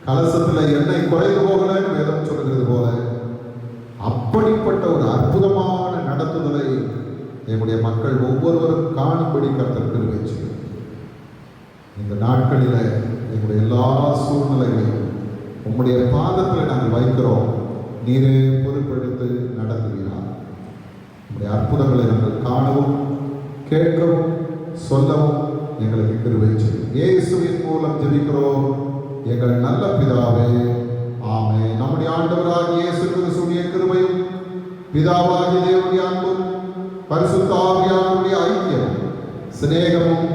கலசத்தில் எண்ணெய் குறைந்து போகலன்னு வேதம் சொல்கிறது போல அப்படிப்பட்ட ஒரு அற்புதமான நடத்துதலை என்னுடைய மக்கள் ஒவ்வொருவரும் காணும்படி கர்த்தர் கிருபை செய்யும். இந்த நாட்களில் எங்களுடைய எல்லா சூழ்நிலைகளையும் உம்முடைய பாதத்தில் நாங்கள் வைக்கிறோம். நீரே பொறுப்பெடுத்து நடத்துகிறார். உம்முடைய அற்புதங்களை நாங்கள் காணவும் கேட்கவும் சொல்லவும் எங்களுக்கு கிருபை செய்யும். இயேசுவின் மூலம் ஜெபிக்கிறோம் எங்கள் நல்ல பிதாவே, ஆமென். நம்முடைய ஆண்டவராகிய இயேசு கிறிஸ்துவின் கிருபையும் பிதாவாகிய தேவனுடைய அன்பும் பரிசுத்த ஆவியானவருடைய ஐக்கியம், சிநேகமும்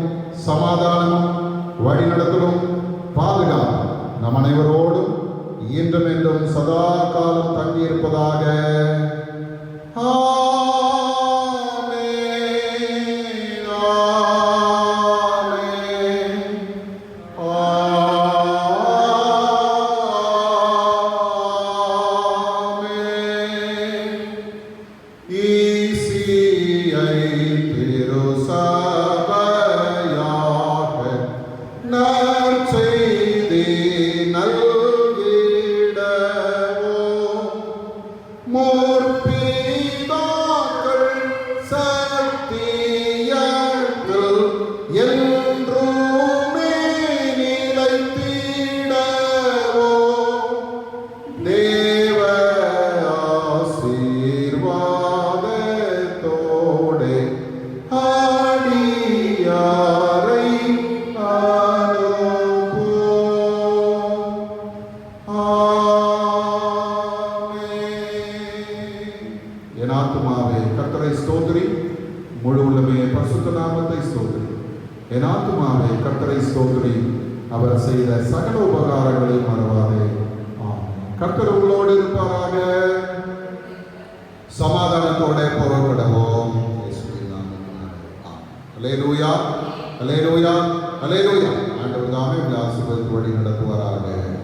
சமாதானமும் வழிநடத்தலும் பாதுகாப்பும் நம் அனைவரோடும் இன்றும் என்றும் சதா காலம் தங்கியிருப்பதாக. அவர் செய்த சகல உபகாரங்களையும் மறவாதே. கர்த்தர் உங்களோடு இருப்பாராக. சமாதானத்தோட புறப்படுவோம். அல்லேலூயா, அல்லேலூயா, அல்லேலூயா. ஆண்டவர் தாமே உங்களை ஆசீர்வதித்து வழி நடத்துவாராக.